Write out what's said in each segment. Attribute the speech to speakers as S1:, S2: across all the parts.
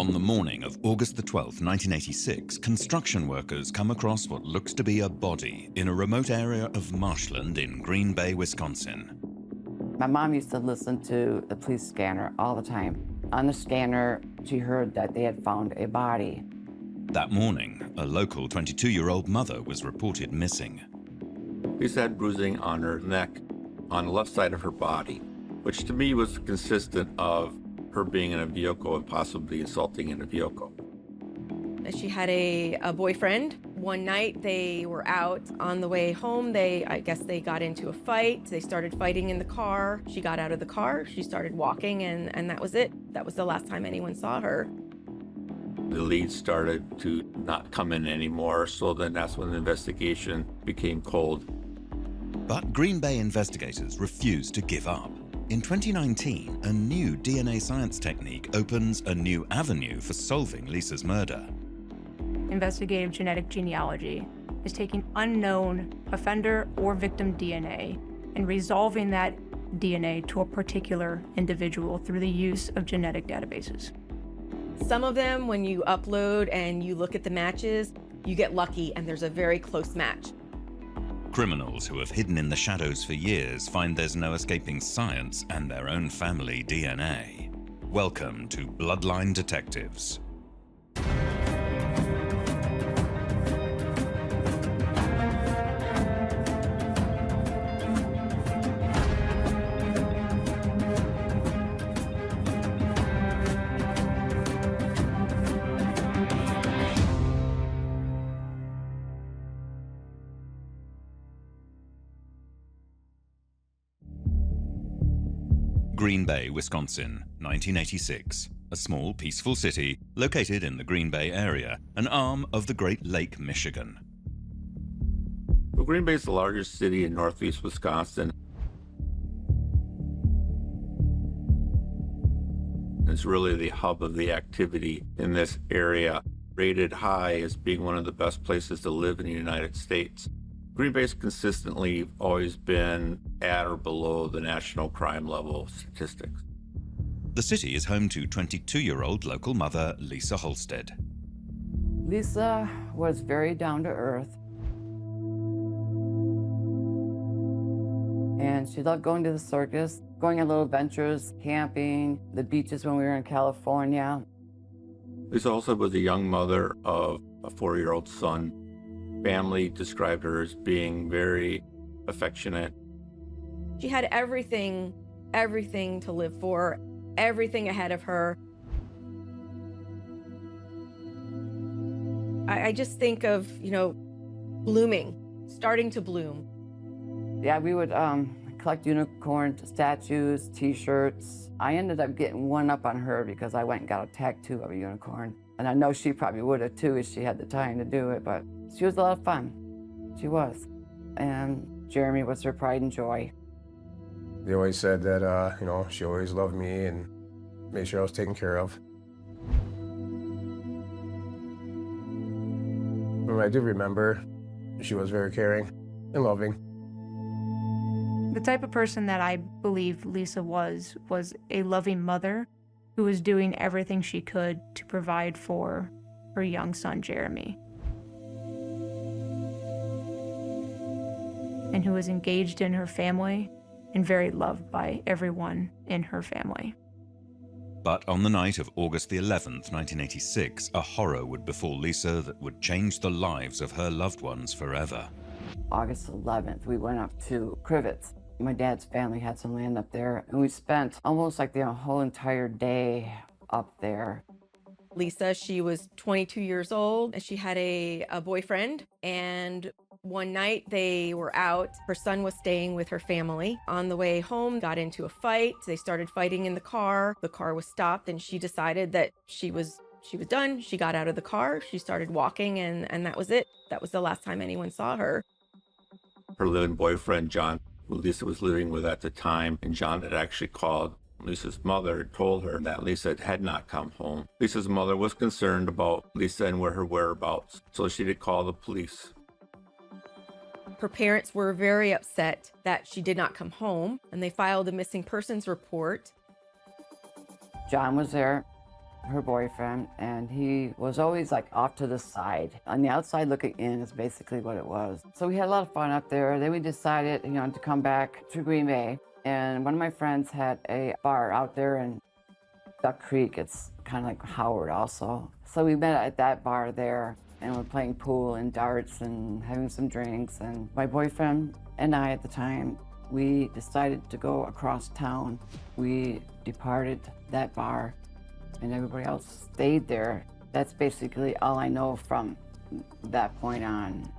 S1: On the morning of August the 12th, 1986, construction workers come across what looks to be a body in a remote area of marshland in Green Bay, Wisconsin.
S2: My mom used to listen to the police scanner all the time. On the scanner, she heard that they had found a body.
S1: That morning, a local 22-year-old mother was reported missing.
S3: Lisa had bruising on her neck, on the left side of her body, which to me was consistent of her being in a vehicle and possibly assaulting in a vehicle.
S4: She had a boyfriend. One night they were out on the way home. I guess they got into a fight. They started fighting in the car. She got out of the car. She started walking, and that was it. That was the last time anyone saw her.
S3: The leads started to not come in anymore, so then that's when the investigation became cold.
S1: But Green Bay investigators refused to give up. In 2019, a new DNA science technique opens a new avenue for solving Lisa's murder.
S5: Investigative genetic genealogy is taking unknown offender or victim DNA and resolving that DNA to a particular individual through the use of genetic databases.
S4: Some of them, when you upload and you look at the matches, you get lucky and there's a very close match.
S1: Criminals who have hidden in the shadows for years find there's no escaping science and their own family DNA. Welcome to Bloodline Detectives. Green Bay, Wisconsin, 1986. A small, peaceful city located in the Green Bay area, an arm of the Great Lake, Michigan.
S3: Well, Green Bay is the largest city in northeast Wisconsin. It's really the hub of the activity in this area, rated high as being one of the best places to live in the United States. Green Bay's consistently always been at or below the national crime level statistics.
S1: The city is home to 22-year-old local mother Lisa Holstead.
S2: Lisa was very down to earth. And she loved going to the circus, going on little adventures, camping, the beaches when we were in California.
S3: Lisa Holstead was a young mother of a 4-year-old son. Family described her as being very affectionate.
S4: She had everything to live for, everything ahead of her. I just think of, blooming, starting to bloom.
S2: Yeah, we would collect unicorn statues, T-shirts. I ended up getting one up on her because I went and got a tattoo of a unicorn. And I know she probably would have too if she had the time to do it, but she was a lot of fun. She was. And Jeremy was her pride and joy.
S6: They always said that, she always loved me and made sure I was taken care of. I do remember she was very caring and loving.
S5: The type of person that I believe Lisa was a loving mother who was doing everything she could to provide for her young son, Jeremy. And who was engaged in her family and very loved by everyone in her family.
S1: But on the night of August the 11th, 1986, a horror would befall Lisa that would change the lives of her loved ones forever.
S2: August 11th, we went up to Crivets. My dad's family had some land up there, and we spent almost like the whole entire day up there.
S4: Lisa, she was 22 years old, and she had a boyfriend, and one night they were out. Her son was staying with her family. On the way home, got into a fight. They started fighting in the car. The car was stopped, and she decided that she was done. She got out of the car. She started walking, and that was it. That was the last time anyone saw her.
S3: Her living boyfriend, John, who Lisa was living with at the time, and John had actually called Lisa's mother, told her that Lisa had not come home. Lisa's mother was concerned about Lisa and her whereabouts, so she did call the police.
S4: Her parents were very upset that she did not come home, and they filed a missing persons report.
S2: John was there. her boyfriend, and he was always like off to the side. On the outside looking in is basically what it was. So we had a lot of fun up there. Then we decided, to come back to Green Bay. And one of my friends had a bar out there in Duck Creek. It's kind of like Howard also. So we met at that bar there, and we're playing pool and darts and having some drinks. And my boyfriend and I at the time, we decided to go across town. We departed that bar, and everybody else stayed there. That's basically all I know from that point on.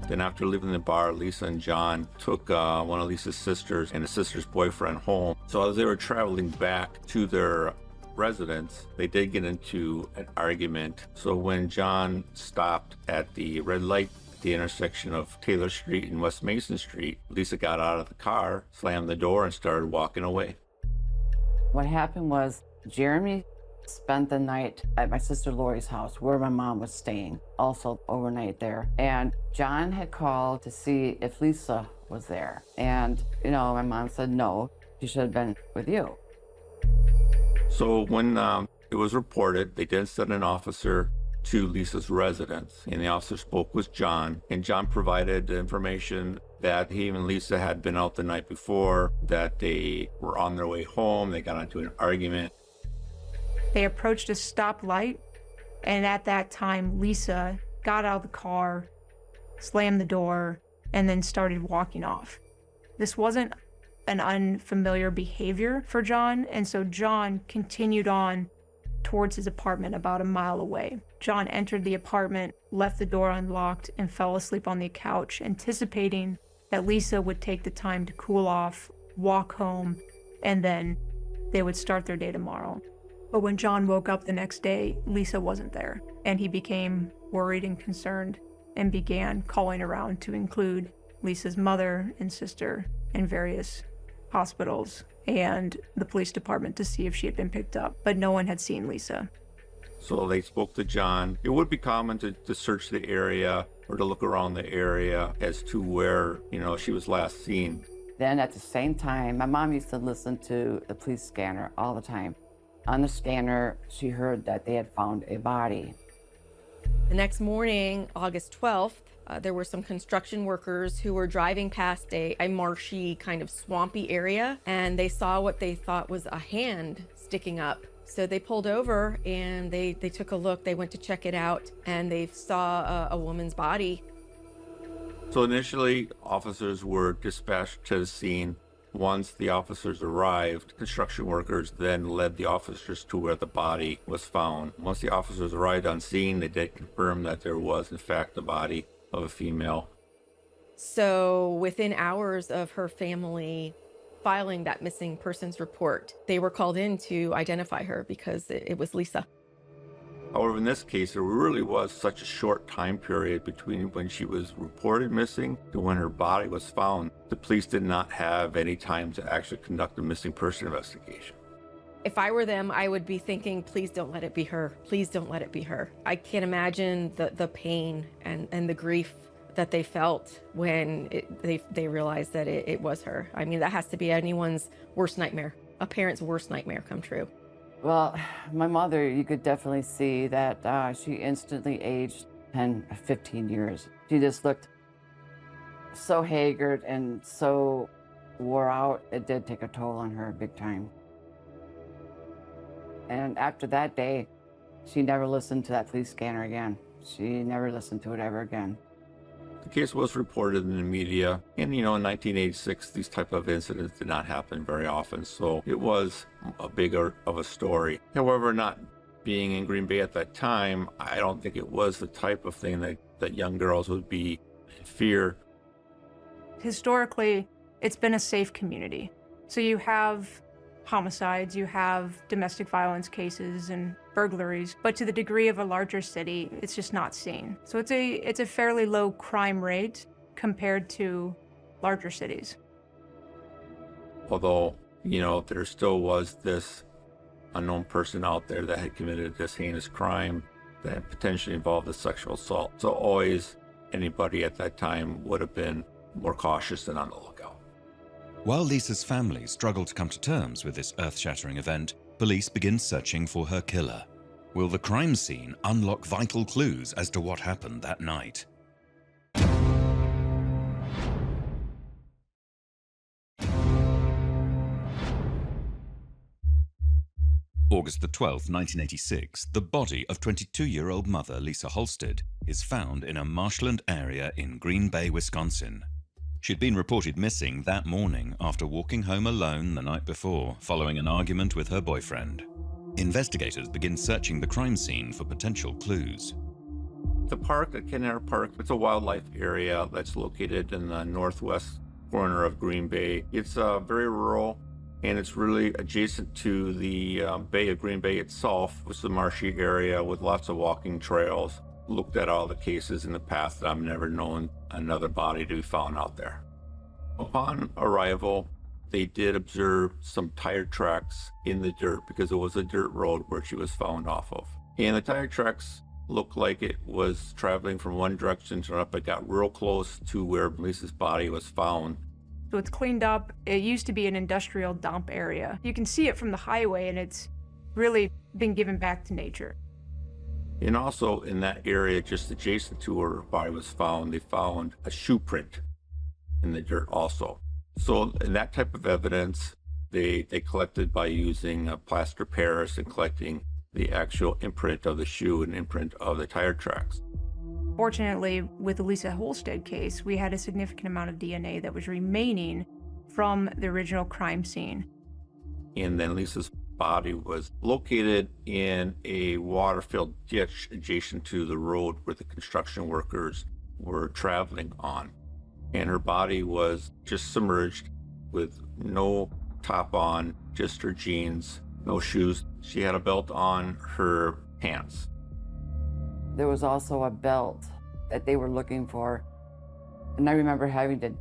S3: Then after leaving the bar, Lisa and John took one of Lisa's sisters and the sister's boyfriend home. So as they were traveling back to their residence, they did get into an argument. So when John stopped at the red light at the intersection of Taylor Street and West Mason Street, Lisa got out of the car, slammed the door, and started walking away.
S2: What happened was Jeremy spent the night at my sister Lori's house where my mom was staying, also overnight there. And John had called to see if Lisa was there. And, my mom said, no, she should have been with you.
S3: So when it was reported, they did send an officer to Lisa's residence, and the officer spoke with John, and John provided information that he and Lisa had been out the night before, that they were on their way home, they got into an argument.
S5: They approached a stoplight, and at that time, Lisa got out of the car, slammed the door, and then started walking off. This wasn't an unfamiliar behavior for John, and so John continued on towards his apartment about a mile away. John entered the apartment, left the door unlocked, and fell asleep on the couch, anticipating that Lisa would take the time to cool off, walk home, and then they would start their day tomorrow. But when John woke up the next day, Lisa wasn't there, and he became worried and concerned and began calling around to include Lisa's mother and sister and various hospitals and the police department to see if she had been picked up, but no one had seen Lisa.
S3: So they spoke to John. It would be common to search the area or to look around the area as to where, she was last seen.
S2: Then at the same time, my mom used to listen to the police scanner all the time. On the scanner, she heard that they had found a body.
S4: The next morning, August 12th, there were some construction workers who were driving past a marshy, kind of swampy area, and they saw what they thought was a hand sticking up. So they pulled over and they took a look. They went to check it out, and they saw a woman's body.
S3: So initially, officers were dispatched to the scene. Once the officers arrived, construction workers then led the officers to where the body was found. Once the officers arrived on scene, they did confirm that there was, in fact, the body of a female.
S4: So within hours of her family filing that missing persons report, they were called in to identify her because it was Lisa.
S3: However, in this case, there really was such a short time period between when she was reported missing to when her body was found. The police did not have any time to actually conduct a missing person investigation.
S4: If I were them, I would be thinking, please don't let it be her. Please don't let it be her. I can't imagine the pain and the grief that they felt when they realized that it was her. I mean, that has to be anyone's worst nightmare, a parent's worst nightmare come true.
S2: Well, my mother, you could definitely see that she instantly aged 10, 15 years. She just looked so haggard and so wore out. It did take a toll on her big time. And after that day, she never listened to that police scanner again. She never listened to it ever again.
S3: The case was reported in the media, and in 1986, these type of incidents did not happen very often, so it was a bigger of a story. However, not being in Green Bay at that time, I don't think it was the type of thing that young girls would be in fear.
S5: Historically, it's been a safe community. So you have homicides, you have domestic violence cases and burglaries, but to the degree of a larger city, it's just not seen. So it's a fairly low crime rate compared to larger cities.
S3: Although, there still was this unknown person out there that had committed this heinous crime that potentially involved a sexual assault. So always anybody at that time would have been more cautious and on the lookout.
S1: While Lisa's family struggled to come to terms with this earth-shattering event, police begin searching for her killer. Will the crime scene unlock vital clues as to what happened that night? August the 12th, 1986, the body of 22-year-old mother Lisa Halstead is found in a marshland area in Green Bay, Wisconsin. She'd been reported missing that morning after walking home alone the night before, following an argument with her boyfriend. Investigators begin searching the crime scene for potential clues.
S3: The park at Kenner Park, it's a wildlife area that's located in the northwest corner of Green Bay. It's very rural, and it's really adjacent to the Bay of Green Bay itself, which is a marshy area with lots of walking trails. Looked at all the cases in the past, and I've never known another body to be found out there. Upon arrival, they did observe some tire tracks in the dirt because it was a dirt road where she was found off of. And the tire tracks looked like it was traveling from one direction to another, but got real close to where Lisa's body was found.
S5: So it's cleaned up. It used to be an industrial dump area. You can see it from the highway, and it's really been given back to nature.
S3: And also in that area just adjacent to where her body was found, they found a shoe print in the dirt also. So in that type of evidence, they collected by using plaster Paris and collecting the actual imprint of the shoe and imprint of the tire tracks.
S5: Fortunately, with the Lisa Halstead case, we had a significant amount of DNA that was remaining from the original crime scene.
S3: And then Lisa's body was located in a water-filled ditch adjacent to the road where the construction workers were traveling on. And her body was just submerged with no top on, just her jeans, no shoes. She had a belt on her pants.
S2: There was also a belt that they were looking for. And I remember having to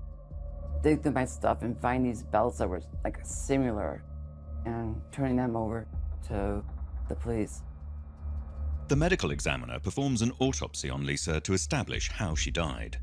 S2: dig through my stuff and find these belts that were like similar and turning them over to the police.
S1: The medical examiner performs an autopsy on Lisa to establish how she died.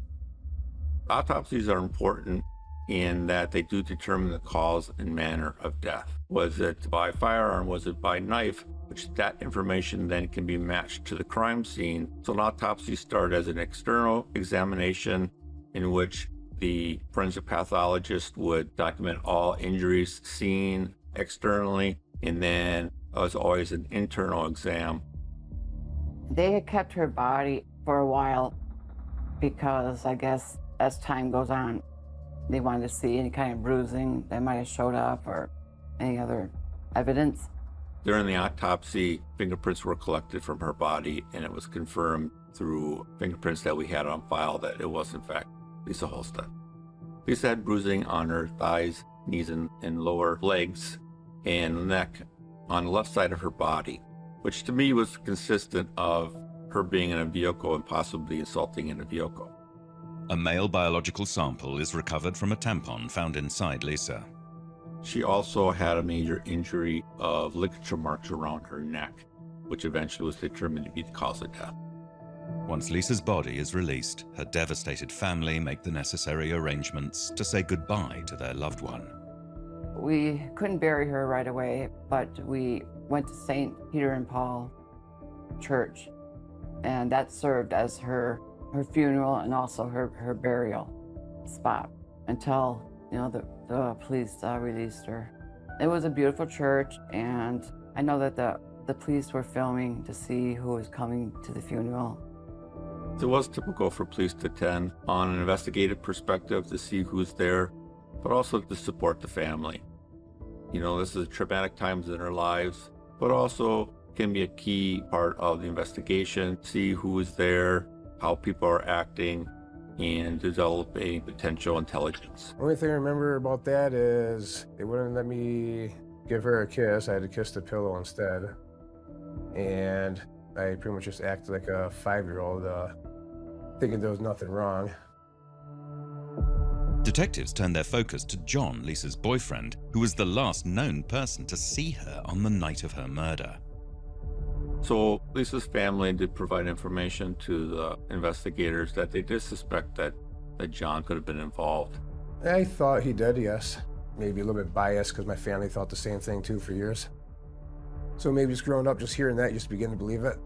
S3: Autopsies are important in that they do determine the cause and manner of death. Was it by firearm? Was it by knife? Which that information then can be matched to the crime scene. So an autopsy starts as an external examination in which the forensic pathologist would document all injuries seen externally, and then as always an internal exam.
S2: They had kept her body for a while because I guess as time goes on, they wanted to see any kind of bruising that might have showed up or any other evidence.
S3: During the autopsy, fingerprints were collected from her body, and it was confirmed through fingerprints that we had on file that it was in fact Lisa Halstead. Lisa had bruising on her thighs, knees, and lower legs, and neck on the left side of her body, which to me was consistent of her being in a vehicle and possibly assaulting in a vehicle.
S1: A male biological sample is recovered from a tampon found inside Lisa.
S3: She also had a major injury of ligature marks around her neck, which eventually was determined to be the cause of death.
S1: Once Lisa's body is released, her devastated family make the necessary arrangements to say goodbye to their loved one.
S2: We couldn't bury her right away, but we went to St. Peter and Paul Church, and that served as her funeral and also her burial spot until the police released her. It was a beautiful church, and I know that the police were filming to see who was coming to the funeral.
S3: It was typical for police to attend on an investigative perspective to see who's there, but also to support the family. This is traumatic times in their lives, but also can be a key part of the investigation, see who is there, how people are acting, and developing potential intelligence.
S6: The only thing I remember about that is they wouldn't let me give her a kiss. I had to kiss the pillow instead. And I pretty much just acted like a 5-year-old, thinking there was nothing wrong.
S1: Detectives turn their focus to John, Lisa's boyfriend, who was the last known person to see her on the night of her murder.
S3: So Lisa's family did provide information to the investigators that they did suspect that John could have been involved.
S6: I thought he did, yes. Maybe a little bit biased because my family thought the same thing too for years. So maybe just growing up, just hearing that, you just begin to believe it.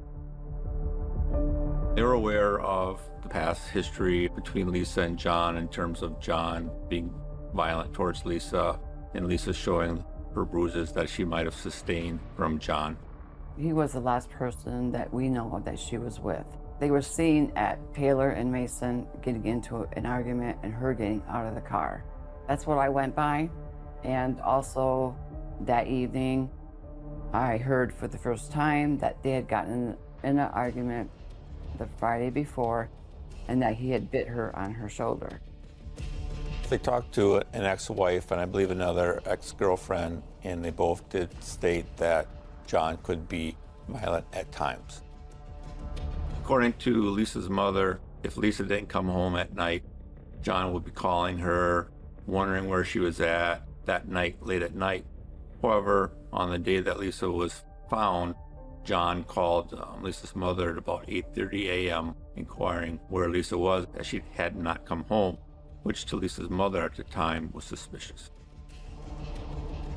S3: They were aware of the past history between Lisa and John in terms of John being violent towards Lisa and Lisa showing her bruises that she might have sustained from John.
S2: He was the last person that we know of that she was with. They were seen at Taylor and Mason getting into an argument and her getting out of the car. That's what I went by. And also that evening, I heard for the first time that they had gotten in an argument the Friday before and that he had bit her on her shoulder.
S3: They talked to an ex-wife and I believe another ex-girlfriend, and they both did state that John could be violent at times. According to Lisa's mother, if Lisa didn't come home at night, John would be calling her, wondering where she was at that night, late at night. However, on the day that Lisa was found, John called Lisa's mother at about 8:30 a.m. inquiring where Lisa was, as she had not come home, which to Lisa's mother at the time was suspicious.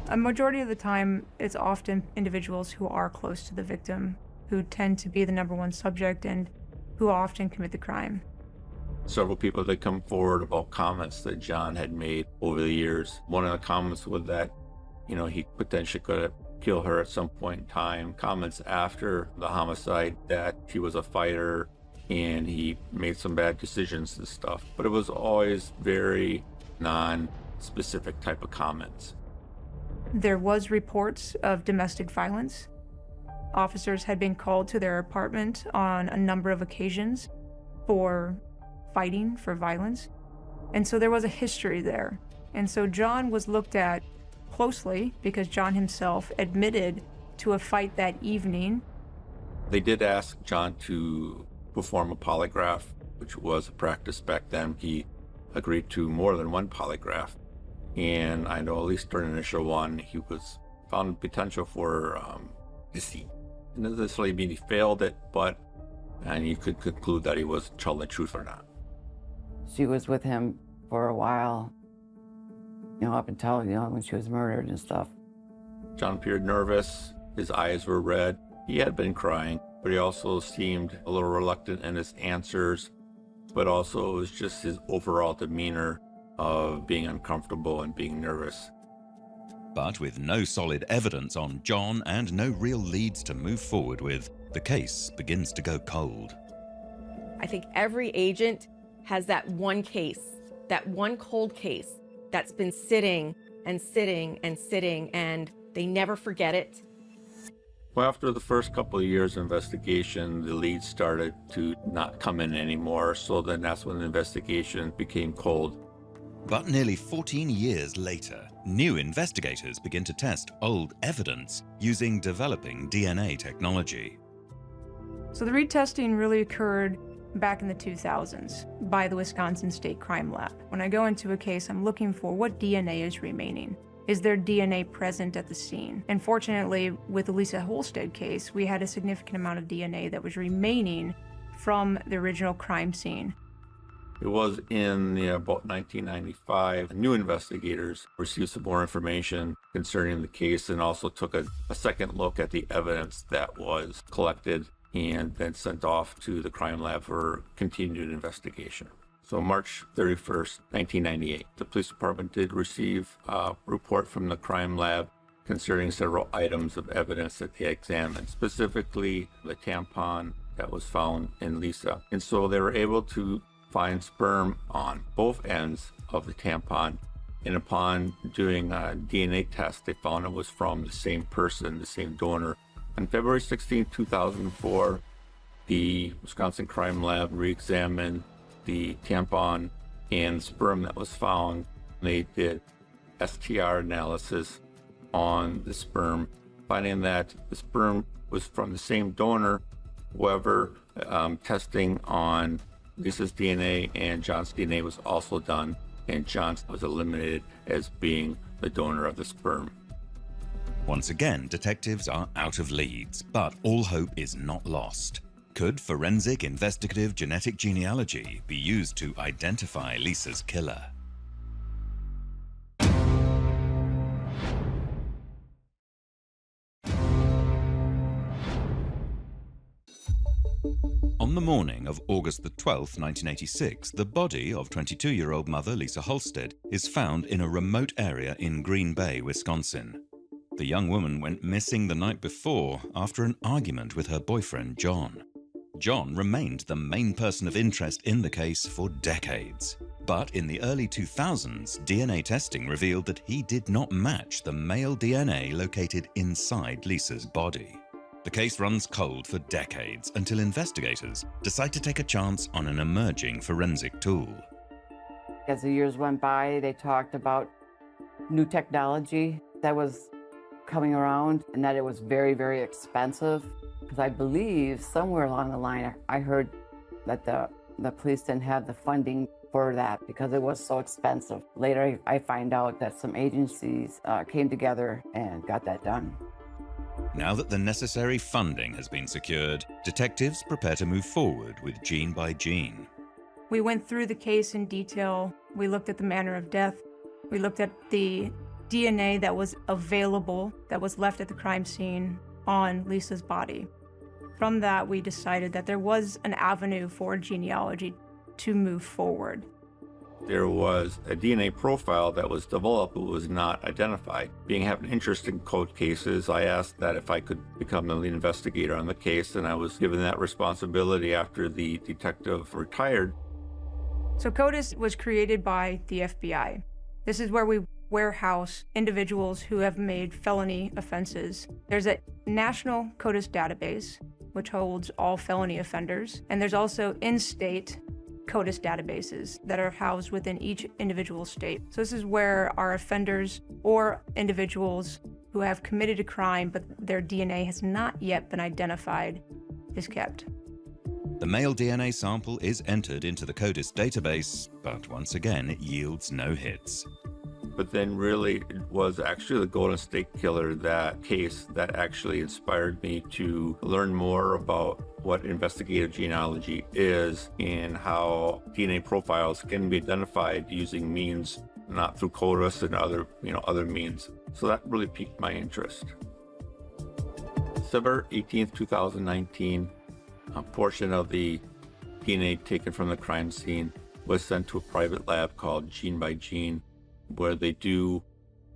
S5: A majority of the time, it's often individuals who are close to the victim who tend to be the number one subject and who often commit the crime.
S3: Several people that come forward about comments that John had made over the years. One of the comments was that, he potentially could have killed her at some point in time. Comments after the homicide that he was a fighter and he made some bad decisions and stuff. But it was always very non-specific type of comments.
S5: There was reports of domestic violence. Officers had been called to their apartment on a number of occasions for fighting, for violence. And so there was a history there. And so John was looked at closely because John himself admitted to a fight that evening.
S3: They did ask John to perform a polygraph, which was a practice back then. He agreed to more than one polygraph. And I know at least during the initial one, he was found potential for deceit. It doesn't necessarily mean he failed it, and you could conclude that he was telling the truth or not.
S2: She was with him for a while, up until, when she was murdered and stuff.
S3: John appeared nervous. His eyes were red. He had been crying, but he also seemed a little reluctant in his answers, but also it was just his overall demeanor of being uncomfortable and being nervous.
S1: But with no solid evidence on John and no real leads to move forward with, the case begins to go cold.
S4: I think every agent has that one case, that one cold case that's been sitting and sitting and sitting, and they never forget it.
S3: Well, after the first couple of years of investigation, the leads started to not come in anymore, so then that's when the investigation became cold.
S1: But nearly 14 years later, new investigators begin to test old evidence using developing DNA technology.
S5: So the retesting really occurred back in the 2000s by the Wisconsin State Crime Lab. When I go into a case, I'm looking for what DNA is remaining. Is there DNA present at the scene? And fortunately, with the Lisa Holstead case, we had a significant amount of DNA that was remaining from the original crime scene.
S3: It was in about 1995, new investigators received some more information concerning the case and also took a second look at the evidence that was collected and then sent off to the crime lab for continued investigation. So March 31st, 1998, the police department did receive a report from the crime lab concerning several items of evidence that they examined, specifically the tampon that was found in Lisa. And so they were able to find sperm on both ends of the tampon. And upon doing a DNA test, they found it was from the same person, the same donor. On February 16, 2004, the Wisconsin Crime Lab re-examined the tampon and sperm that was found. They did STR analysis on the sperm, finding that the sperm was from the same donor. However, testing on Lisa's DNA and John's DNA was also done, and John was eliminated as being the donor of the sperm.
S1: Once again, detectives are out of leads, but all hope is not lost. Could forensic investigative genetic genealogy be used to identify Lisa's killer? On the morning of August the 12th, 1986, the body of 22-year-old mother Lisa Halstead is found in a remote area in Green Bay, Wisconsin. The young woman went missing the night before after an argument with her boyfriend, John. John remained the main person of interest in the case for decades. But in the early 2000s, DNA testing revealed that he did not match the male DNA located inside Lisa's body. The case runs cold for decades until investigators decide to take a chance on an emerging forensic tool.
S2: As the years went by, they talked about new technology that was coming around and that it was very, very expensive. Because I believe somewhere along the line, I heard that the police didn't have the funding for that because it was so expensive. Later, I find out that some agencies came together and got that done.
S1: Now that the necessary funding has been secured, detectives prepare to move forward with gene by gene.
S5: We went through the case in detail. We looked at the manner of death. We looked at the DNA that was available, that was left at the crime scene on Lisa's body. From that, we decided that there was an avenue for genealogy to move forward.
S3: There was a DNA profile that was developed but was not identified. Being having an interest in cold cases, I asked that if I could become the lead investigator on the case, and I was given that responsibility after the detective retired.
S5: So CODIS was created by the FBI. This is where we warehouse individuals who have made felony offenses. There's a national CODIS database, which holds all felony offenders, and there's also in-state CODIS databases that are housed within each individual state. So this is where our offenders or individuals who have committed a crime but their DNA has not yet been identified is kept.
S1: The male DNA sample is entered into the CODIS database, but once again it yields no hits.
S3: But then really it was actually the Golden State Killer, that case, that actually inspired me to learn more about what investigative genealogy is and how DNA profiles can be identified using means not through CODIS and other means. So that really piqued my interest. December 18th, 2019, a portion of the DNA taken from the crime scene was sent to a private lab called Gene by Gene, where they do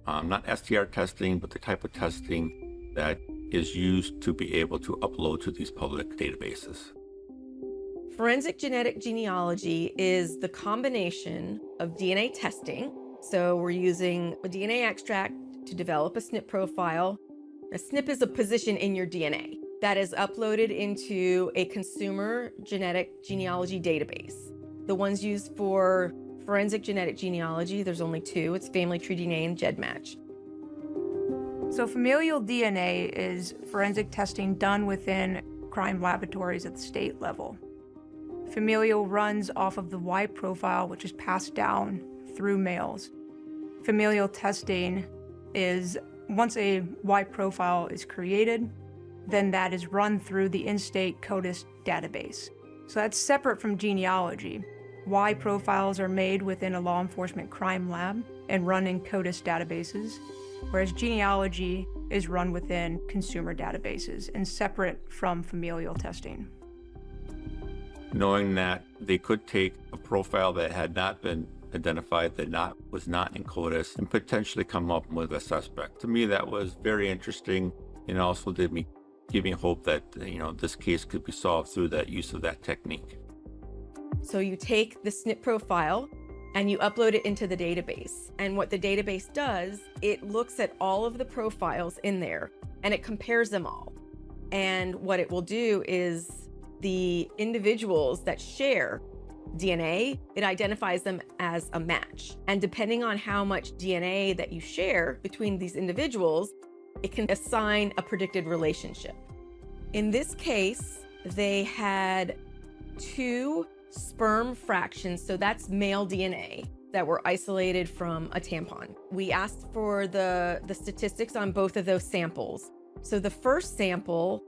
S3: not STR testing, but the type of testing that is used to be able to upload to these public databases.
S4: Forensic genetic genealogy is the combination of DNA testing. So we're using a DNA extract to develop a SNP profile. A SNP is a position in your DNA that is uploaded into a consumer genetic genealogy database. The ones used for forensic genetic genealogy, there's only two. It's Family Tree DNA and GEDmatch.
S5: So familial DNA is forensic testing done within crime laboratories at the state level. Familial runs off of the Y profile, which is passed down through males. Familial testing is, once a Y profile is created, then that is run through the in-state CODIS database. So that's separate from genealogy. Y profiles are made within a law enforcement crime lab and run in CODIS databases, whereas genealogy is run within consumer databases and separate from familial testing.
S3: Knowing that they could take a profile that had not been identified, that was not in CODIS, and potentially come up with a suspect. To me, that was very interesting, and also give me hope that this case could be solved through that use of that technique.
S4: So you take the SNP profile and you upload it into the database. And what the database does, it looks at all of the profiles in there and it compares them all. And what it will do is the individuals that share DNA, it identifies them as a match. And depending on how much DNA that you share between these individuals, it can assign a predicted relationship. In this case, they had 2 sperm fractions, so that's male DNA, that were isolated from a tampon. We asked for the statistics on both of those samples. So the first sample,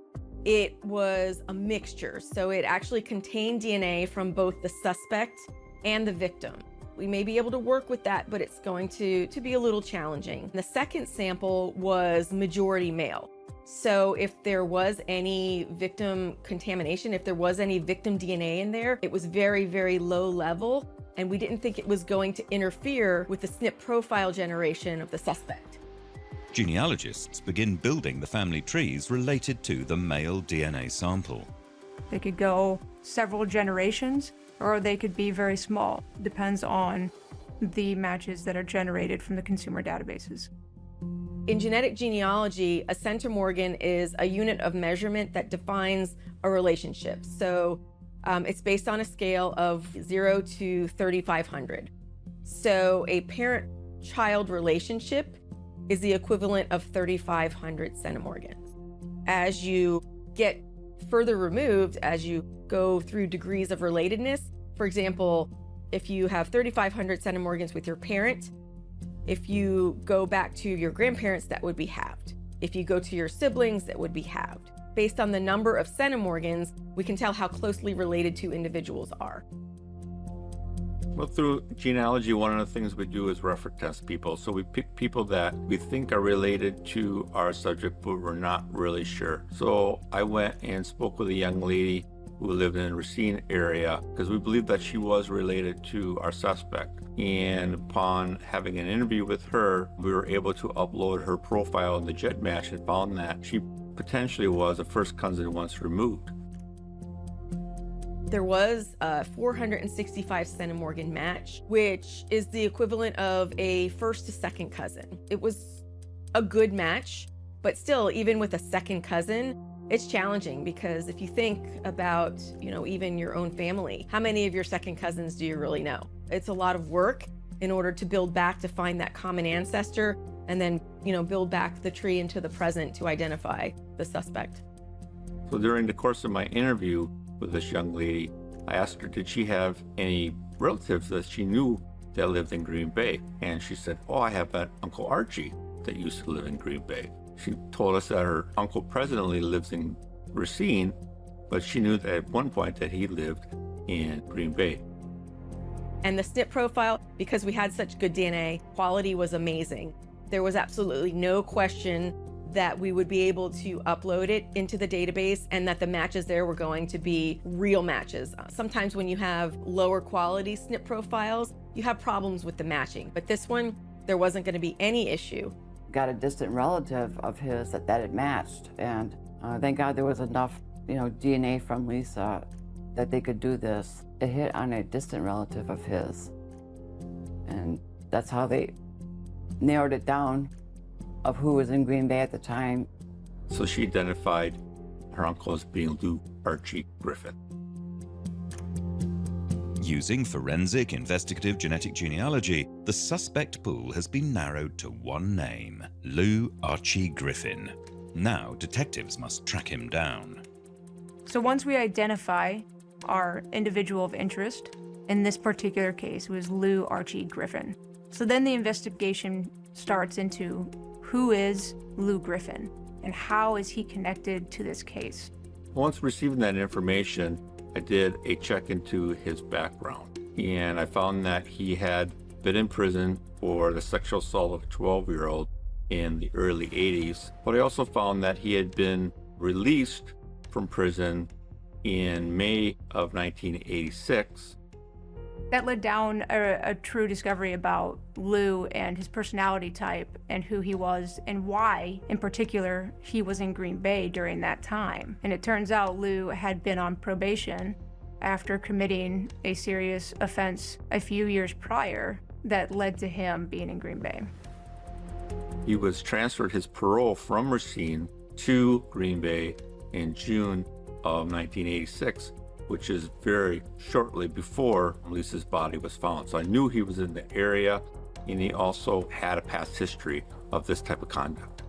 S4: it was a mixture. So it actually contained DNA from both the suspect and the victim. We may be able to work with that, but it's going to be a little challenging. The second sample was majority male. So if there was any victim contamination, if there was any victim DNA in there, it was very, very low level, and we didn't think it was going to interfere with the SNP profile generation of the suspect.
S1: Genealogists begin building the family trees related to the male DNA sample.
S5: They could go several generations, or they could be very small. Depends on the matches that are generated from the consumer databases.
S4: In genetic genealogy, a centimorgan is a unit of measurement that defines a relationship. So it's based on a scale of 0 to 3,500. So a parent-child relationship is the equivalent of 3,500 centimorgans. As you get further removed, as you go through degrees of relatedness, for example, if you have 3,500 centimorgans with your parent, if you go back to your grandparents, that would be halved. If you go to your siblings, that would be halved. Based on the number of centimorgans, we can tell how closely related two individuals are.
S3: Well, through genealogy, one of the things we do is reference test people. So we pick people that we think are related to our subject, but we're not really sure. So I went and spoke with a young lady who lived in the Racine area because we believed that she was related to our suspect. And upon having an interview with her, we were able to upload her profile in the GEDmatch and found that she potentially was a first cousin once removed.
S4: There was a 465 centimorgan match, which is the equivalent of a first to second cousin. It was a good match, but still, even with a second cousin, it's challenging because if you think about, even your own family, how many of your second cousins do you really know? It's a lot of work in order to build back to find that common ancestor and then, build back the tree into the present to identify the suspect.
S3: So during the course of my interview with this young lady, I asked her, did she have any relatives that she knew that lived in Green Bay? And she said, oh, I have an Uncle Archie that used to live in Green Bay. She told us that her uncle presently lives in Racine, but she knew that at one point that he lived in Green Bay.
S4: And the SNP profile, because we had such good DNA, quality was amazing. There was absolutely no question that we would be able to upload it into the database and that the matches there were going to be real matches. Sometimes when you have lower quality SNP profiles, you have problems with the matching, but this one, there wasn't going to be any issue.
S2: Got a distant relative of his that it matched, and thank God there was enough, DNA from Lisa that they could do this. It hit on a distant relative of his, and that's how they narrowed it down of who was in Green Bay at the time.
S3: So she identified her uncle as being Lou Archie Griffin.
S1: Using forensic investigative genetic genealogy, the suspect pool has been narrowed to one name, Lou Archie Griffin. Now detectives must track him down.
S5: So once we identify our individual of interest, in this particular case it was Lou Archie Griffin. So then the investigation starts into who is Lou Griffin and how is he connected to this case.
S3: Once receiving that information, I did a check into his background, and I found that he had been in prison for the sexual assault of a 12-year-old in the early 80s, but I also found that he had been released from prison in May of 1986.
S5: That led down a true discovery about Lou and his personality type and who he was and why, in particular, he was in Green Bay during that time. And it turns out Lou had been on probation after committing a serious offense a few years prior that led to him being in Green Bay.
S3: He was transferred his parole from Racine to Green Bay in June of 1986, which is very shortly before Lisa's body was found. So I knew he was in the area, and he also had a past history of this type of conduct.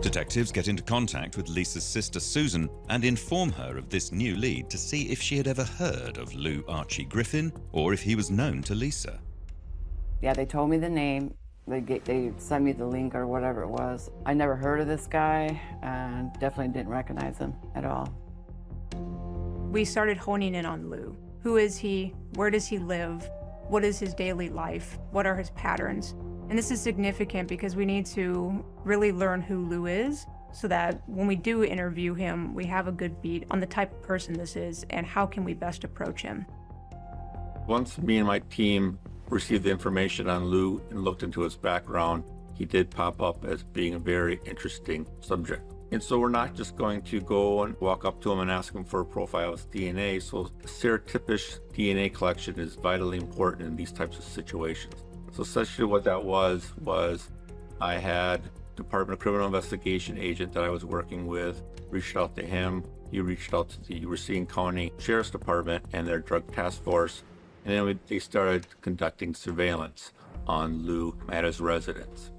S1: Detectives get into contact with Lisa's sister Susan and inform her of this new lead to see if she had ever heard of Lou Archie Griffin or if he was known to Lisa.
S2: Yeah, they told me the name. They sent me the link or whatever it was. I never heard of this guy and definitely didn't recognize him at all.
S5: We started honing in on Lou. Who is he? Where does he live? What is his daily life? What are his patterns? And this is significant because we need to really learn who Lou is so that when we do interview him, we have a good beat on the type of person this is and how can we best approach him.
S3: Once me and my team received the information on Lou and looked into his background, he did pop up as being a very interesting subject. And so we're not just going to go and walk up to him and ask him for a profile of DNA. So serotypic DNA collection is vitally important in these types of situations. So essentially what that was I had Department of Criminal Investigation agent that I was working with, reached out to him. He reached out to the Racine County Sheriff's Department and their drug task force. And then they started conducting surveillance on Lou at his residence.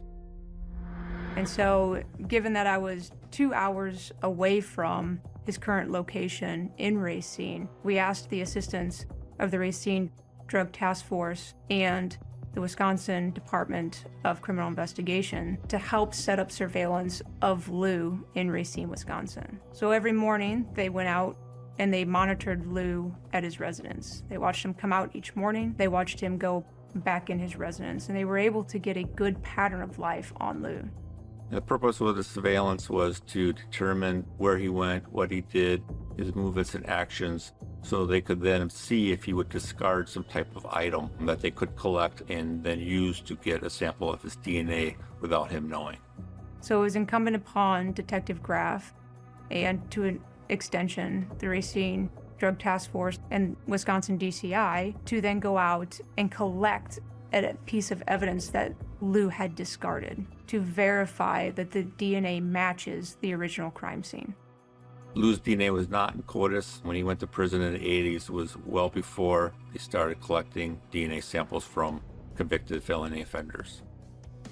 S5: And so, given that I was 2 hours away from his current location in Racine, we asked the assistance of the Racine Drug Task Force and the Wisconsin Department of Criminal Investigation to help set up surveillance of Lou in Racine, Wisconsin. So every morning they went out and they monitored Lou at his residence. They watched him come out each morning. They watched him go back in his residence, and they were able to get a good pattern of life on Lou.
S3: The purpose of the surveillance was to determine where he went, what he did, his movements and actions, so they could then see if he would discard some type of item that they could collect and then use to get a sample of his DNA without him knowing.
S5: So it was incumbent upon Detective Graff and, to an extension, the Racine Drug Task Force and Wisconsin DCI to then go out and collect a piece of evidence that Lou had discarded to verify that the DNA matches the original crime scene.
S3: Lou's DNA was not in CODIS. When he went to prison in the 80s, it was well before they started collecting DNA samples from convicted felony offenders.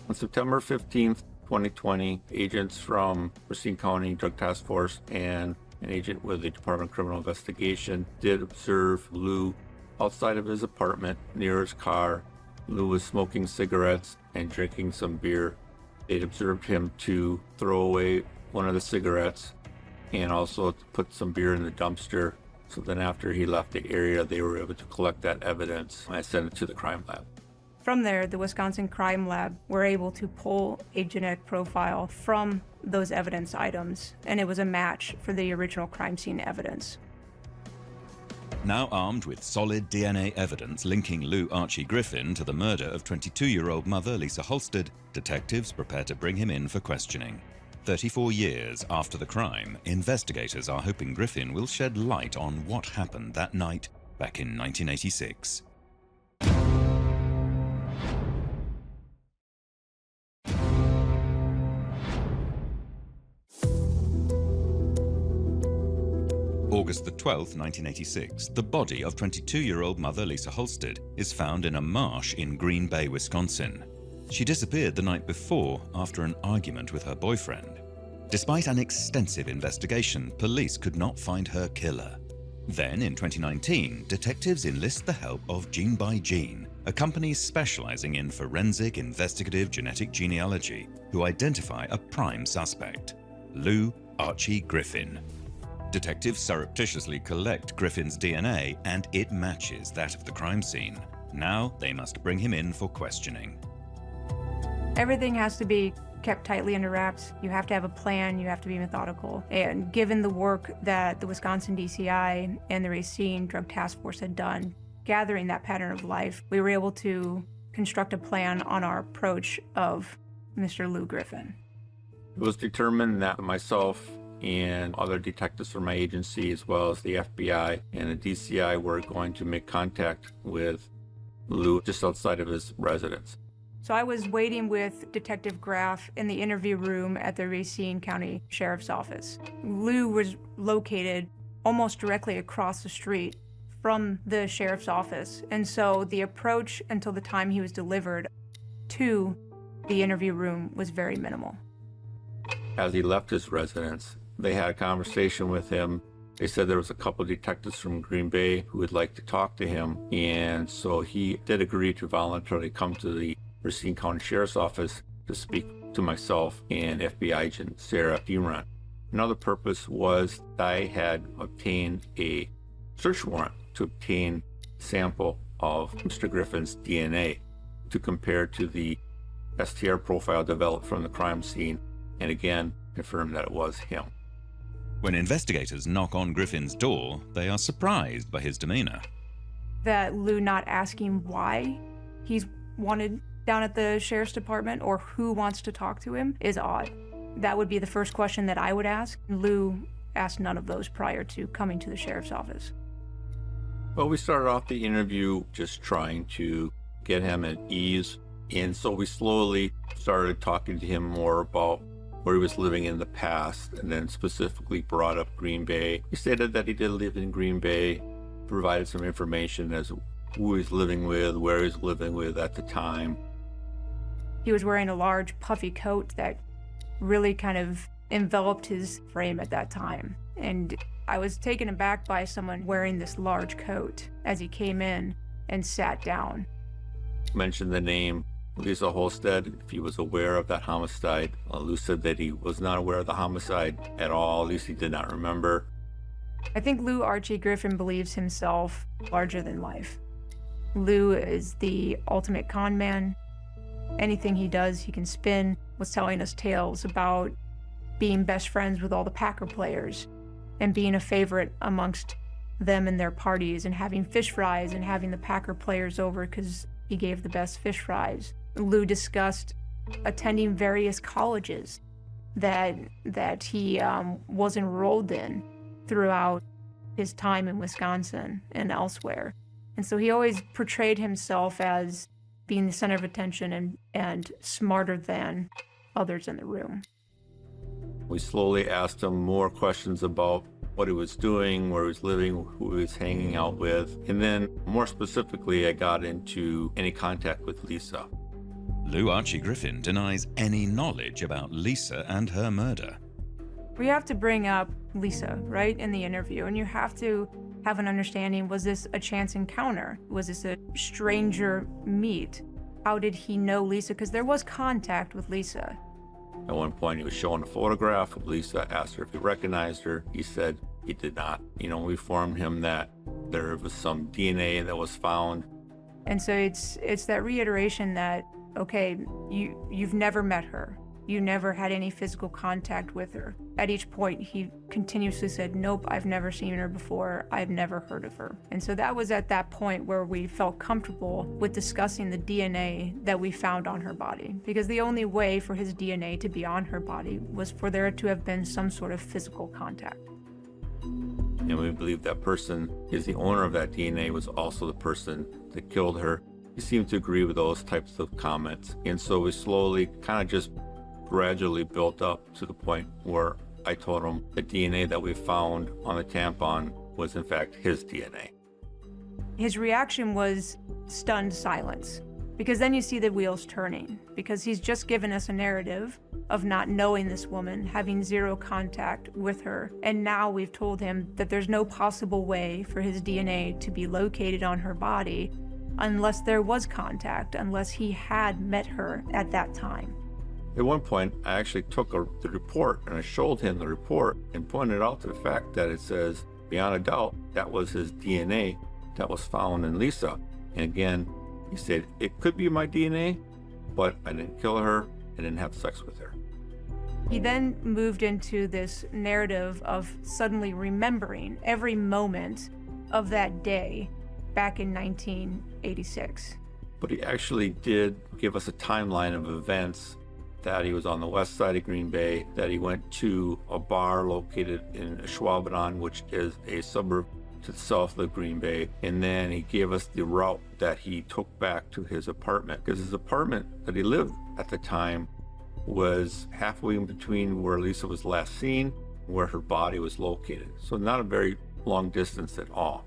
S3: On September 15th, 2020, agents from Racine County Drug Task Force and an agent with the Department of Criminal Investigation did observe Lou outside of his apartment near his car. Lou was smoking cigarettes and drinking some beer. They'd observed him to throw away one of the cigarettes and also to put some beer in the dumpster. So then after he left the area, they were able to collect that evidence and send it to the crime lab.
S5: From there, the Wisconsin Crime Lab were able to pull a genetic profile from those evidence items, and it was a match for the original crime scene evidence.
S1: Now armed with solid DNA evidence linking Lou Archie Griffin to the murder of 22-year-old mother Lisa Halstead, detectives prepare to bring him in for questioning. 34 years after the crime, investigators are hoping Griffin will shed light on what happened that night back in 1986. August the 12th, 1986, the body of 22-year-old mother Lisa Halstead is found in a marsh in Green Bay, Wisconsin. She disappeared the night before after an argument with her boyfriend. Despite an extensive investigation, police could not find her killer. Then, in 2019, detectives enlist the help of Gene by Gene, a company specializing in forensic investigative genetic genealogy, who identify a prime suspect, Lou Archie Griffin. Detectives surreptitiously collect Griffin's DNA, and it matches that of the crime scene. Now they must bring him in for questioning.
S5: Everything has to be kept tightly under wraps. You have to have a plan, you have to be methodical. And given the work that the Wisconsin DCI and the Racine Drug Task Force had done, gathering that pattern of life, we were able to construct a plan on our approach of Mr. Lou Griffin.
S3: It was determined that myself and other detectives from my agency, as well as the FBI and the DCI, were going to make contact with Lou just outside of his residence.
S5: So I was waiting with Detective Graff in the interview room at the Racine County Sheriff's Office. Lou was located almost directly across the street from the sheriff's office, and so the approach until the time he was delivered to the interview room was very minimal.
S3: As he left his residence, they had a conversation with him. They said there was a couple of detectives from Green Bay who would like to talk to him, and so he did agree to voluntarily come to the Racine County Sheriff's Office to speak to myself and FBI agent Sarah Deron. Another purpose was that I had obtained a search warrant to obtain a sample of Mr. Griffin's DNA to compare to the STR profile developed from the crime scene. And again, confirmed that it was him.
S1: When investigators knock on Griffin's door, they are surprised by his demeanor.
S5: That Lou not asking why he's wanted down at the sheriff's department or who wants to talk to him is odd. That would be the first question that I would ask. Lou asked none of those prior to coming to the sheriff's office.
S3: Well, we started off the interview just trying to get him at ease. And so we slowly started talking to him more about where he was living in the past, and then specifically brought up Green Bay. He stated that he did live in Green Bay, provided some information as who he's living with, where he's living with at the time.
S5: He was wearing a large puffy coat that really kind of enveloped his frame at that time. And I was taken aback by someone wearing this large coat as he came in and sat down.
S3: Mentioned the name Lisa Holstead, if he was aware of that homicide. Lou said that he was not aware of the homicide at all, at least he did not remember.
S5: I think Lou Archie Griffin believes himself larger than life. Lou is the ultimate con man. Anything he does, he can spin. Was telling us tales about being best friends with all the Packer players and being a favorite amongst them and their parties and having fish fries and having the Packer players over because he gave the best fish fries. Lou discussed attending various colleges that he was enrolled in throughout his time in Wisconsin and elsewhere. And so he always portrayed himself as being the center of attention and smarter than others in the room.
S3: We slowly asked him more questions about what he was doing, where he was living, who he was hanging out with. And then more specifically, I got into any contact with Lisa.
S1: Lou Archie Griffin denies any knowledge about Lisa and her murder.
S5: We have to bring up Lisa, right, in the interview, and you have to have an understanding, was this a chance encounter? Was this a stranger meet? How did he know Lisa? Because there was contact with Lisa.
S3: At one point, he was showing a photograph of Lisa, asked her if he recognized her. He said he did not. We informed him that there was some DNA that was found.
S5: And so it's that reiteration that, okay, you've never met her. You never had any physical contact with her. At each point, he continuously said, nope, I've never seen her before. I've never heard of her. And so that was at that point where we felt comfortable with discussing the DNA that we found on her body. Because the only way for his DNA to be on her body was for there to have been some sort of physical contact.
S3: And we believe that person is the owner of that DNA, was also the person that killed her. He seemed to agree with those types of comments. And so we slowly kind of just gradually built up to the point where I told him the DNA that we found on the tampon was in fact his DNA.
S5: His reaction was stunned silence, because then you see the wheels turning, because he's just given us a narrative of not knowing this woman, having zero contact with her, and now we've told him that there's no possible way for his DNA to be located on her body unless there was contact, unless he had met her at that time.
S3: At one point, I actually took the report and I showed him the report and pointed out to the fact that it says, beyond a doubt, that was his DNA that was found in Lisa. And again, he said, it could be my DNA, but I didn't kill her, I didn't have sex with her.
S5: He then moved into this narrative of suddenly remembering every moment of that day back in 1986.
S3: But he actually did give us a timeline of events, that he was on the west side of Green Bay, that he went to a bar located in Schwabenau, which is a suburb to the south of Green Bay. And then he gave us the route that he took back to his apartment, because his apartment that he lived at the time was halfway in between where Lisa was last seen, where her body was located. So not a very long distance at all.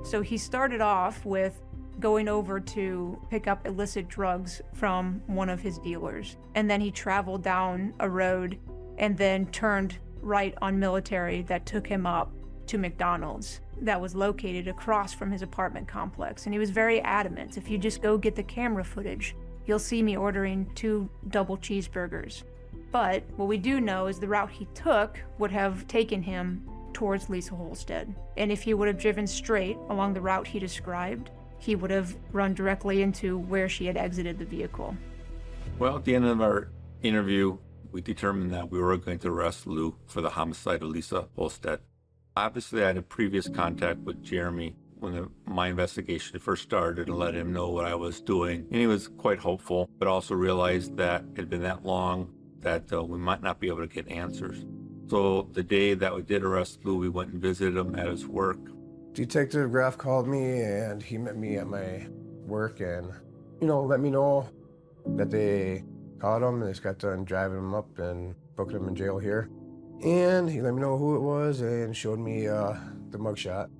S5: So he started off with going over to pick up illicit drugs from one of his dealers. And then he traveled down a road and then turned right on Military that took him up to McDonald's that was located across from his apartment complex. And he was very adamant, if you just go get the camera footage, you'll see me ordering 2 double cheeseburgers. But what we do know is the route he took would have taken him towards Lisa Holstead. And if he would have driven straight along the route he described, he would have run directly into where she had exited the vehicle.
S3: Well, at the end of our interview, we determined that we were going to arrest Lou for the homicide of Lisa Holstead. Obviously, I had a previous contact with Jeremy when my investigation first started and let him know what I was doing. And he was quite hopeful, but also realized that it had been that long that we might not be able to get answers. So the day that we did arrest Lou, we went and visited him at his work.
S6: Detective Graff called me and he met me at my work and, let me know that they caught him and they just got done driving him up and booking him in jail here. And he let me know who it was and showed me the mugshot.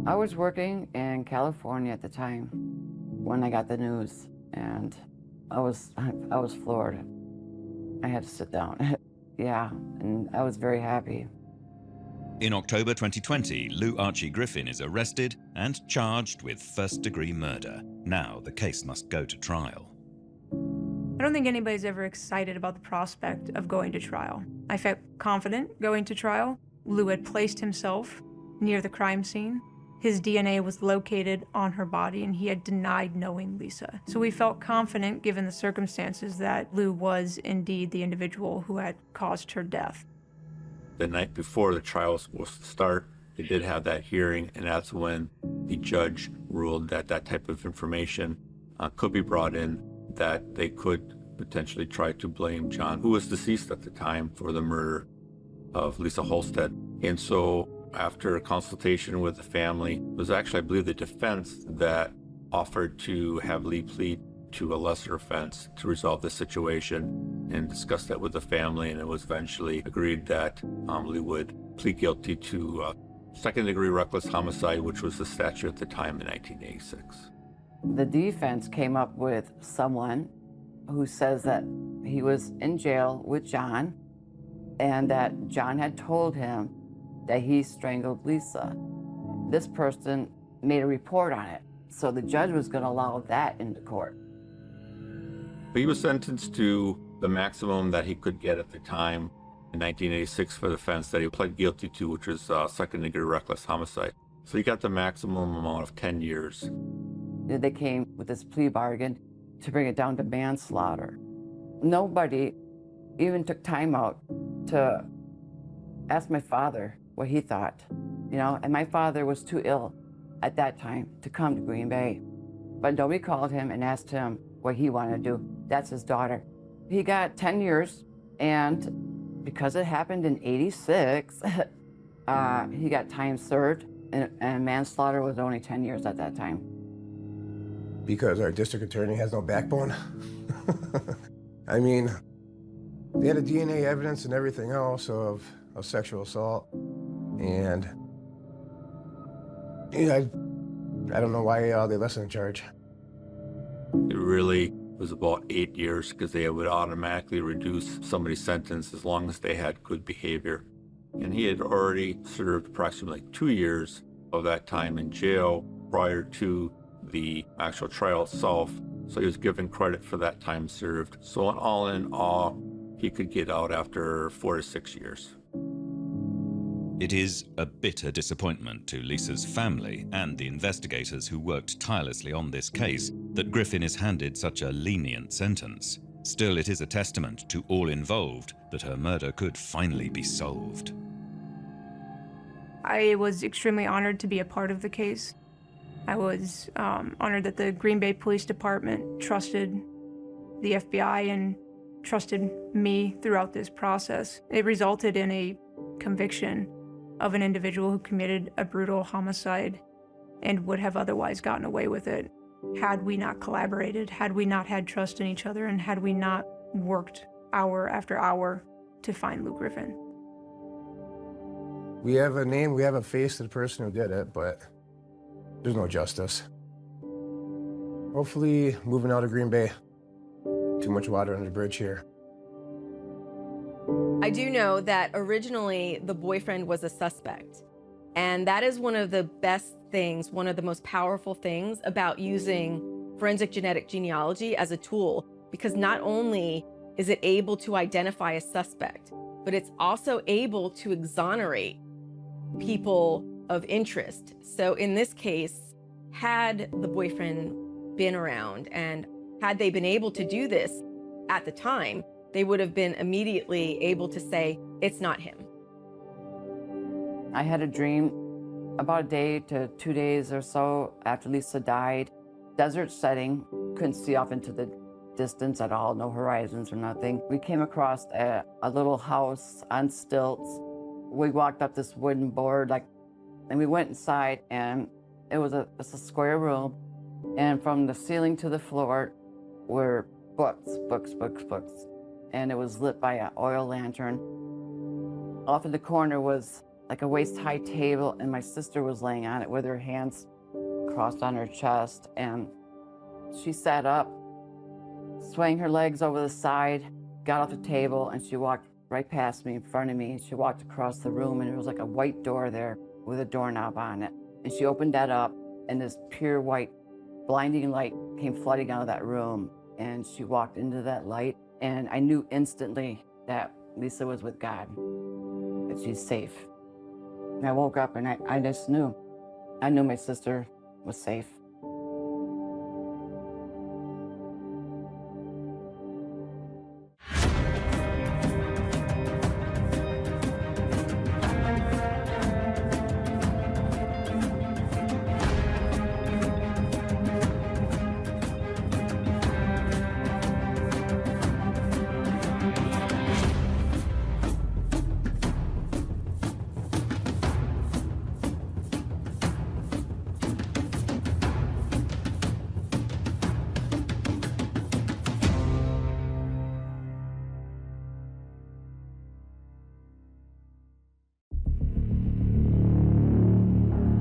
S2: I was working in California at the time when I got the news, and I was floored. I had to sit down. Yeah, and I was very happy.
S1: In October 2020, Lou Archie Griffin is arrested and charged with first-degree murder. Now the case must go to trial.
S5: I don't think anybody's ever excited about the prospect of going to trial. I felt confident going to trial. Lou had placed himself near the crime scene. His DNA was located on her body, and he had denied knowing Lisa. So we felt confident, given the circumstances, that Lou was indeed the individual who had caused her death.
S3: The night before the trial was supposed to start, they did have that hearing, and that's when the judge ruled that that type of information could be brought in, that they could potentially try to blame John, who was deceased at the time, for the murder of Lisa Holstead. And so after a consultation with the family, it was actually, I believe, the defense that offered to have Lee plead to a lesser offense to resolve the situation, and discussed that with the family, and it was eventually agreed that Lee would plead guilty to second-degree reckless homicide, which was the statute at the time in 1986.
S2: The defense came up with someone who says that he was in jail with John and that John had told him that he strangled Lisa. This person made a report on it, so the judge was going to allow that into court.
S3: He was sentenced to the maximum that he could get at the time in 1986 for the offense that he pled guilty to, which was second-degree reckless homicide. So he got the maximum amount of 10 years.
S2: They came with this plea bargain to bring it down to manslaughter. Nobody even took time out to ask my father what he thought, and my father was too ill at that time to come to Green Bay. But nobody called him and asked him what he wanted to do. That's his daughter. He got 10 years, and because it happened in 86, he got time served, and manslaughter was only 10 years at that time.
S6: Because our district attorney has no backbone. I mean, they had a DNA evidence and everything else of sexual assault. And I don't know why they lessened the charge.
S3: It really was about 8 years, because they would automatically reduce somebody's sentence as long as they had good behavior. And he had already served approximately 2 years of that time in jail prior to the actual trial itself. So he was given credit for that time served. So in all, he could get out after 4 to 6 years.
S1: It is a bitter disappointment to Lisa's family and the investigators who worked tirelessly on this case that Griffin is handed such a lenient sentence. Still, it is a testament to all involved that her murder could finally be solved.
S5: I was extremely honored to be a part of the case. I was honored that the Green Bay Police Department trusted the FBI and trusted me throughout this process. It resulted in a conviction of an individual who committed a brutal homicide and would have otherwise gotten away with it had we not collaborated, had we not had trust in each other, and had we not worked hour after hour to find Lou Griffin.
S6: We have a name, we have a face to the person who did it, but there's no justice. Hopefully, moving out of Green Bay. Too much water under the bridge here.
S4: I do know that originally the boyfriend was a suspect. And that is one of the best things, one of the most powerful things about using forensic genetic genealogy as a tool, because not only is it able to identify a suspect, but it's also able to exonerate people of interest. So in this case, had the boyfriend been around and had they been able to do this at the time, they would have been immediately able to say, it's not him.
S2: I had a dream about a day to 2 days or so after Lisa died. Desert setting, couldn't see off into the distance at all, no horizons or nothing. We came across a little house on stilts. We walked up this wooden board, and we went inside, and it was a square room, and from the ceiling to the floor were books, and it was lit by an oil lantern. Off in the corner was like a waist-high table, and my sister was laying on it with her hands crossed on her chest, and she sat up, swaying her legs over the side, got off the table, and she walked right past me, in front of me. She walked across the room, and there was like a white door there with a doorknob on it. And she opened that up, and this pure white, blinding light came flooding out of that room. And she walked into that light, and I knew instantly that Lisa was with God, that she's safe. And I woke up, and I just knew. I knew my sister was safe.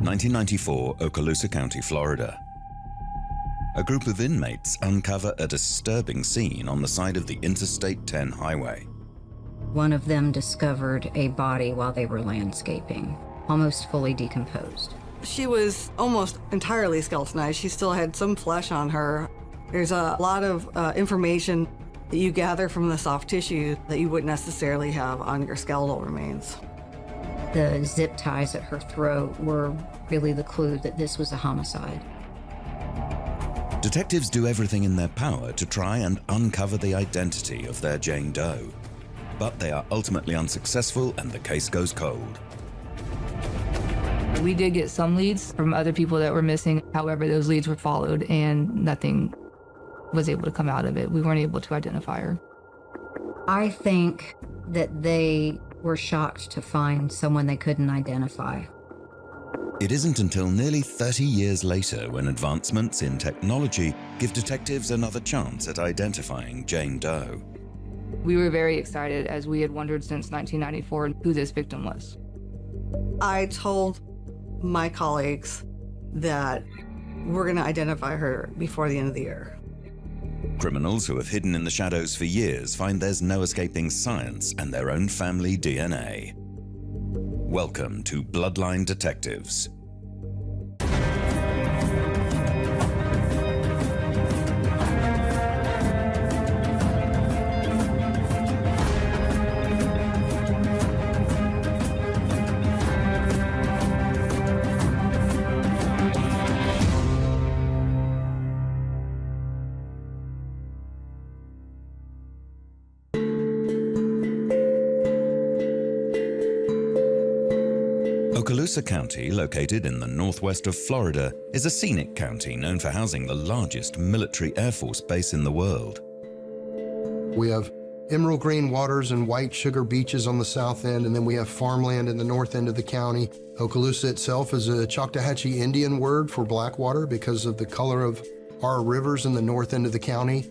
S1: (1994), Okaloosa County, Florida. A group of inmates uncover a disturbing scene on the side of the Interstate 10 highway.
S7: One of them discovered a body while they were landscaping, almost fully decomposed.
S8: She was almost entirely skeletonized. She still had some flesh on her. There's a lot of information that you gather from the soft tissue that you wouldn't necessarily have on your skeletal remains.
S7: The zip ties at her throat were really the clue that this was a homicide.
S1: Detectives do everything in their power to try and uncover the identity of their Jane Doe. But they are ultimately unsuccessful, and the case goes cold.
S9: We did get some leads from other people that were missing. However, those leads were followed and nothing was able to come out of it. We weren't able to identify her.
S7: I think that they were shocked to find someone they couldn't identify.
S1: It isn't until nearly 30 years later when advancements in technology give detectives another chance at identifying Jane Doe.
S9: We were very excited, as we had wondered since 1994 who this victim was.
S8: I told my colleagues that we're going to identify her before the end of the year.
S1: Criminals who have hidden in the shadows for years find there's no escaping science and their own family DNA. Welcome to Bloodline Detectives. Okaloosa County, located in the northwest of Florida, is a scenic county known for housing the largest military Air Force base in the world.
S10: We have emerald green waters and white sugar beaches on the south end, and then we have farmland in the north end of the county. Okaloosa itself is a Choctawhatchee Indian word for black water because of the color of our rivers in the north end of the county.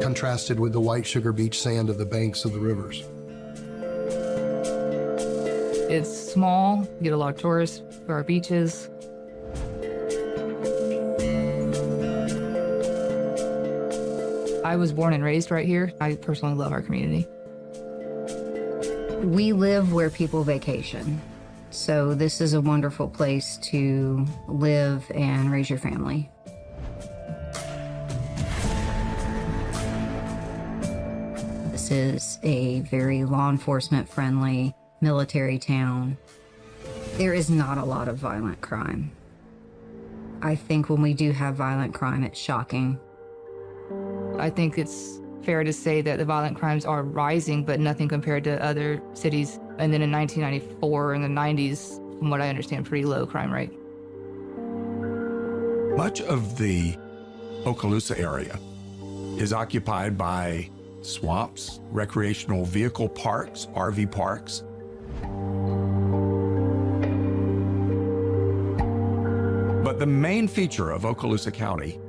S10: Contrasted with the white sugar beach sand of the banks of the rivers.
S9: It's small, you get a lot of tourists for our beaches. I was born and raised right here. I personally love our community.
S7: We live where people vacation, so this is a wonderful place to live and raise your family. This is a very law enforcement friendly military town. There is not a lot of violent crime. I think when we do have violent crime, it's shocking.
S9: I think it's fair to say that the violent crimes are rising, but nothing compared to other cities. And then in 1994, in the 90s, from what I understand, pretty low crime rate.
S11: Much of the Okaloosa area is occupied by swamps, recreational vehicle parks, RV parks. But the main feature of Okaloosa County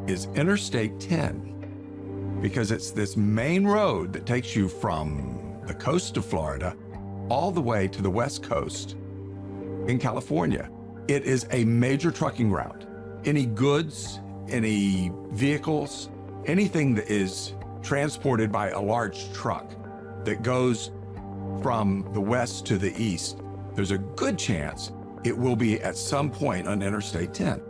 S11: is Interstate 10, because it's this main road that takes you from the coast of Florida all the way to the West Coast in California. It is a major trucking route. Any goods, any vehicles, anything that is transported by a large truck that goes from the west to the east, there's a good chance it will be at some point on Interstate 10.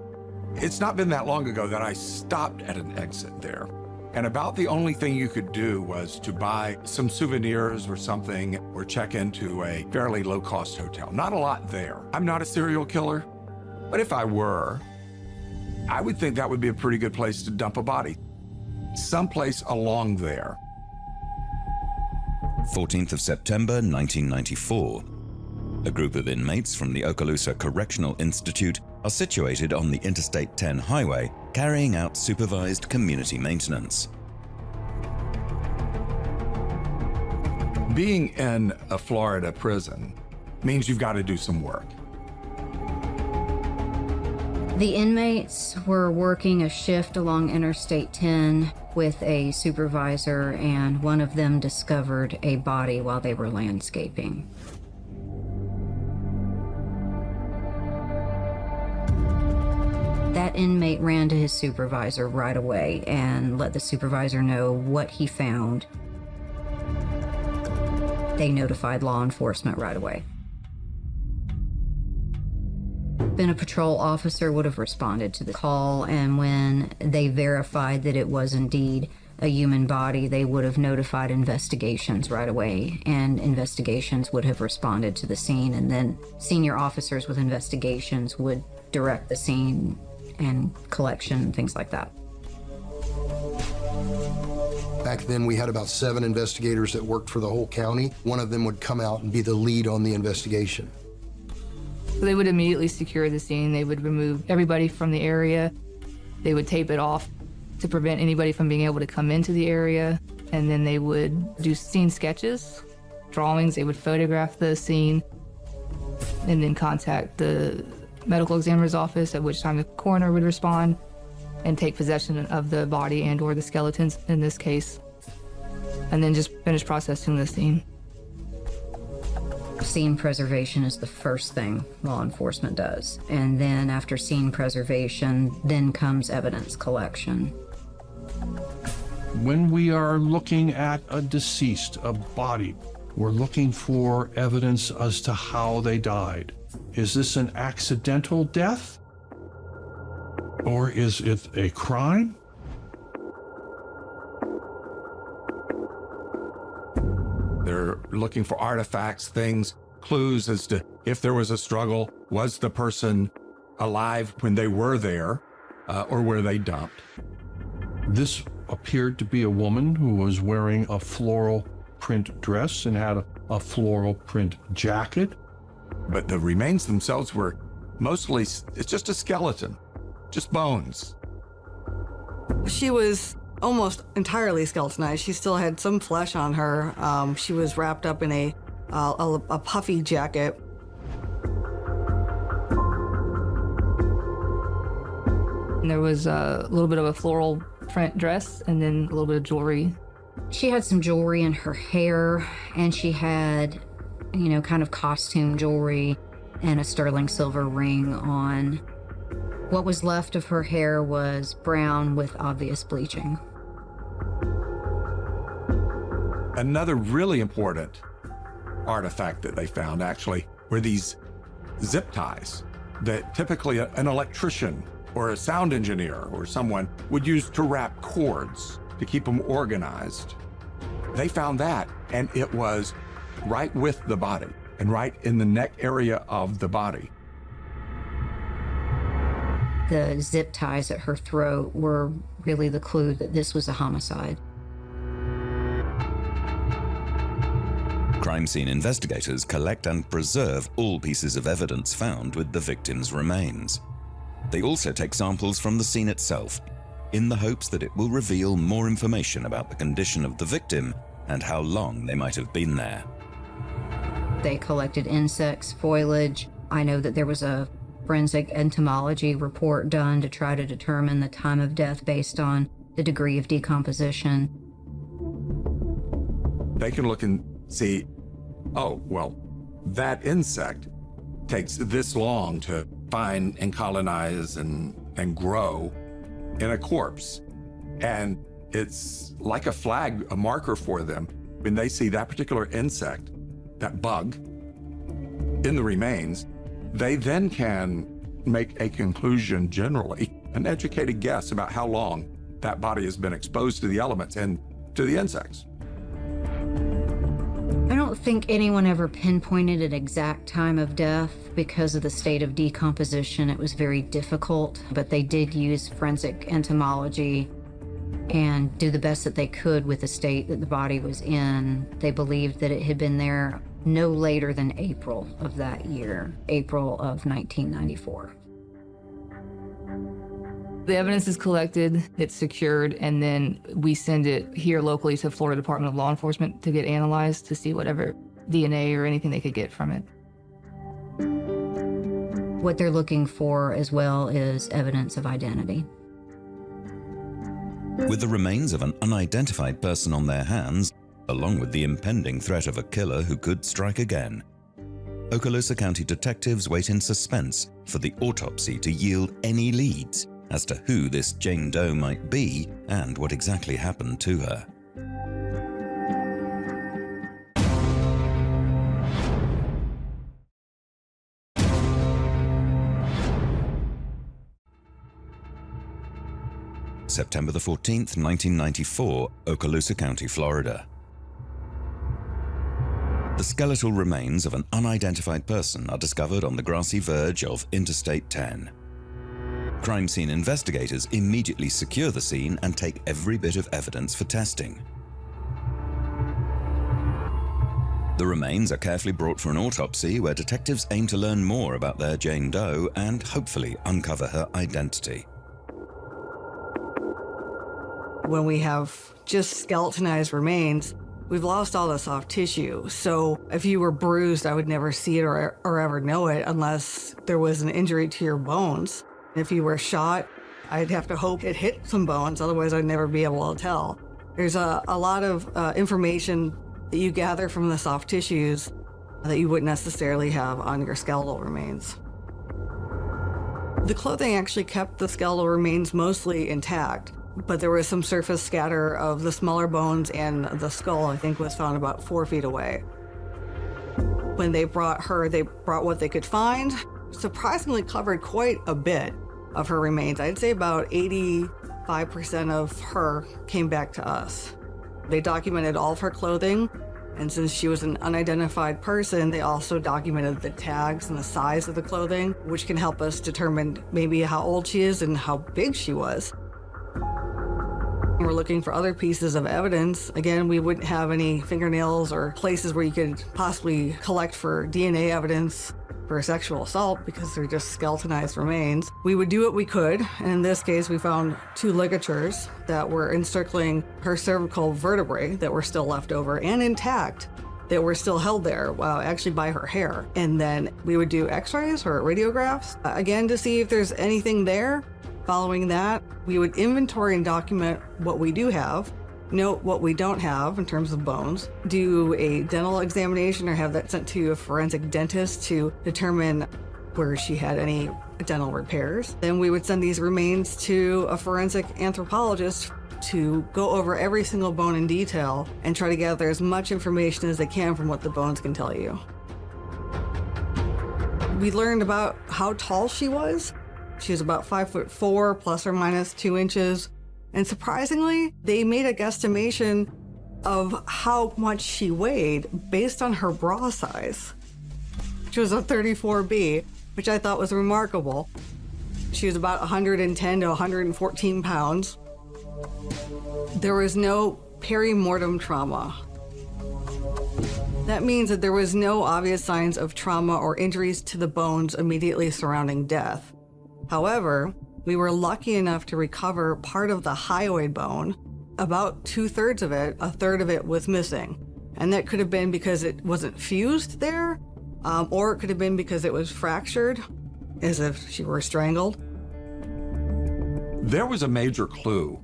S11: It's not been that long ago that I stopped at an exit there, and about the only thing you could do was to buy some souvenirs or something, or check into a fairly low-cost hotel. Not a lot there. I'm not a serial killer, but if I were, I would think that would be a pretty good place to dump a body. Someplace along there.
S1: 14th of September 1994. A group of inmates from the Okaloosa Correctional Institute are situated on the Interstate 10 highway, carrying out supervised community maintenance.
S11: Being in a Florida prison means you've got to do some work.
S7: The inmates were working a shift along Interstate 10 with a supervisor, and one of them discovered a body while they were landscaping. That inmate ran to his supervisor right away and let the supervisor know what he found. They notified law enforcement right away. Then a patrol officer would have responded to the call, and when they verified that it was indeed a human body, they would have notified investigations right away, and investigations would have responded to the scene, and then senior officers with investigations would direct the scene and collection and things like that.
S10: Back then, we had about 7 investigators that worked for the whole county. One of them would come out and be the lead on the investigation.
S9: They would immediately secure the scene. They would remove everybody from the area. They would tape it off to prevent anybody from being able to come into the area. And then they would do scene sketches, drawings. They would photograph the scene and then contact the medical examiner's office, at which time the coroner would respond and take possession of the body and or the skeletons in this case, and then just finish processing the scene.
S7: Scene preservation is the first thing law enforcement does. And then after scene preservation, then comes evidence collection.
S12: When we are looking at a deceased, a body, we're looking for evidence as to how they died. Is this an accidental death? Or is it a crime?
S11: They're looking for artifacts, things, clues as to if there was a struggle, was the person alive when they were there, or were they dumped?
S12: This appeared to be a woman who was wearing a floral print dress and had a floral print jacket.
S11: But the remains themselves were mostly, it's just a skeleton, just bones.
S8: She was almost entirely skeletonized. She still had some flesh on her. She was wrapped up in a puffy jacket.
S9: And there was a little bit of a floral print dress and then a little bit of jewelry.
S7: She had some jewelry in her hair, and she had, kind of costume jewelry and a sterling silver ring on. What was left of her hair was brown with obvious bleaching.
S11: Another really important artifact that they found actually were these zip ties that typically an electrician or a sound engineer or someone would use to wrap cords to keep them organized. They found that, and it was right with the body and right in the neck area of the body.
S7: The zip ties at her throat were really the clue that this was a homicide.
S1: Crime scene investigators collect and preserve all pieces of evidence found with the victim's remains. They also take samples from the scene itself, in the hopes that it will reveal more information about the condition of the victim and how long they might have been there.
S7: They collected insects, foliage. I know that there was a forensic entomology report done to try to determine the time of death based on the degree of decomposition.
S11: They can look and see, oh, well, that insect takes this long to find and colonize and grow in a corpse. And it's like a flag, a marker for them. When they see that particular insect, that bug, in the remains, they then can make a conclusion generally, an educated guess about how long that body has been exposed to the elements and to the insects.
S7: I don't think anyone ever pinpointed an exact time of death because of the state of decomposition. It was very difficult, but they did use forensic entomology and do the best that they could with the state that the body was in. They believed that it had been there no later than April of that year, April of 1994.
S9: The evidence is collected, it's secured, and then we send it here locally to Florida Department of Law Enforcement to get analyzed to see whatever DNA or anything they could get from it.
S7: What they're looking for as well is evidence of identity.
S1: With the remains of an unidentified person on their hands, along with the impending threat of a killer who could strike again, Okaloosa County detectives wait in suspense for the autopsy to yield any leads as to who this Jane Doe might be and what exactly happened to her. September the 14th, 1994, Okaloosa County, Florida. The skeletal remains of an unidentified person are discovered on the grassy verge of Interstate 10. Crime scene investigators immediately secure the scene and take every bit of evidence for testing. The remains are carefully brought for an autopsy where detectives aim to learn more about their Jane Doe and hopefully uncover her identity.
S8: When we have just skeletonized remains, we've lost all the soft tissue. So if you were bruised, I would never see it or ever know it unless there was an injury to your bones. If you were shot, I'd have to hope it hit some bones, otherwise I'd never be able to tell. There's a lot of information that you gather from the soft tissues that you wouldn't necessarily have on your skeletal remains. The clothing actually kept the skeletal remains mostly intact, but there was some surface scatter of the smaller bones, and the skull, I think, was found about 4 feet away. When they brought her, they brought what they could find. Surprisingly covered quite a bit of her remains. I'd say about 85% of her came back to us. They documented all of her clothing, and since she was an unidentified person, they also documented the tags and the size of the clothing, which can help us determine maybe how old she is and how big she was. We're looking for other pieces of evidence. Again, we wouldn't have any fingernails or places where you could possibly collect for DNA evidence for sexual assault because they're just skeletonized remains. We would do what we could, and in this case, we found 2 ligatures that were encircling her cervical vertebrae that were still left over and intact, that were still held there, actually by her hair. And then we would do x-rays or radiographs, again, to see if there's anything there. Following that, we would inventory and document what we do have, note what we don't have in terms of bones, do a dental examination or have that sent to a forensic dentist to determine where she had any dental repairs. Then we would send these remains to a forensic anthropologist to go over every single bone in detail and try to gather as much information as they can from what the bones can tell you. We learned about how tall she was. She was about 5'4", plus or minus 2 inches. And surprisingly, they made a guesstimation of how much she weighed based on her bra size, which was a 34B, which I thought was remarkable. She was about 110 to 114 pounds. There was no perimortem trauma. That means that there was no obvious signs of trauma or injuries to the bones immediately surrounding death. However, we were lucky enough to recover part of the hyoid bone. About 2/3 of it, 1/3 of it was missing. And that could have been because it wasn't fused there, or it could have been because it was fractured, as if she were strangled.
S11: There was a major clue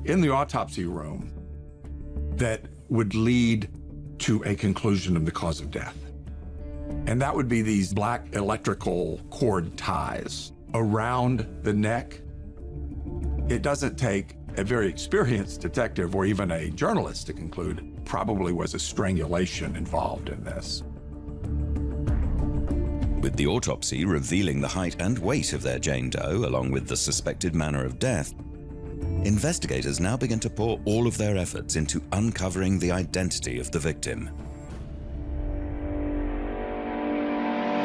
S11: in the autopsy room that would lead to a conclusion of the cause of death. And that would be these black electrical cord ties around the neck. It doesn't take a very experienced detective or even a journalist to conclude probably was a strangulation involved in this.
S1: With the autopsy revealing the height and weight of their Jane Doe, along with the suspected manner of death, investigators now begin to pour all of their efforts into uncovering the identity of the victim.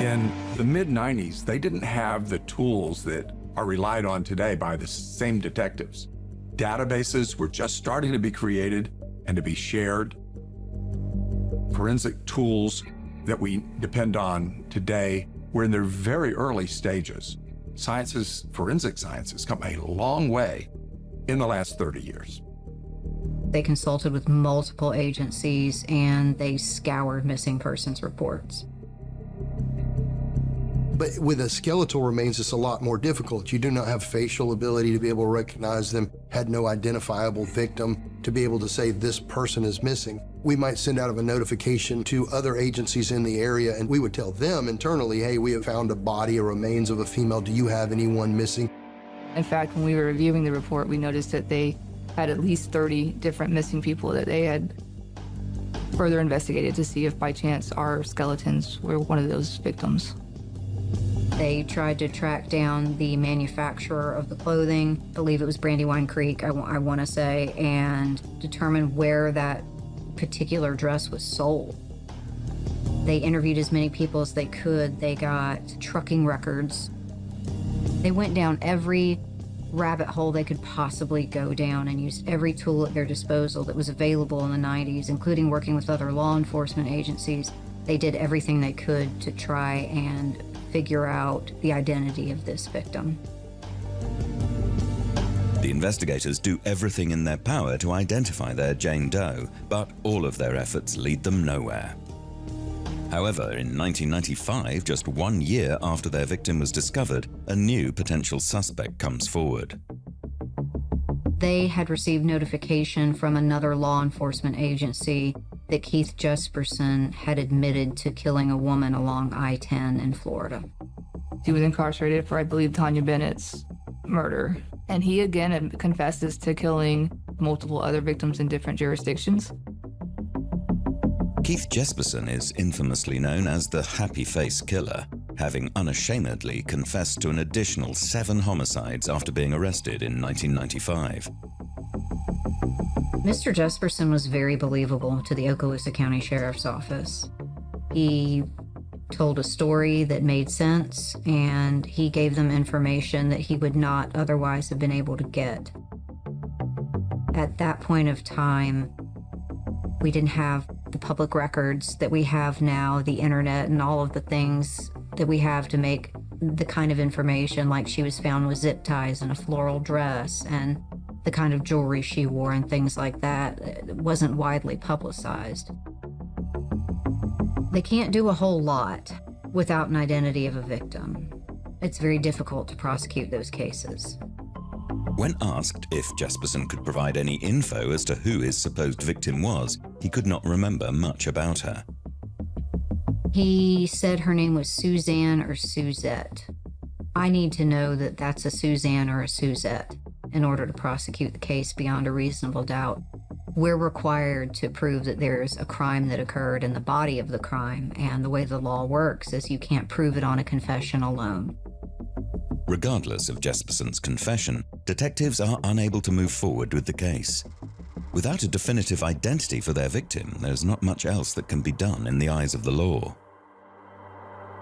S11: In the mid-90s, they didn't have the tools that are relied on today by the same detectives. Databases were just starting to be created and to be shared. Forensic tools that we depend on today were in their very early stages. Forensic science has come a long way in the last 30 years.
S7: They consulted with multiple agencies and they scoured missing persons reports.
S10: But with a skeletal remains, it's a lot more difficult. You do not have facial ability to be able to recognize them, had no identifiable victim to be able to say this person is missing. We might send out a notification to other agencies in the area and we would tell them internally, hey, we have found a body or remains of a female. Do you have anyone missing?
S9: In fact, when we were reviewing the report, we noticed that they had at least 30 different missing people that they had further investigated to see if by chance our skeletons were one of those victims.
S7: They tried to track down the manufacturer of the clothing, I believe it was Brandywine Creek, I want to say, and determine where that particular dress was sold. They interviewed as many people as they could. They got trucking records. They went down every rabbit hole they could possibly go down and used every tool at their disposal that was available in the 90s, including working with other law enforcement agencies. They did everything they could to try and figure out the identity of this victim.
S1: The investigators do everything in their power to identify their Jane Doe, but all of their efforts lead them nowhere. However, in 1995, just 1 year after their victim was discovered, a new potential suspect comes forward.
S7: They had received notification from another law enforcement agency that Keith Jesperson had admitted to killing a woman along I-10 in Florida.
S9: He was incarcerated for, I believe, Tanya Bennett's murder. And he again confesses to killing multiple other victims in different jurisdictions.
S1: Keith Jesperson is infamously known as the Happy Face Killer, having unashamedly confessed to an additional 7 homicides after being arrested in 1995.
S7: Mr. Jesperson was very believable to the Okaloosa County Sheriff's Office. He told a story that made sense, and he gave them information that he would not otherwise have been able to get. At that point of time, we didn't have the public records that we have now, the internet, and all of the things that we have to make the kind of information, like she was found with zip ties and a floral dress, and the kind of jewelry she wore and things like that. It wasn't widely publicized. They can't do a whole lot without an identity of a victim. It's very difficult to prosecute those cases.
S1: When asked if Jesperson could provide any info as to who his supposed victim was, he could not remember much about her.
S7: He said her name was Suzanne or Suzette. I need to know that that's a Suzanne or a Suzette in order to prosecute the case beyond a reasonable doubt. We're required to prove that there's a crime that occurred in the body of the crime, and the way the law works is you can't prove it on a confession alone.
S1: Regardless of Jesperson's confession, detectives are unable to move forward with the case. Without a definitive identity for their victim, there's not much else that can be done in the eyes of the law.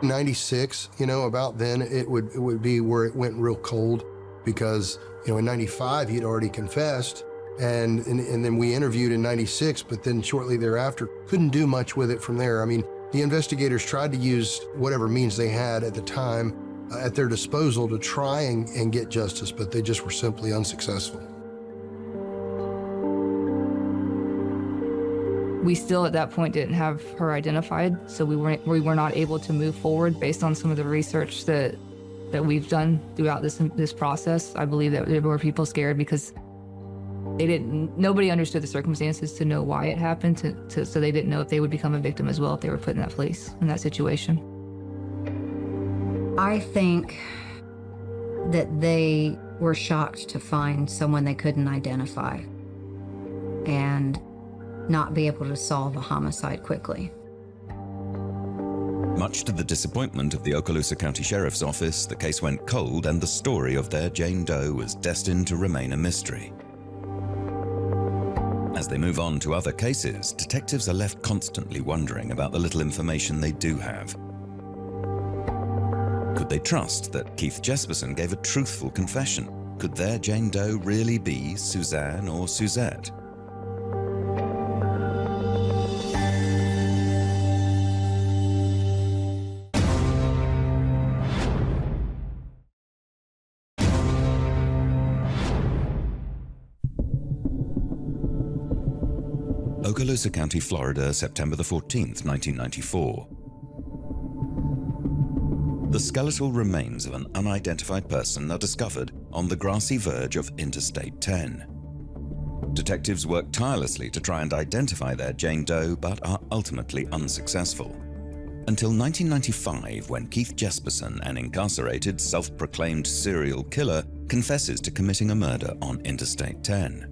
S10: 96, about then it would be where it went real cold, because in 95 he'd already confessed, and then we interviewed in 96, but then shortly thereafter couldn't do much with it from there. I mean, the investigators tried to use whatever means they had at the time at their disposal to try and get justice, but they just were simply unsuccessful.
S9: We still at that point didn't have her identified, so we were not able to move forward based on some of the research that we've done throughout this process. I believe that there were people scared because nobody understood the circumstances to know why it happened, so they didn't know if they would become a victim as well if they were put in that place, in that situation.
S7: I think that they were shocked to find someone they couldn't identify and not be able to solve a homicide quickly.
S1: Much to the disappointment of the Okaloosa County Sheriff's Office, the case went cold and the story of their Jane Doe was destined to remain a mystery. As they move on to other cases, detectives are left constantly wondering about the little information they do have. Could they trust that Keith Jesperson gave a truthful confession? Could their Jane Doe really be Suzanne or Suzette? Okaloosa County, Florida, September the 14th, 1994. The skeletal remains of an unidentified person are discovered on the grassy verge of Interstate 10. Detectives work tirelessly to try and identify their Jane Doe, but are ultimately unsuccessful. Until 1995, when Keith Jesperson, an incarcerated, self-proclaimed serial killer, confesses to committing a murder on Interstate 10.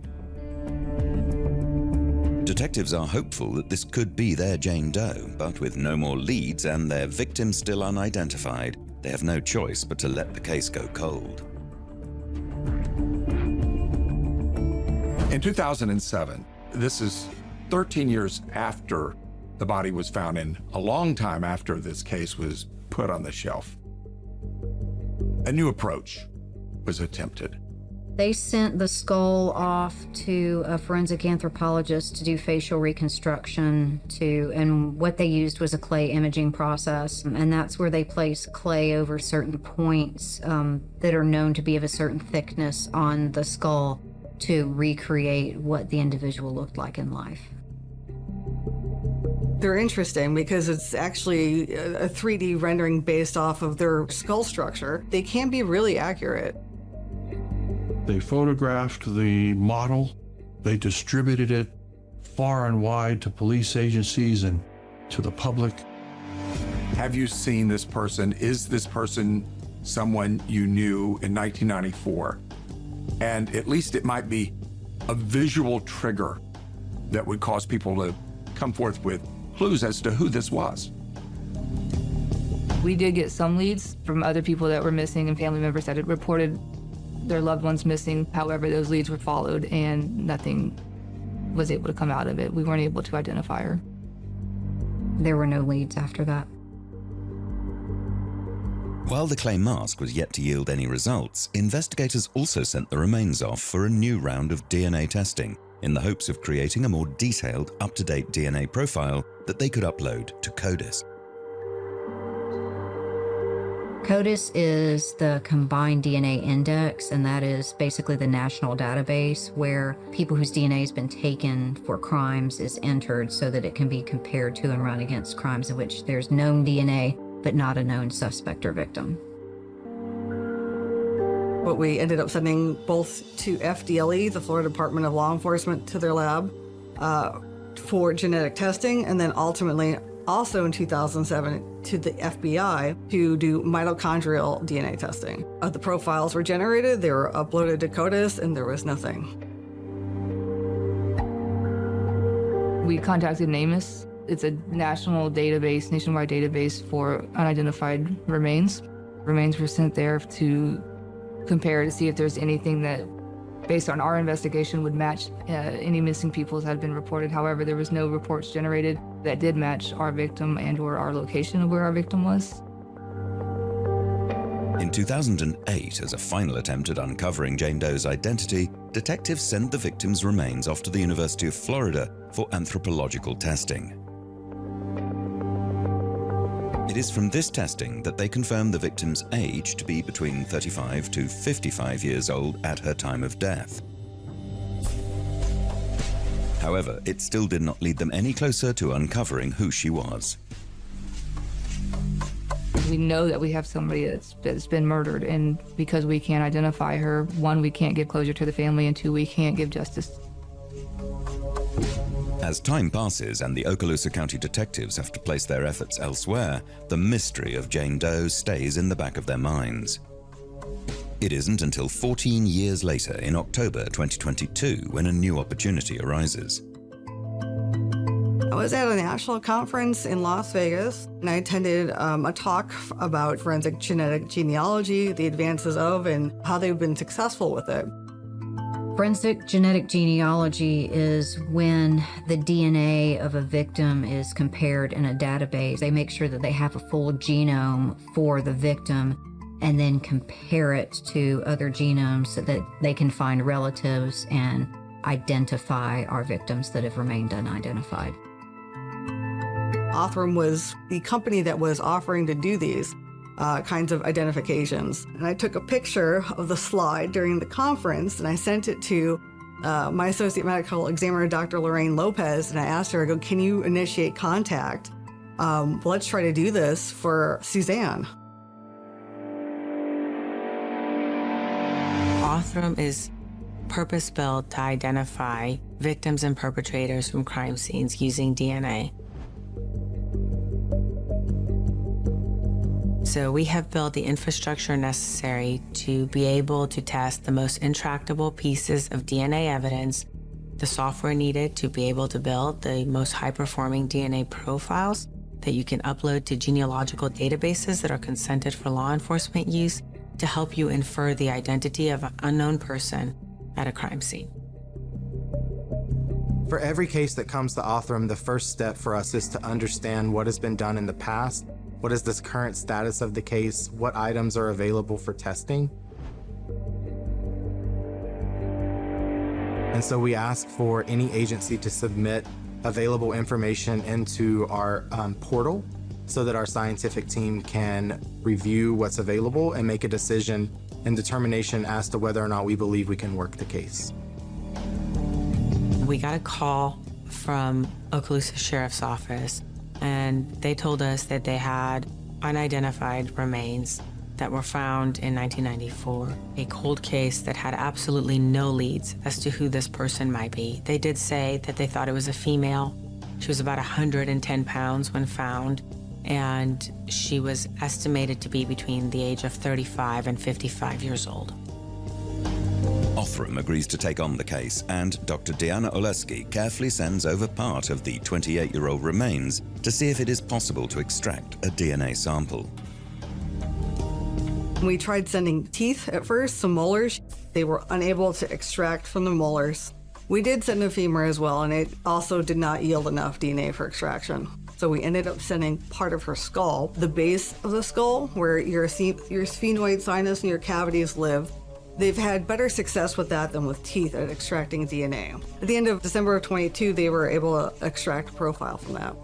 S1: Detectives are hopeful that this could be their Jane Doe, but with no more leads and their victim still unidentified, they have no choice but to let the case go cold.
S11: In 2007, this is 13 years after the body was found and a long time after this case was put on the shelf, a new approach was attempted.
S7: They sent the skull off to a forensic anthropologist to do facial reconstruction and what they used was a clay imaging process. And that's where they place clay over certain points that are known to be of a certain thickness on the skull to recreate what the individual looked like in life.
S8: They're interesting because it's actually a 3D rendering based off of their skull structure. They can be really accurate.
S12: They photographed the model. They distributed it far and wide to police agencies and to the public.
S11: Have you seen this person? Is this person someone you knew in 1994? And at least it might be a visual trigger that would cause people to come forth with clues as to who this was.
S9: We did get some leads from other people that were missing and family members that had reported their loved ones missing. However, those leads were followed and nothing was able to come out of it. We weren't able to identify her.
S7: There were no leads after that.
S1: While the clay mask was yet to yield any results, investigators also sent the remains off for a new round of DNA testing in the hopes of creating a more detailed, up-to-date DNA profile that they could upload to CODIS.
S7: CODIS is the Combined DNA Index, and that is basically the national database where people whose DNA has been taken for crimes is entered so that it can be compared to and run against crimes in which there's known DNA, but not a known suspect or victim.
S8: But we ended up sending both to FDLE, the Florida Department of Law Enforcement, to their lab for genetic testing, and then ultimately also in 2007 to the FBI to do mitochondrial DNA testing. The profiles were generated, they were uploaded to CODIS, and there was nothing.
S9: We contacted NamUs. It's a nationally nationwide database for unidentified remains. Remains were sent there to compare to see if there's anything that, based on our investigation, would match any missing people that had been reported. However, there was no reports generated that did match our victim and or our location of where our victim was.
S1: In 2008, as a final attempt at uncovering Jane Doe's identity, detectives sent the victim's remains off to the University of Florida for anthropological testing. It is from this testing that they confirmed the victim's age to be between 35 to 55 years old at her time of death. However, it still did not lead them any closer to uncovering who she was.
S9: We know that we have somebody that's been murdered, and because we can't identify her, one, we can't give closure to the family, and two, we can't give justice.
S1: As time passes and the Okaloosa County detectives have to place their efforts elsewhere, the mystery of Jane Doe stays in the back of their minds. It isn't until 14 years later, in October 2022, when a new opportunity arises.
S8: I was at a national conference in Las Vegas, and I attended a talk about forensic genetic genealogy, the advances of, and how they've been successful with it.
S7: Forensic genetic genealogy is when the DNA of a victim is compared in a database. They make sure that they have a full genome for the victim and then compare it to other genomes so that they can find relatives and identify our victims that have remained unidentified.
S8: Othram was the company that was offering to do these kinds of identifications. And I took a picture of the slide during the conference, and I sent it to my associate medical examiner, Dr. Lorraine Lopez, and I asked her, I go, can you initiate contact? Let's try to do this for Suzanne.
S13: Othram is purpose-built to identify victims and perpetrators from crime scenes using DNA. So we have built the infrastructure necessary to be able to test the most intractable pieces of DNA evidence, the software needed to be able to build the most high-performing DNA profiles that you can upload to genealogical databases that are consented for law enforcement use to help you infer the identity of an unknown person at a crime scene.
S14: For every case that comes to Othram, the first step for us is to understand what has been done in the past. What is the current status of the case? What items are available for testing? And so we ask for any agency to submit available information into our portal so that our scientific team can review what's available and make a decision and determination as to whether or not we believe we can work the case.
S13: We got a call from Okaloosa Sheriff's Office, and they told us that they had unidentified remains that were found in 1994, a cold case that had absolutely no leads as to who this person might be. They did say that they thought it was a female. She was about 110 pounds when found, and she was estimated to be between the age of 35 and 55 years old.
S1: Othram agrees to take on the case, and Dr. Deanna Oleski carefully sends over part of the 28-year-old remains to see if it is possible to extract a DNA sample.
S8: We tried sending teeth at first, some molars. They were unable to extract from the molars. We did send a femur as well, and it also did not yield enough DNA for extraction. So we ended up sending part of her skull, the base of the skull, where your sphenoid sinus and your cavities live. They've had better success with that than with teeth at extracting DNA. At the end of December of 22, they were able to extract a profile from that.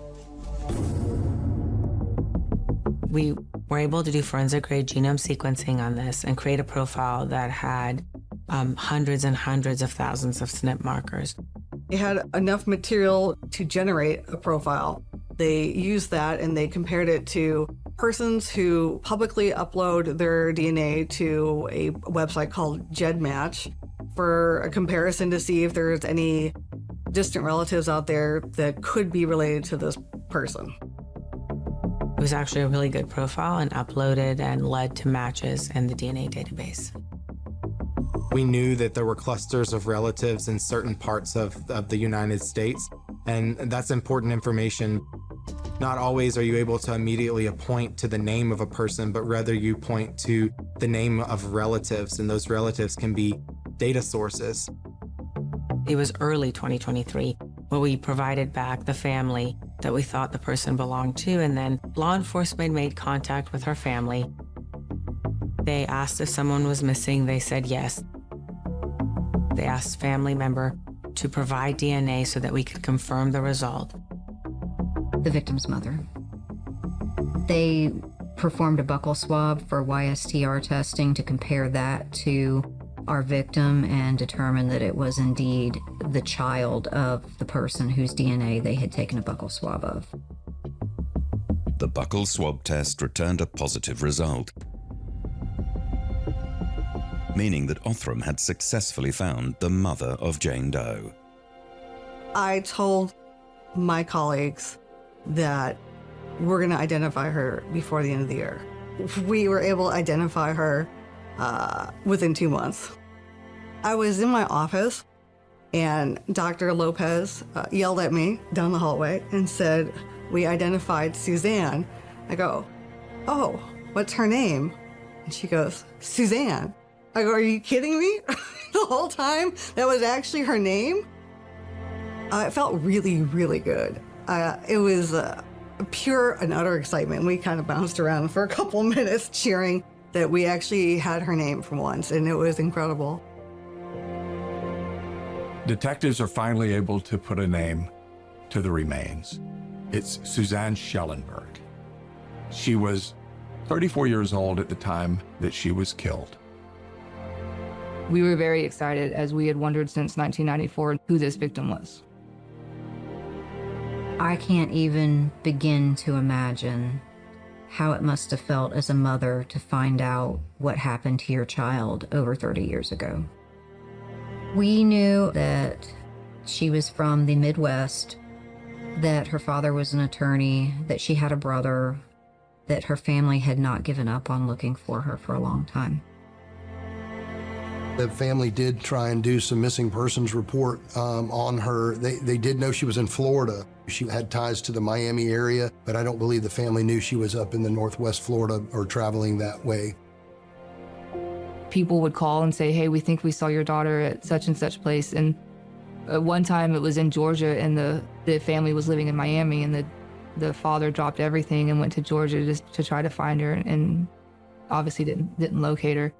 S13: We were able to do forensic-grade genome sequencing on this and create a profile that had hundreds and hundreds of thousands of SNP markers.
S8: They had enough material to generate a profile. They used that and they compared it to persons who publicly upload their DNA to a website called GEDmatch for a comparison to see if there's any distant relatives out there that could be related to this person.
S13: It was actually a really good profile and uploaded and led to matches in the DNA database.
S14: We knew that there were clusters of relatives in certain parts of the United States, and that's important information. Not always are you able to immediately point to the name of a person, but rather you point to the name of relatives, and those relatives can be data sources.
S13: It was early 2023 where we provided back the family that we thought the person belonged to, and then law enforcement made contact with her family. They asked if someone was missing. They said yes. They asked family member to provide DNA so that we could confirm the result.
S7: The victim's mother. They performed a buccal swab for YSTR testing to compare that to our victim and determined that it was indeed the child of the person whose DNA they had taken a buccal swab of.
S1: The buccal swab test returned a positive result, meaning that Othram had successfully found the mother of Jane Doe.
S8: I told my colleagues that we're going to identify her before the end of the year. We were able to identify her within 2 months. I was in my office and Dr. Lopez yelled at me down the hallway and said, "We identified Suzanne." I go, "Oh, what's her name?" And she goes, "Suzanne." I go, "Are you kidding me?" The whole time that was actually her name. It felt really, really good. It was pure and utter excitement. We kind of bounced around for a couple minutes cheering that we actually had her name for once, and it was incredible.
S11: Detectives are finally able to put a name to the remains. It's Suzanne Schellenberg. She was 34 years old at the time that she was killed.
S9: We were very excited, as we had wondered since 1994 who this victim was.
S7: I can't even begin to imagine how it must have felt as a mother to find out what happened to your child over 30 years ago. We knew that she was from the Midwest, that her father was an attorney, that she had a brother, that her family had not given up on looking for her for a long time.
S10: The family did try and do some missing persons report on her. They did know she was in Florida. She had ties to the Miami area, but I don't believe the family knew she was up in the Northwest Florida or traveling that way.
S9: People would call and say, "Hey, we think we saw your daughter at such and such place." And at one time it was in Georgia and the family was living in Miami, and the father dropped everything and went to Georgia just to try to find her, and obviously didn't locate her.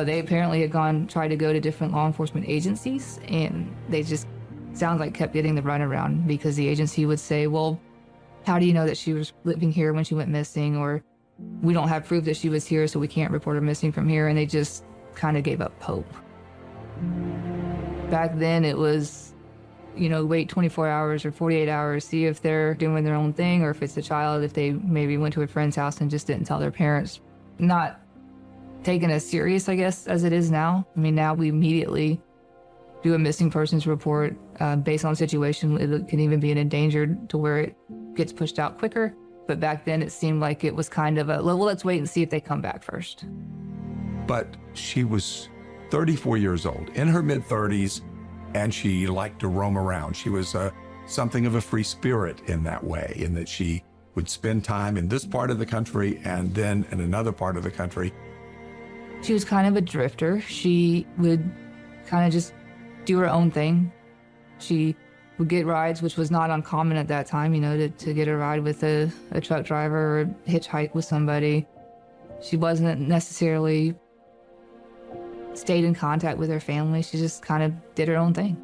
S9: They apparently had tried to go to different law enforcement agencies, and they just sounds like kept getting the runaround, because the agency would say, "Well, how do you know that she was living here when she went missing?" Or, "We don't have proof that she was here, so we can't report her missing from here." And they just kind of gave up hope. Back then it was, wait 24 hours or 48 hours, see if they're doing their own thing, or if it's a child, if they maybe went to a friend's house and just didn't tell their parents. Not taken as serious, I guess, as it is now. I mean, now we immediately do a missing persons report based on the situation. It can even be an endangered to where it gets pushed out quicker. But back then it seemed like it was kind of well, let's wait and see if they come back first.
S11: But she was 34 years old, in her mid-30s, and she liked to roam around. She was something of a free spirit in that way, in that she would spend time in this part of the country and then in another part of the country.
S9: She was kind of a drifter. She would kind of just do her own thing. She would get rides, which was not uncommon at that time, to get a ride with a truck driver or hitchhike with somebody. She wasn't necessarily stayed in contact with her family. She just kind of did her own thing.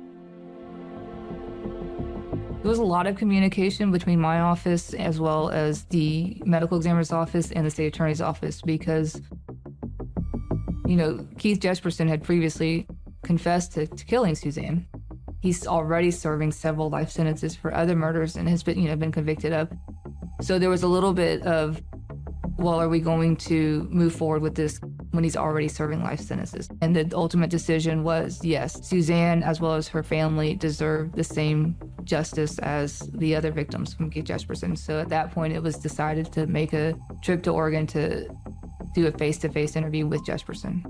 S9: There was a lot of communication between my office as well as the medical examiner's office and the state attorney's office, because Keith Jesperson had previously confessed to killing Suzanne. He's already serving several life sentences for other murders and has been convicted of. So there was a little bit of, well, are we going to move forward with this when he's already serving life sentences? And the ultimate decision was, yes, Suzanne, as well as her family, deserve the same justice as the other victims from Keith Jesperson. So at that point, it was decided to make a trip to Oregon to do a face-to-face interview with Jesperson.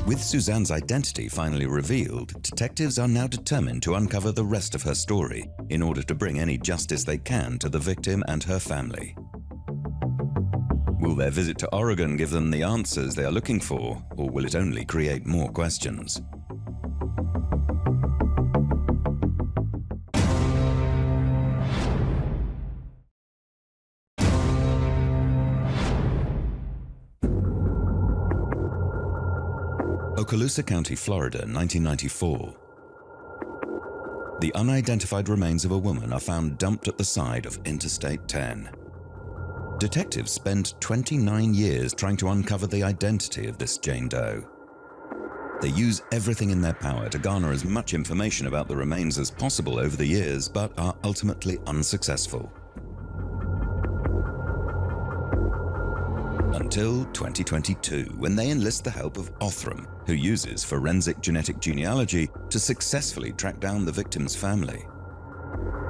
S1: With Suzanne's identity finally revealed, detectives are now determined to uncover the rest of her story in order to bring any justice they can to the victim and her family. Will their visit to Oregon give them the answers they are looking for, or will it only create more questions? Okaloosa County, Florida, 1994. The unidentified remains of a woman are found dumped at the side of Interstate 10. Detectives spend 29 years trying to uncover the identity of this Jane Doe. They use everything in their power to garner as much information about the remains as possible over the years, but are ultimately unsuccessful. Until 2022, when they enlist the help of Othram, who uses forensic genetic genealogy to successfully track down the victim's family.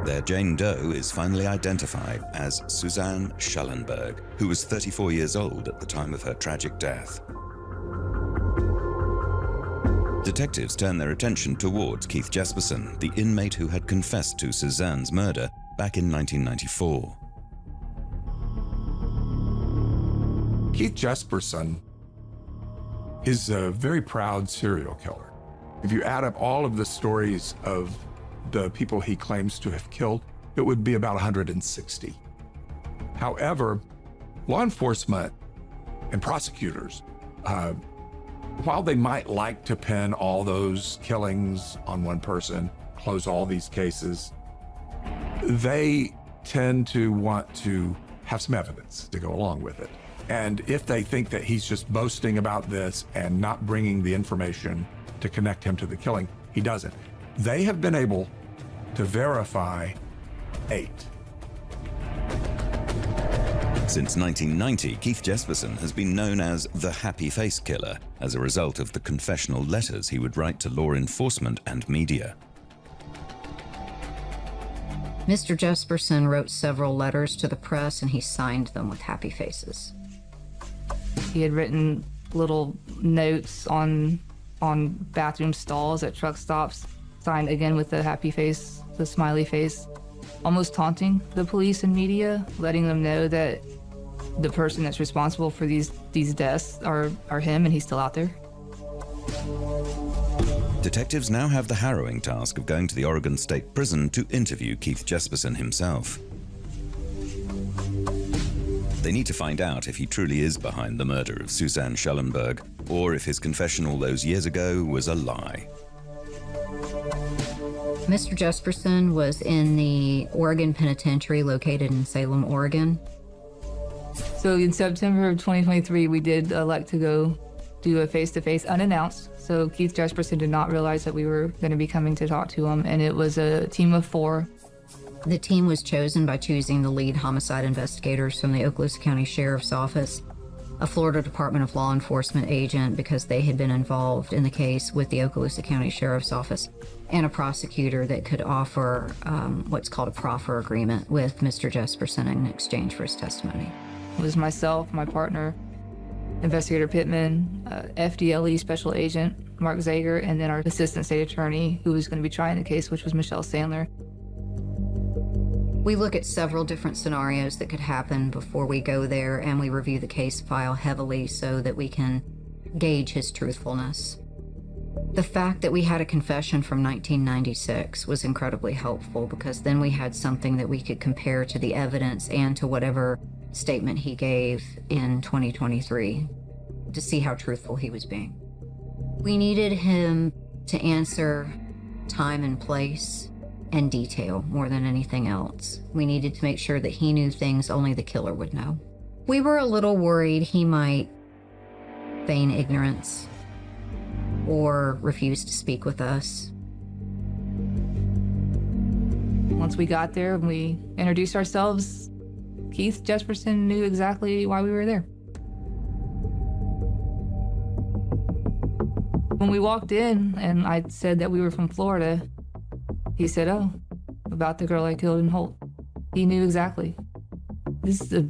S1: Their Jane Doe is finally identified as Suzanne Schellenberg, who was 34 years old at the time of her tragic death. Detectives turn their attention towards Keith Jesperson, the inmate who had confessed to Suzanne's murder back in 1994.
S11: Keith Jesperson is a very proud serial killer. If you add up all of the stories of the people he claims to have killed, it would be about 160. However, law enforcement and prosecutors, while they might like to pin all those killings on one person, close all these cases, they tend to want to have some evidence to go along with it. And if they think that he's just boasting about this and not bringing the information to connect him to the killing, he doesn't. They have been able to verify 8.
S1: Since 1990, Keith Jesperson has been known as the Happy Face Killer as a result of the confessional letters he would write to law enforcement and media.
S7: Mr. Jesperson wrote several letters to the press and he signed them with happy faces.
S9: He had written little notes on bathroom stalls at truck stops, signed again with the happy face, the smiley face, almost taunting the police and media, letting them know that the person that's responsible for these deaths are him and he's still out there.
S1: Detectives now have the harrowing task of going to the Oregon State Prison to interview Keith Jesperson himself. They need to find out if he truly is behind the murder of Suzanne Schellenberg, or if his confession all those years ago was a lie.
S7: Mr. Jesperson was in the Oregon Penitentiary located in Salem, Oregon.
S9: So in September of 2023, we did elect to go do a face-to-face unannounced. So Keith Jesperson did not realize that we were going to be coming to talk to him, and it was a team of 4.
S7: The team was chosen by choosing the lead homicide investigators from the Okaloosa County Sheriff's Office, a Florida Department of Law Enforcement agent because they had been involved in the case with the Okaloosa County Sheriff's Office, and a prosecutor that could offer what's called a proffer agreement with Mr. Jesperson in exchange for his testimony.
S9: It was myself, my partner, Investigator Pittman, FDLE Special Agent Mark Zager, and then our Assistant State Attorney who was going to be trying the case, which was Michelle Sandler.
S7: We look at several different scenarios that could happen before we go there, and we review the case file heavily so that we can gauge his truthfulness. The fact that we had a confession from 1996 was incredibly helpful because then we had something that we could compare to the evidence and to whatever statement he gave in 2023 to see how truthful he was being. We needed him to answer time and place and detail more than anything else. We needed to make sure that he knew things only the killer would know. We were a little worried he might feign ignorance or refuse to speak with us.
S9: Once we got there and we introduced ourselves, Keith Jesperson knew exactly why we were there. When we walked in and I said that we were from Florida, he said, "Oh, about the girl I killed in Holt." He knew exactly. This is a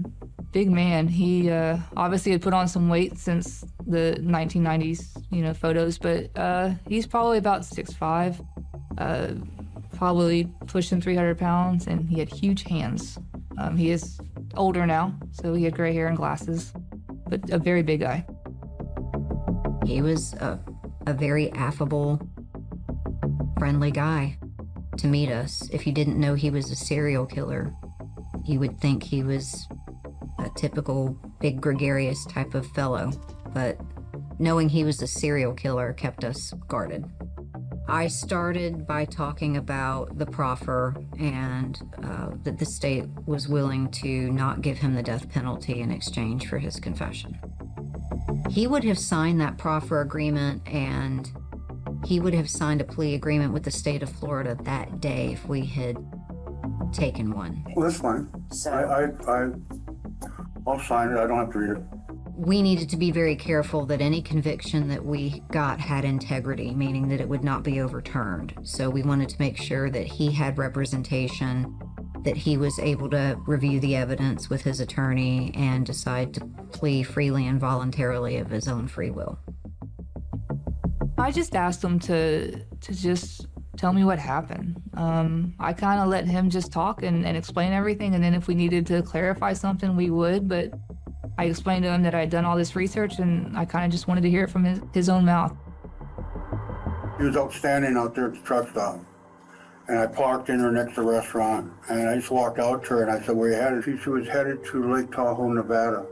S9: big man. He obviously had put on some weight since the 1990s, photos, but he's probably about 6'5", probably pushing 300 pounds, and he had huge hands. He is older now, so he had gray hair and glasses, but a very big guy.
S7: He was a very affable, friendly guy to meet us. If you didn't know he was a serial killer, you would think he was a typical big gregarious type of fellow, but knowing he was a serial killer kept us guarded. I started by talking about the proffer and that the state was willing to not give him the death penalty in exchange for his confession. He would have signed that proffer agreement, and he would have signed a plea agreement with the state of Florida that day if we had taken one.
S15: Well, that's fine.
S7: So
S15: I'll sign it. I don't have to read it.
S7: we needed to be very careful that any conviction that we got had integrity, meaning that it would not be overturned. So we wanted to make sure that he had representation, that he was able to review the evidence with his attorney and decide to plea freely and voluntarily of his own free will.
S9: I just asked him to just tell me what happened. I kind of let him just talk and explain everything, and then if we needed to clarify something, we would, but I explained to him that I had done all this research, and I kind of just wanted to hear it from his own mouth.
S15: He was outstanding out there at the truck stop, and I parked in there next to the restaurant, and I just walked out to her, and I said, where you headed? She was headed to Lake Tahoe, Nevada.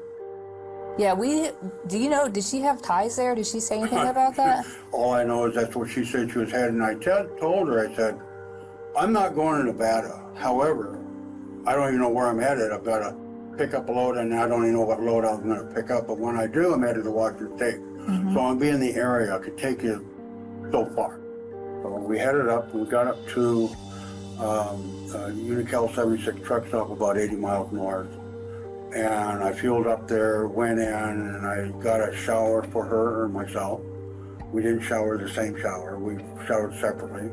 S16: Yeah, do you know, did she have ties there? Did she say anything about that?
S15: All I know is that's what she said she was headed, and I told her, I said, I'm not going to Nevada. However, I don't even know where I'm headed. I've got to pick up a load, and I don't even know what load I was going to pick up, but when I do, I'm headed to Washington State.
S16: Mm-hmm.
S15: So I'll be in the area. I could take you so far. So we headed up, we got up to Unical 76 truck stop about 80 miles north. And I fueled up there, went in, and I got a shower for her and myself. We didn't shower the same shower. We showered separately.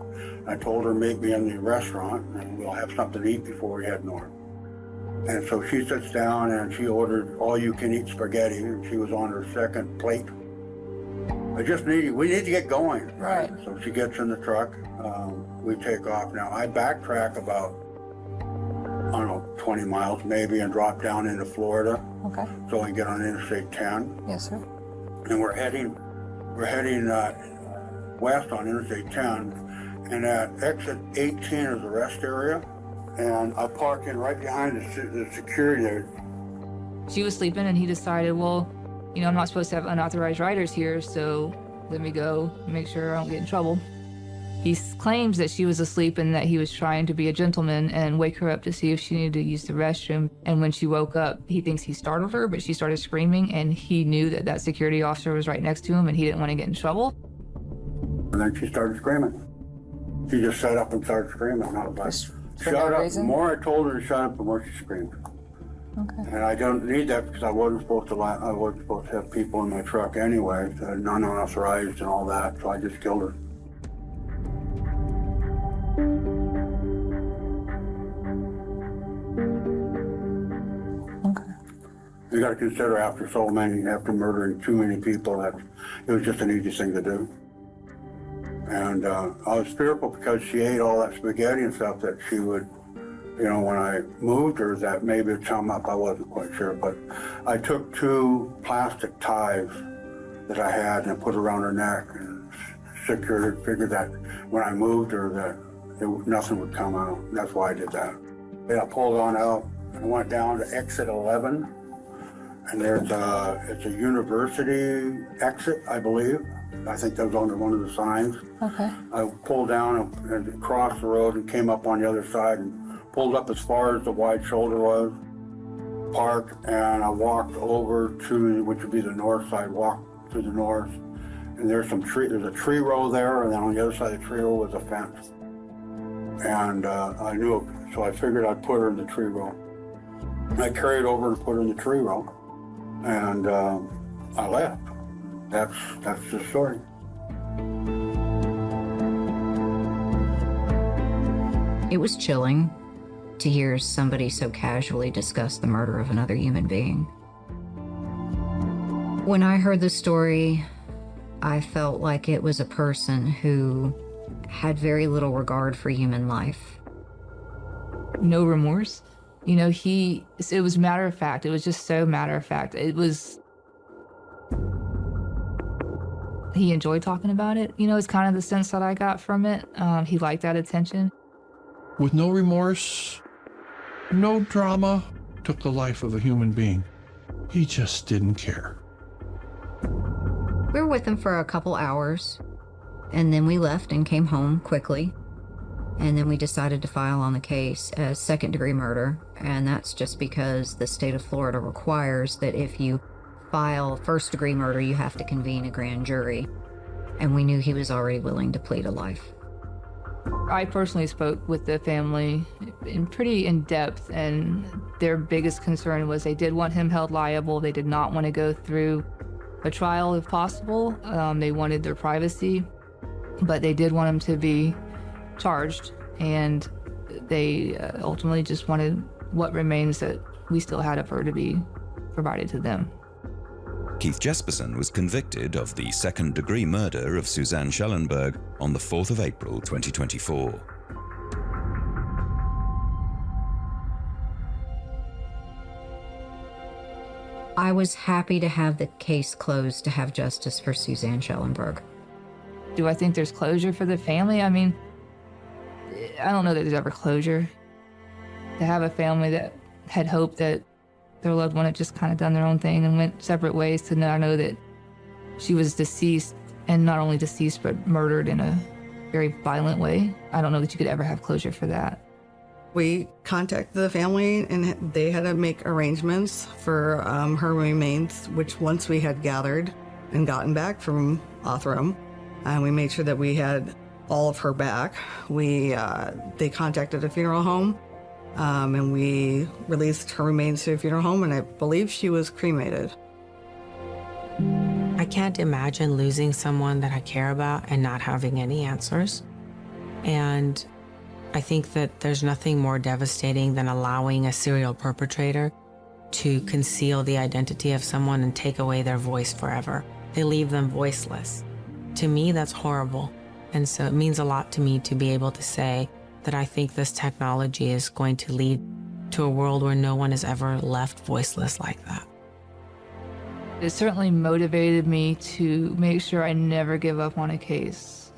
S15: I told her meet me in the restaurant, and we'll have something to eat before we head north. And so she sits down, and she ordered all-you-can-eat spaghetti, and she was on her second plate. We need to get going.
S16: Right.
S15: So she gets in the truck. We take off. Now, I backtrack about, I don't know, 20 miles maybe, and drop down into Florida.
S16: Okay.
S15: So we can get on Interstate 10.
S16: Yes, sir.
S15: And we're heading west on Interstate 10, and at exit 18 is the rest area, and I park in right behind the security there.
S9: She was sleeping, and he decided, well, you know, I'm not supposed to have unauthorized riders here, so let me go make sure I don't get in trouble. He claims that she was asleep and that he was trying to be a gentleman and wake her up to see if she needed to use the restroom. And when she woke up, he thinks he startled her, but she started screaming, and he knew that that security officer was right next to him, and he didn't want to get in trouble.
S15: And then she started screaming. She just sat up and started screaming. I was like, shut up. The more I told her to shut up, the more she screamed.
S16: Okay.
S15: And I don't need that because I wasn't supposed to have people in my truck anyway, non-authorized and all that, so I just killed her. You got to consider after murdering too many people, that it was just an easy thing to do. And I was fearful because she ate all that spaghetti and stuff that she would, you know, when I moved her, that maybe it'd come up. I wasn't quite sure, but I took 2 plastic ties that I had and I put around her neck and secured, figured that when I moved her that nothing would come out. That's why I did that. Then I pulled on out and went down to exit 11. And it's a university exit, I believe. I think that was under one of the signs.
S16: Okay.
S15: I pulled down and crossed the road and came up on the other side and pulled up as far as the wide shoulder was, parked, and I walked over to, which would be the north side, walked to the north. And there's a tree row there, and then on the other side of the tree row was a fence. And I knew, so I figured I'd put her in the tree row. I carried over and put her in the tree row. And I left. That's the story.
S7: It was chilling to hear somebody so casually discuss the murder of another human being. When I heard the story, I felt like it was a person who had very little regard for human life.
S9: No remorse. You know, it was matter of fact. It was just so matter of fact. He enjoyed talking about it. You know, it's kind of the sense that I got from it. He liked that attention.
S12: With no remorse, no drama, took the life of a human being. He just didn't care.
S7: We were with him for a couple hours, and then we left and came home quickly. And then we decided to file on the case as second-degree murder, and that's just because the state of Florida requires that if you file first-degree murder, you have to convene a grand jury. And we knew he was already willing to plead a life.
S9: I personally spoke with the family pretty in depth, and their biggest concern was they did want him held liable. They did not want to go through a trial if possible. They wanted their privacy, but they did want him to be charged, and they ultimately just wanted what remains that we still had of her to be provided to them.
S1: Keith Jesperson was convicted of the second-degree murder of Suzanne Schellenberg on the 4th of April 2024.
S7: I was happy to have the case closed, to have justice for Suzanne Schellenberg.
S9: Do I think there's closure for the family? I mean, I don't know that there's ever closure. To have a family that had hoped that their loved one had just kind of done their own thing and went separate ways, to now know that she was deceased, and not only deceased, but murdered in a very violent way. I don't know that you could ever have closure for that.
S8: We contacted the family, and they had to make arrangements for her remains, which once we had gathered and gotten back from Othram, we made sure that we had all of her back. They contacted a funeral home, and we released her remains to a funeral home, and I believe she was cremated.
S13: I can't imagine losing someone that I care about and not having any answers. And I think that there's nothing more devastating than allowing a serial perpetrator to conceal the identity of someone and take away their voice forever. They leave them voiceless. To me, that's horrible. And so it means a lot to me to be able to say that I think this technology is going to lead to a world where no one is ever left voiceless like that.
S9: It certainly motivated me to make sure I never give up on a case.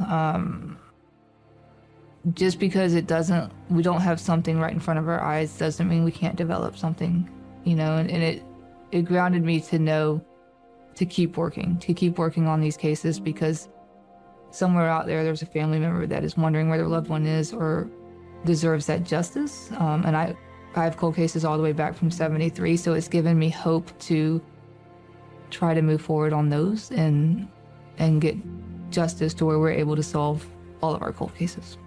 S9: Just because we don't have something right in front of our eyes doesn't mean we can't develop something, and it grounded me to know to keep working on these cases, because somewhere out there's a family member that is wondering where their loved one is or deserves that justice. And I have cold cases all the way back from '73, so it's given me hope to try to move forward on those and get justice to where we're able to solve all of our cold cases.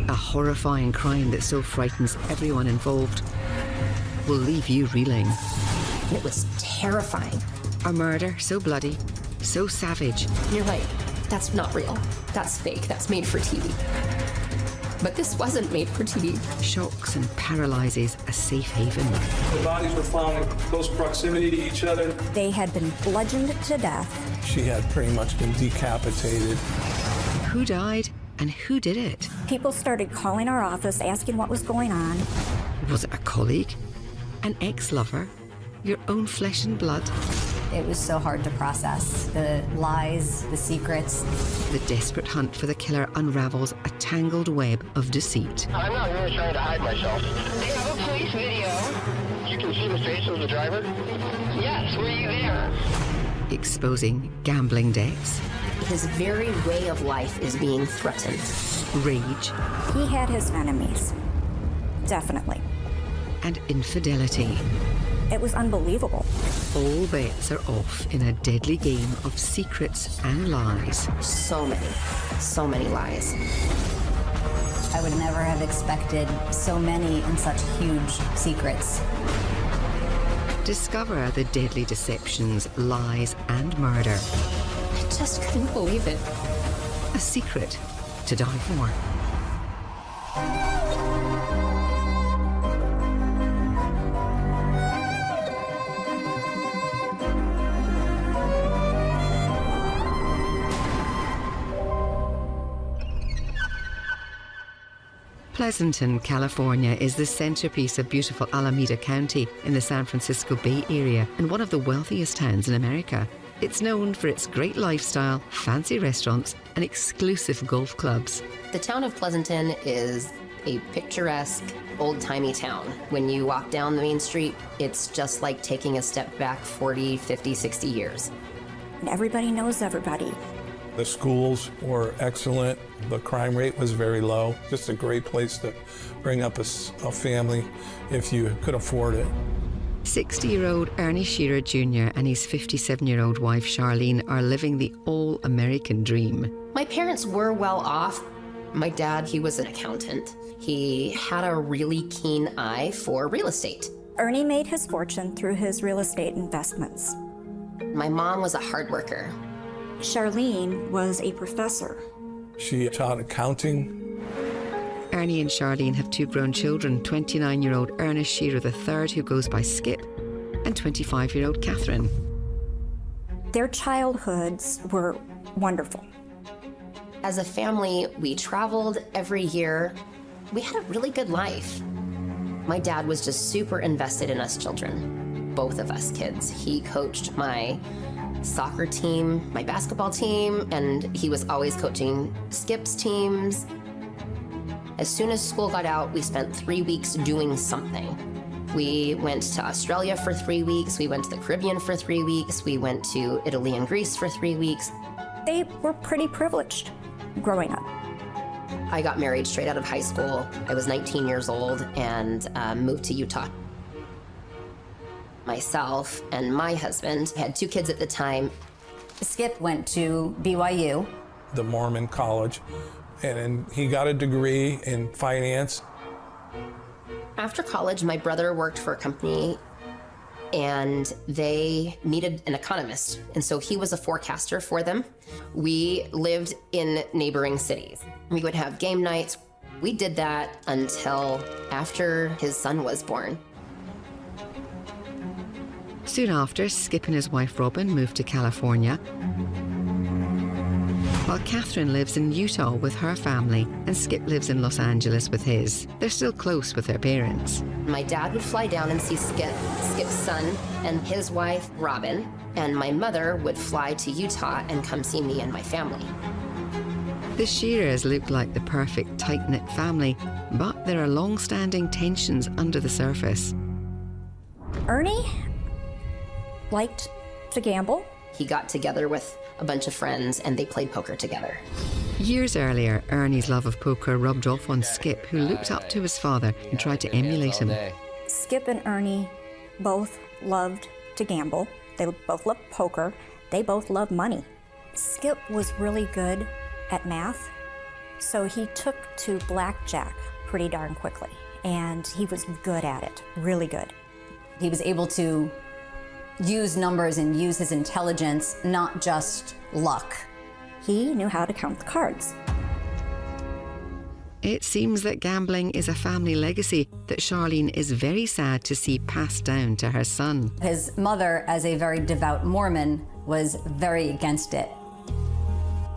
S17: A horrifying crime that so frightens everyone involved will leave you reeling.
S18: It was terrifying.
S17: A murder so bloody, so savage.
S18: You're like, that's not real. That's fake. That's made for TV. But this wasn't made for TV.
S17: Shocks and paralyzes a safe haven.
S19: The bodies were found in close proximity to each other.
S20: They had been bludgeoned to death.
S19: She had pretty much been decapitated.
S17: Who died and who did it?
S20: People started calling our office, asking what was going on.
S17: Was it a colleague? An ex-lover? Your own flesh and blood?
S21: It was so hard to process. The lies, the secrets.
S17: The desperate hunt for the killer unravels a tangled web of deceit.
S22: I'm not really trying to hide myself. They have a police video. You can see the face of the driver? Yes, were you there?
S17: Exposing gambling debts.
S18: His very way of life is being threatened.
S17: Rage.
S20: He had his enemies. Definitely.
S17: And infidelity.
S20: It was unbelievable.
S17: All bets are off in a deadly game of secrets and lies.
S18: So many lies.
S21: I would never have expected so many and such huge secrets.
S17: Discover the deadly deceptions, lies, and murder.
S18: It just couldn't believe it.
S17: A secret to die for. Pleasanton, California is the centerpiece of beautiful Alameda County in the San Francisco Bay Area and one of the wealthiest towns in America. It's known for its great lifestyle, fancy restaurants, and exclusive golf clubs.
S18: The town of Pleasanton is a picturesque, old-timey town. When you walk down the main street, it's just like taking a step back 40, 50, 60 years.
S20: And everybody knows everybody.
S19: The schools were excellent. The crime rate was very low. Just a great place to bring up a family if you could afford it.
S17: 60-year-old Ernie Shearer Jr. and his 57-year-old wife Charlene are living the all-American dream.
S18: My parents were well off. My dad, he was an accountant. He had a really keen eye for real estate.
S20: Ernie made his fortune through his real estate investments.
S18: My mom was a hard worker.
S20: Charlene was a professor.
S19: She taught accounting.
S17: Ernie and Charlene have two grown children, 29-year-old Ernest Shearer III, who goes by Skip, and 25-year-old Catherine.
S20: Their childhoods were wonderful.
S18: As a family, we traveled every year. We had a really good life. My dad was just super invested in us children, both of us kids. He coached my soccer team, my basketball team, and he was always coaching Skip's teams. As soon as school got out, we spent 3 weeks doing something. We went to Australia for 3 weeks, we went to the Caribbean for 3 weeks, we went to Italy and Greece for 3 weeks.
S20: They were pretty privileged growing up.
S18: I got married straight out of high school. I was 19 years old and moved to Utah. Myself and my husband had 2 kids at the time.
S21: Skip went to BYU.
S19: The Mormon college, and he got a degree in finance.
S18: After college, my brother worked for a company and they needed an economist. And so he was a forecaster for them. We lived in neighboring cities. We would have game nights. We did that until after his son was born.
S17: Soon after, Skip and his wife Robin moved to California, while Catherine lives in Utah with her family and Skip lives in Los Angeles with his. They're still close with their parents.
S18: My dad would fly down and see Skip's son and his wife, Robin, and my mother would fly to Utah and come see me and my family.
S17: The Shearers look like the perfect tight-knit family, but there are long-standing tensions under the surface.
S20: Ernie liked to gamble.
S18: He got together with a bunch of friends and they played poker together.
S17: Years earlier, Ernie's love of poker rubbed off on Skip, who looked up to his father and tried to emulate him.
S20: Skip and Ernie both loved to gamble. They both loved poker. They both loved money. Skip was really good at math, so he took to blackjack pretty darn quickly, and he was good at it, really good.
S21: He was able to use numbers and use his intelligence, not just luck.
S20: He knew how to count the cards.
S17: It seems that gambling is a family legacy that Charlene is very sad to see passed down to her son.
S21: His mother, as a very devout Mormon, was very against it.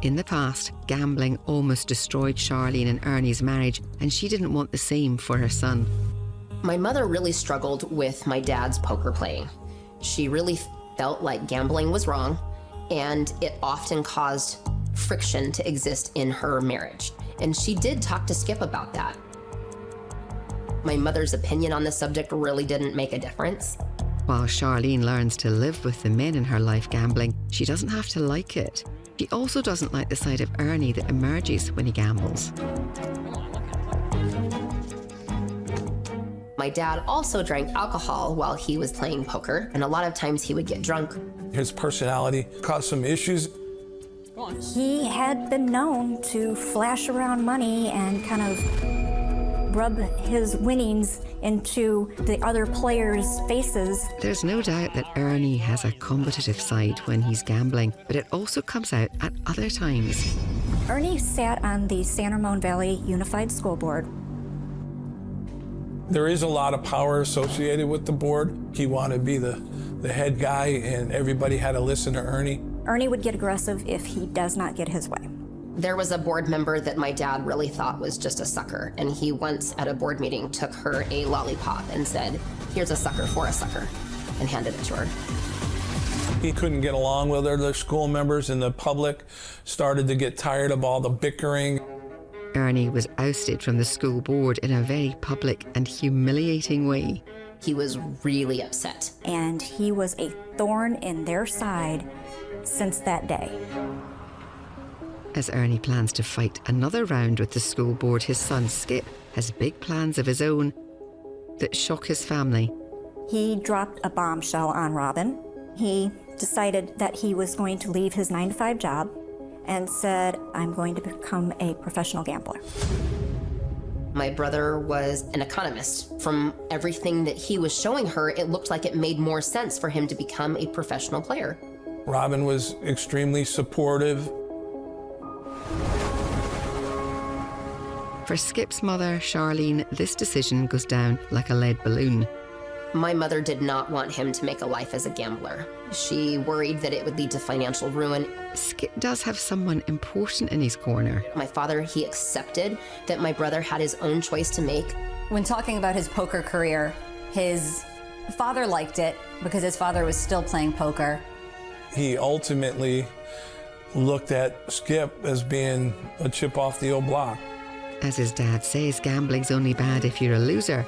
S17: In the past, gambling almost destroyed Charlene and Ernie's marriage, and she didn't want the same for her son.
S18: My mother really struggled with my dad's poker playing. She really felt like gambling was wrong, and it often caused friction to exist in her marriage. And she did talk to Skip about that. My mother's opinion on the subject really didn't make a difference.
S17: While Charlene learns to live with the men in her life gambling, she doesn't have to like it. She also doesn't like the side of Ernie that emerges when he gambles.
S18: My dad also drank alcohol while he was playing poker, and a lot of times he would get drunk.
S19: His personality caused some issues.
S20: He had been known to flash around money and kind of rub his winnings into the other players' faces.
S17: There's no doubt that Ernie has a competitive side when he's gambling, but it also comes out at other times.
S20: Ernie sat on the San Ramon Valley Unified School Board.
S19: There is a lot of power associated with the board. He wanted to be the head guy, and everybody had to listen to Ernie.
S20: Ernie would get aggressive if he does not get his way.
S18: There was a board member that my dad really thought was just a sucker, and he once at a board meeting took her a lollipop and said, "Here's a sucker for a sucker," and handed it to her.
S19: He couldn't get along with other school members, and the public started to get tired of all the bickering.
S17: Ernie was ousted from the school board in a very public and humiliating way.
S18: He was really upset.
S20: And he was a thorn in their side since that day.
S17: As Ernie plans to fight another round with the school board, his son Skip has big plans of his own that shock his family.
S20: He dropped a bombshell on Robin. He decided that he was going to leave his 9-to-5 job and said, "I'm going to become a professional gambler."
S18: My brother was an economist. From everything that he was showing her, it looked like it made more sense for him to become a professional player.
S19: Robin was extremely supportive.
S17: For Skip's mother, Charlene, this decision goes down like a lead balloon.
S18: My mother did not want him to make a life as a gambler. She worried that it would lead to financial ruin.
S17: Skip does have someone important in his corner.
S18: My father, he accepted that my brother had his own choice to make.
S21: When talking about his poker career, his father liked it because his father was still playing poker.
S19: He ultimately looked at Skip as being a chip off the old block.
S17: As his dad says, gambling's only bad if you're a loser.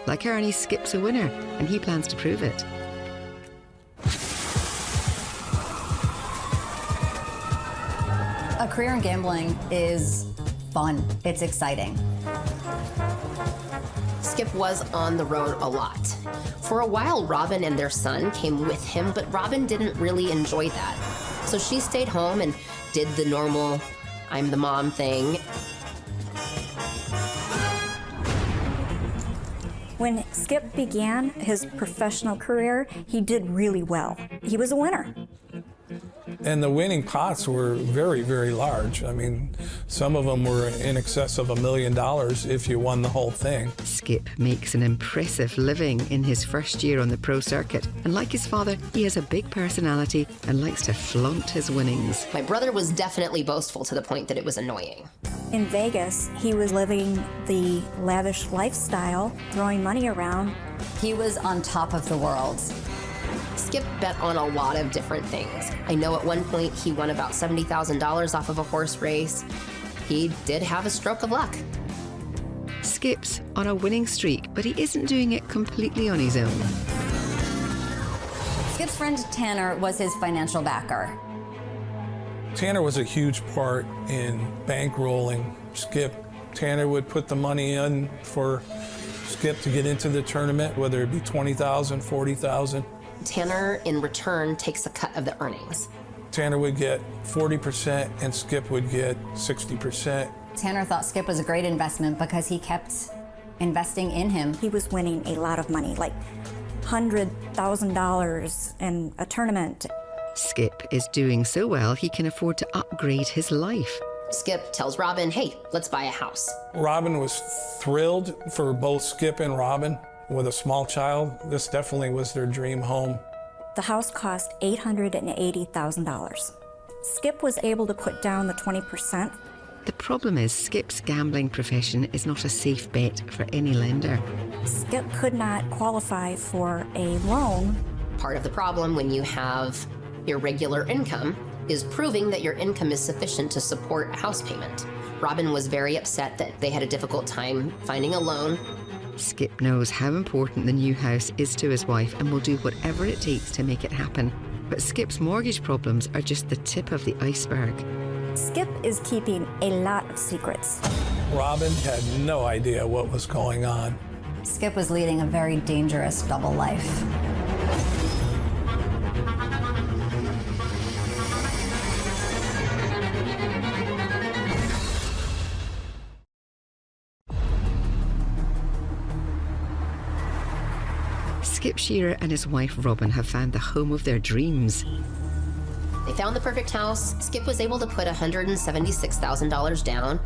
S17: Like Ernie, Skip's a winner, and he plans to prove it.
S21: A career in gambling is fun. It's exciting.
S18: Skip was on the road a lot. For a while, Robin and their son came with him, but Robin didn't really enjoy that. So she stayed home and did the normal, I'm the mom thing.
S20: When Skip began his professional career, he did really well. He was a winner.
S19: And the winning pots were very, very large. I mean, some of them were in excess of $1 million if you won the whole thing.
S17: Skip makes an impressive living in his first year on the pro circuit. And like his father, he has a big personality and likes to flaunt his winnings.
S18: My brother was definitely boastful to the point that it was annoying.
S20: In Vegas, he was living the lavish lifestyle, throwing money around.
S21: He was on top of the world.
S18: Skip bet on a lot of different things. I know at one point he won about $70,000 off of a horse race. He did have a stroke of luck.
S17: Skip's on a winning streak, but he isn't doing it completely on his own.
S21: Skip's friend Tanner was his financial backer.
S19: Tanner was a huge part in bankrolling Skip. Tanner would put the money in for Skip to get into the tournament, whether it be $20,000, $40,000.
S18: Tanner, in return, takes a cut of the earnings.
S19: Tanner would get 40% and Skip would get 60%.
S21: Tanner thought Skip was a great investment because he kept investing in him.
S20: He was winning a lot of money, like $100,000 in a tournament.
S17: Skip is doing so well he can afford to upgrade his life.
S18: Skip tells Robin, hey, let's buy a house.
S19: Robin was thrilled for both Skip and Robin. With a small child, this definitely was their dream home.
S20: The house cost $880,000. Skip was able to put down the 20%.
S17: The problem is Skip's gambling profession is not a safe bet for any lender.
S20: Skip could not qualify for a loan.
S18: Part of the problem when you have irregular income is proving that your income is sufficient to support a house payment. Robin was very upset that they had a difficult time finding a loan.
S17: Skip knows how important the new house is to his wife and will do whatever it takes to make it happen. But Skip's mortgage problems are just the tip of the iceberg.
S20: Skip is keeping a lot of secrets.
S19: Robin had no idea what was going on.
S21: Skip was leading a very dangerous double life.
S17: Skip Shearer and his wife Robin have found the home of their dreams.
S18: They found the perfect house. Skip was able to put $176,000 down.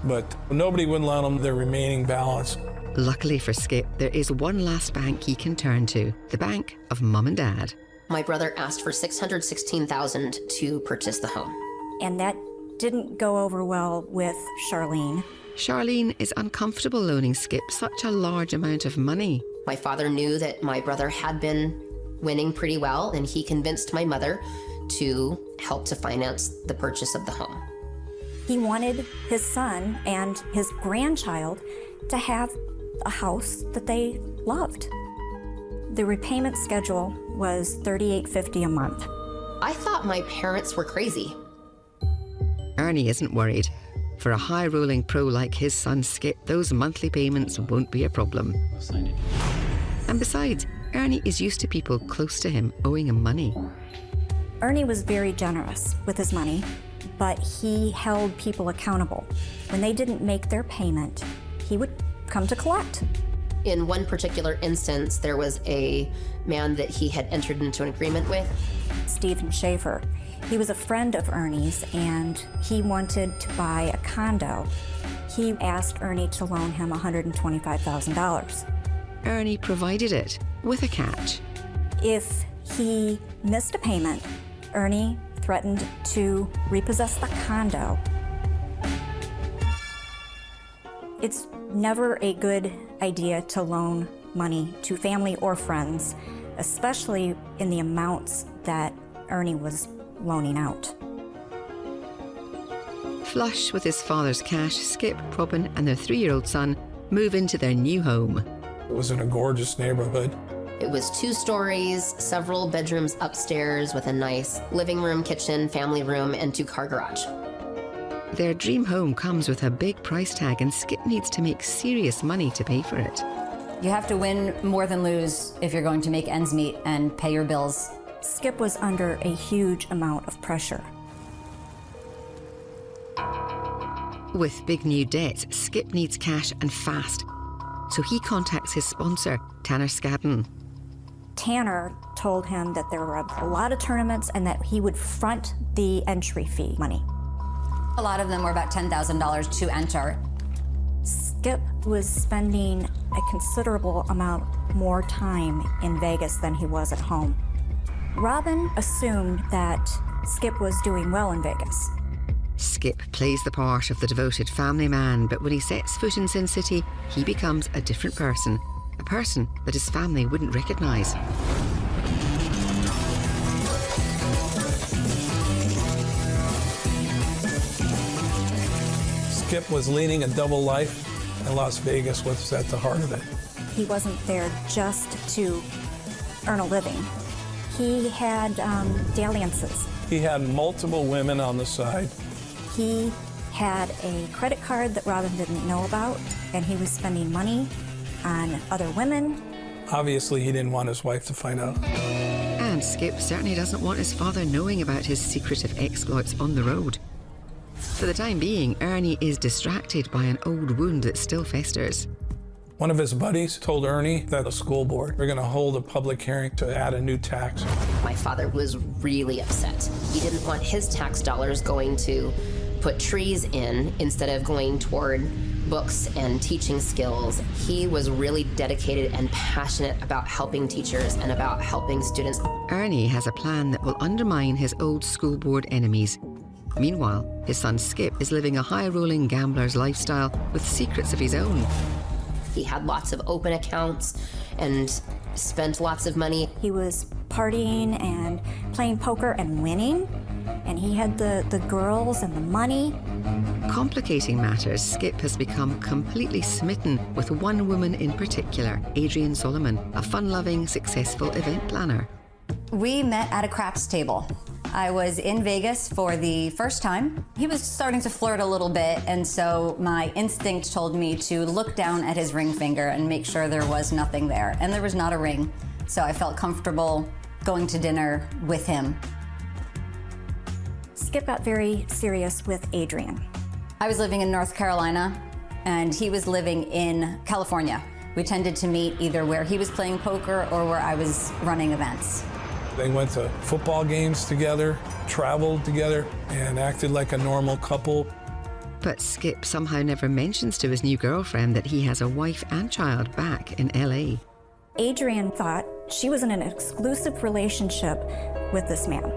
S19: But nobody would lend him their remaining balance.
S17: Luckily for Skip, there is one last bank he can turn to, the bank of Mum and Dad.
S18: My brother asked for $616,000 to purchase the home.
S20: And that didn't go over well with Charlene.
S17: Charlene is uncomfortable loaning Skip such a large amount of money.
S18: My father knew that my brother had been winning pretty well, and he convinced my mother to help to finance the purchase of the home.
S20: He wanted his son and his grandchild to have a house that they loved. The repayment schedule was $38.50 a month.
S18: I thought my parents were crazy.
S17: Ernie isn't worried. For a high-rolling pro like his son Skip, those monthly payments won't be a problem. And besides, Ernie is used to people close to him owing him money.
S20: Ernie was very generous with his money, but he held people accountable. When they didn't make their payment, he would come to collect.
S18: In one particular instance, there was a man that he had entered into an agreement with.
S20: Stephen Schaefer. He was a friend of Ernie's, and he wanted to buy a condo. He asked Ernie to loan him $125,000.
S17: Ernie provided it, with a catch.
S20: If he missed a payment, Ernie threatened to repossess the condo. It's never a good idea to loan money to family or friends, especially in the amounts that Ernie was loaning out.
S17: Flush with his father's cash, Skip, Robin and their 3-year-old son move into their new home.
S19: It was in a gorgeous neighborhood.
S18: It was 2 stories, several bedrooms upstairs with a nice living room, kitchen, family room, and 2-car garage.
S17: Their dream home comes with a big price tag, and Skip needs to make serious money to pay for it.
S21: You have to win more than lose if you're going to make ends meet and pay your bills.
S20: Skip was under a huge amount of pressure.
S17: With big new debts, Skip needs cash and fast. So he contacts his sponsor, Tanner Skadden.
S20: Tanner told him that there were a lot of tournaments and that he would front the entry fee money.
S21: A lot of them were about $10,000 to enter.
S20: Skip was spending a considerable amount more time in Vegas than he was at home. Robin assumed that Skip was doing well in Vegas.
S17: Skip plays the part of the devoted family man, but when he sets foot in Sin City, he becomes a different person, a person that his family wouldn't recognize.
S19: Skip was leading a double life, and Las Vegas was at the heart of it.
S20: He wasn't there just to earn a living. He had dalliances.
S19: He had multiple women on the side.
S20: He had a credit card that Robin didn't know about, and he was spending money on other women.
S19: Obviously, he didn't want his wife to find out.
S17: And Skip certainly doesn't want his father knowing about his secretive exploits on the road. For the time being, Ernie is distracted by an old wound that still festers.
S19: One of his buddies told Ernie that the school board were going to hold a public hearing to add a new tax.
S18: My father was really upset. He didn't want his tax dollars going to put trees in instead of going toward books and teaching skills. He was really dedicated and passionate about helping teachers and about helping students.
S17: Ernie has a plan that will undermine his old school board enemies. Meanwhile, his son Skip is living a high-rolling gambler's lifestyle with secrets of his own.
S18: He had lots of open accounts and spent lots of money.
S20: He was partying and playing poker and winning, and he had the girls and the money.
S17: Complicating matters, Skip has become completely smitten with one woman in particular, Adrienne Solomon, a fun-loving, successful event planner.
S21: We met at a craps table. I was in Vegas for the first time. He was starting to flirt a little bit, and so my instinct told me to look down at his ring finger and make sure there was nothing there. And there was not a ring, so I felt comfortable going to dinner with him.
S20: Skip got very serious with Adrienne.
S21: I was living in North Carolina, and he was living in California. We tended to meet either where he was playing poker or where I was running events.
S19: They went to football games together, traveled together, and acted like a normal couple.
S17: But Skip somehow never mentions to his new girlfriend that he has a wife and child back in LA.
S20: Adrian thought she was in an exclusive relationship with this man.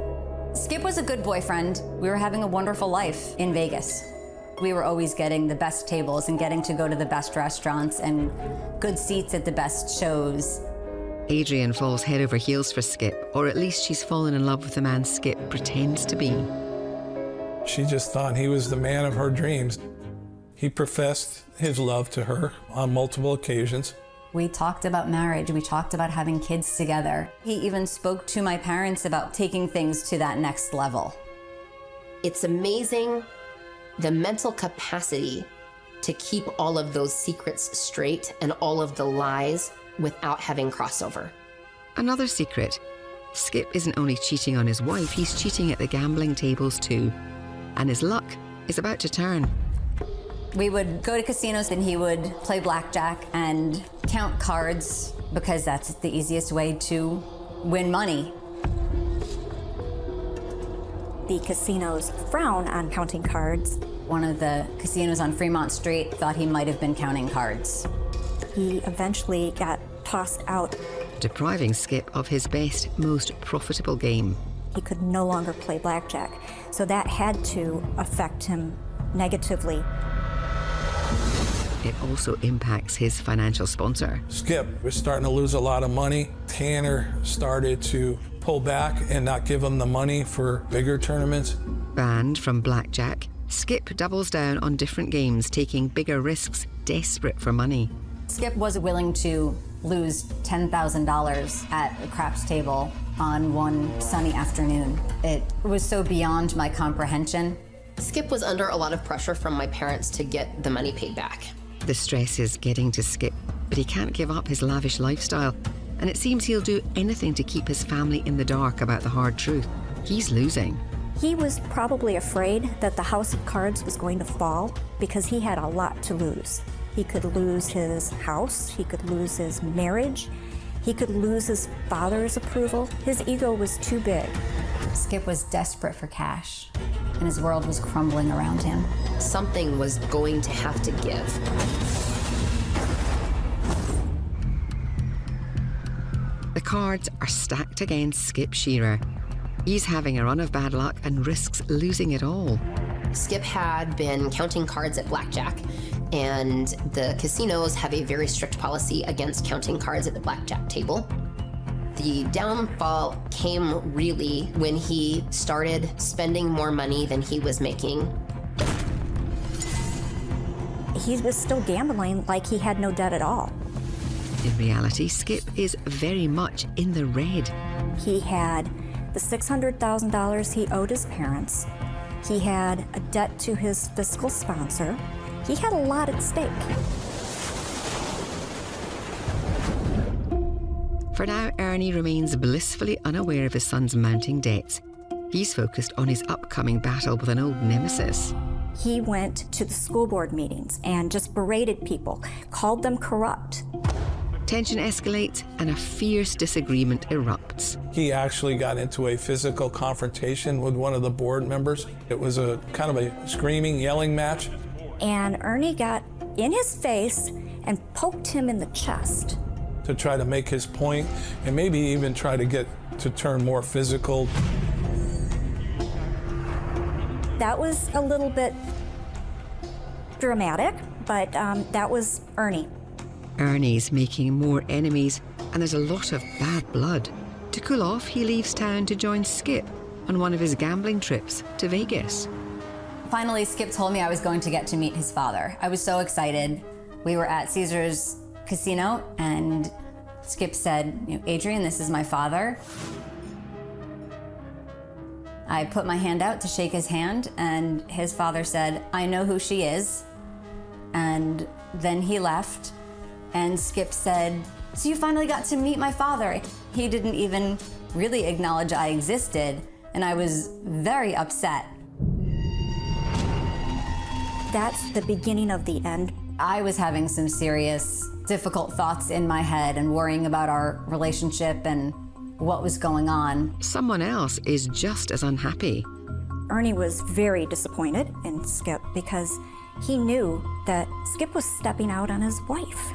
S21: Skip was a good boyfriend. We were having a wonderful life in Vegas. We were always getting the best tables and getting to go to the best restaurants and good seats at the best shows.
S17: Adrian falls head over heels for Skip, or at least she's fallen in love with the man Skip pretends to be.
S19: She just thought he was the man of her dreams. He professed his love to her on multiple occasions.
S21: We talked about marriage. We talked about having kids together. He even spoke to my parents about taking things to that next level.
S18: It's amazing the mental capacity to keep all of those secrets straight and all of the lies without having crossover.
S17: Another secret, Skip isn't only cheating on his wife, he's cheating at the gambling tables too. And his luck is about to turn.
S21: We would go to casinos and he would play blackjack and count cards because that's the easiest way to win money.
S20: The casinos frown on counting cards.
S21: One of the casinos on Fremont Street thought he might have been counting cards.
S20: He eventually got tossed out.
S17: Depriving Skip of his best, most profitable game.
S20: He could no longer play blackjack, so that had to affect him negatively.
S17: It also impacts his financial sponsor.
S19: Skip was starting to lose a lot of money. Tanner started to pull back and not give him the money for bigger tournaments.
S17: Banned from blackjack, Skip doubles down on different games, taking bigger risks, desperate for money.
S21: Skip was willing to lose $10,000 at a craps table on one sunny afternoon. It was so beyond my comprehension.
S18: Skip was under a lot of pressure from my parents to get the money paid back.
S17: The stress is getting to Skip, but he can't give up his lavish lifestyle, and it seems he'll do anything to keep his family in the dark about the hard truth. He's losing.
S20: He was probably afraid that the house of cards was going to fall because he had a lot to lose. He could lose his house, he could lose his marriage, he could lose his father's approval. His ego was too big.
S21: Skip was desperate for cash, and his world was crumbling around him.
S18: Something was going to have to give.
S17: The cards are stacked against Skip Shearer. He's having a run of bad luck and risks losing it all.
S18: Skip had been counting cards at blackjack, and the casinos have a very strict policy against counting cards at the blackjack table. The downfall came really when he started spending more money than he was making.
S20: He was still gambling like he had no debt at all.
S17: In reality, Skip is very much in the red.
S20: He had the $600,000 he owed his parents. He had a debt to his fiscal sponsor. He had a lot at stake.
S17: For now, Ernie remains blissfully unaware of his son's mounting debts. He's focused on his upcoming battle with an old nemesis.
S20: He went to the school board meetings and just berated people, called them corrupt.
S17: Tension escalates and a fierce disagreement erupts.
S19: He actually got into a physical confrontation with one of the board members. It was a kind of a screaming, yelling match.
S20: And Ernie got in his face and poked him in the chest.
S19: To try to make his point and maybe even try to get to turn more physical.
S20: That was a little bit dramatic, but that was Ernie.
S17: Ernie's making more enemies, and there's a lot of bad blood. To cool off, he leaves town to join Skip on one of his gambling trips to Vegas.
S21: Finally, Skip told me I was going to get to meet his father. I was so excited. We were at Caesar's Casino, and Skip said, "Adrian, this is my father." I put my hand out to shake his hand, and his father said, "I know who she is." And then he left, and Skip said, "So you finally got to meet my father." He didn't even really acknowledge I existed, and I was very upset.
S20: That's the beginning of the end.
S21: I was having some serious difficult thoughts in my head and worrying about our relationship and what was going on.
S17: Someone else is just as unhappy.
S20: Ernie was very disappointed in Skip because he knew that Skip was stepping out on his wife.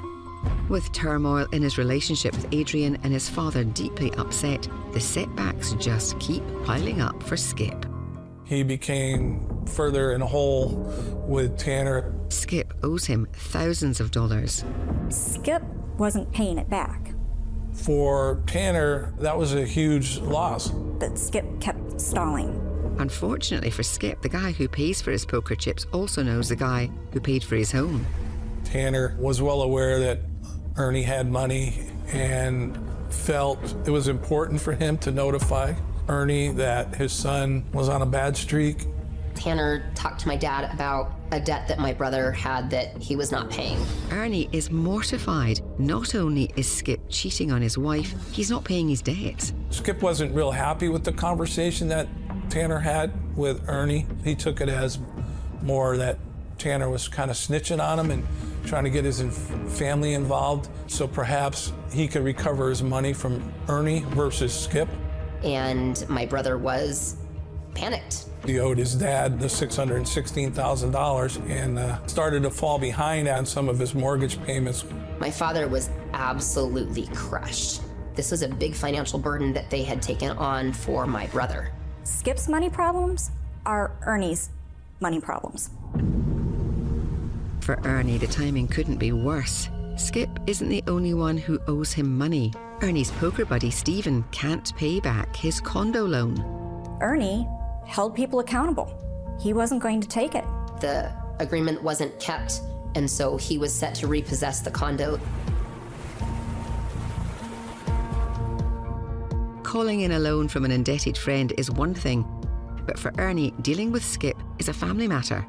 S17: With turmoil in his relationship with Adrian and his father deeply upset, the setbacks just keep piling up for Skip.
S19: He became further in a hole with Tanner.
S17: Skip owes him thousands of dollars.
S20: Skip wasn't paying it back.
S19: For Tanner, that was a huge loss.
S20: But Skip kept stalling.
S17: Unfortunately for Skip, the guy who pays for his poker chips also knows the guy who paid for his home.
S19: Tanner was well aware that Ernie had money and felt it was important for him to notify Ernie that his son was on a bad streak.
S18: Tanner talked to my dad about a debt that my brother had that he was not paying.
S17: Ernie is mortified. Not only is Skip cheating on his wife, he's not paying his debts.
S19: Skip wasn't real happy with the conversation that Tanner had with Ernie. He took it as more that Tanner was kind of snitching on him and trying to get his family involved, so perhaps he could recover his money from Ernie versus Skip.
S18: And my brother was panicked.
S19: He owed his dad the $616,000 and started to fall behind on some of his mortgage payments.
S18: My father was absolutely crushed. This was a big financial burden that they had taken on for my brother.
S20: Skip's money problems are Ernie's money problems.
S17: For Ernie, the timing couldn't be worse. Skip isn't the only one who owes him money. Ernie's poker buddy, Stephen, can't pay back his condo loan.
S20: Ernie held people accountable. He wasn't going to take it.
S18: The agreement wasn't kept, and so he was set to repossess the condo.
S17: Calling in a loan from an indebted friend is one thing, but for Ernie, dealing with Skip is a family matter.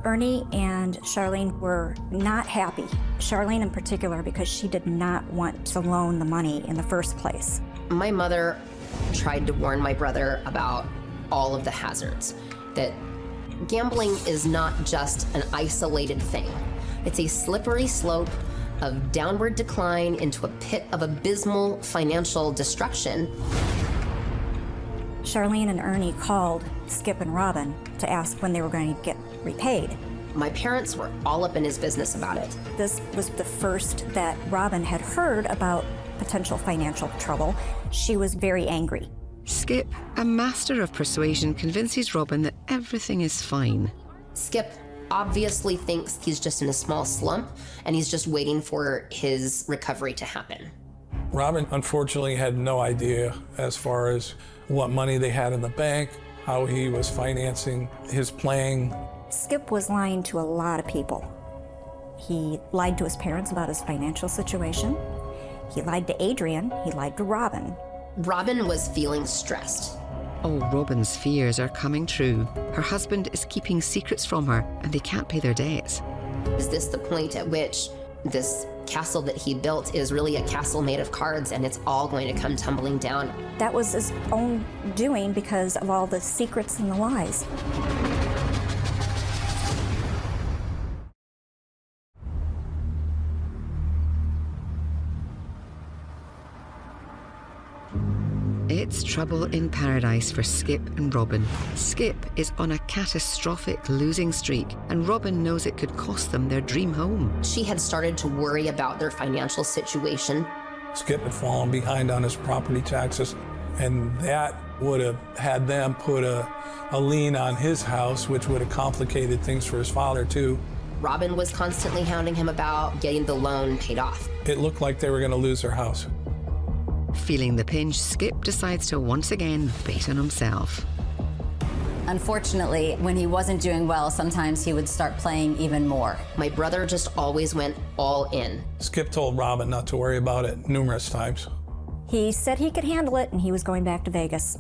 S20: Ernie and Charlene were not happy. Charlene in particular, because she did not want to loan the money in the first place.
S18: My mother tried to warn my brother about all of the hazards, that gambling is not just an isolated thing. It's a slippery slope of downward decline into a pit of abysmal financial destruction.
S20: Charlene and Ernie called Skip and Robin to ask when they were going to get repaid.
S18: My parents were all up in his business about it.
S20: This was the first that Robin had heard about potential financial trouble. She was very angry.
S17: Skip, a master of persuasion, convinces Robin that everything is fine.
S18: Skip obviously thinks he's just in a small slump and he's just waiting for his recovery to happen.
S19: Robin unfortunately had no idea as far as what money they had in the bank, how he was financing his playing.
S20: Skip was lying to a lot of people. He lied to his parents about his financial situation. He lied to Adrian. He lied to Robin.
S18: Robin was feeling stressed.
S17: All Robin's fears are coming true. Her husband is keeping secrets from her and they can't pay their debts.
S18: Is this the point at which this castle that he built is really a castle made of cards and it's all going to come tumbling down?
S20: That was his own doing because of all the secrets and the lies.
S17: It's trouble in paradise for Skip and Robin. Skip is on a catastrophic losing streak, and Robin knows it could cost them their dream home.
S18: She had started to worry about their financial situation.
S19: Skip had fallen behind on his property taxes, and that would have had them put a lien on his house, which would have complicated things for his father, too.
S18: Robin was constantly hounding him about getting the loan paid off.
S19: It looked like they were going to lose their house.
S17: Feeling the pinch, Skip decides to once again bet on himself.
S21: Unfortunately, when he wasn't doing well, sometimes he would start playing even more.
S18: My brother just always went all in.
S19: Skip told Robin not to worry about it numerous times.
S20: He said he could handle it and he was going back to Vegas.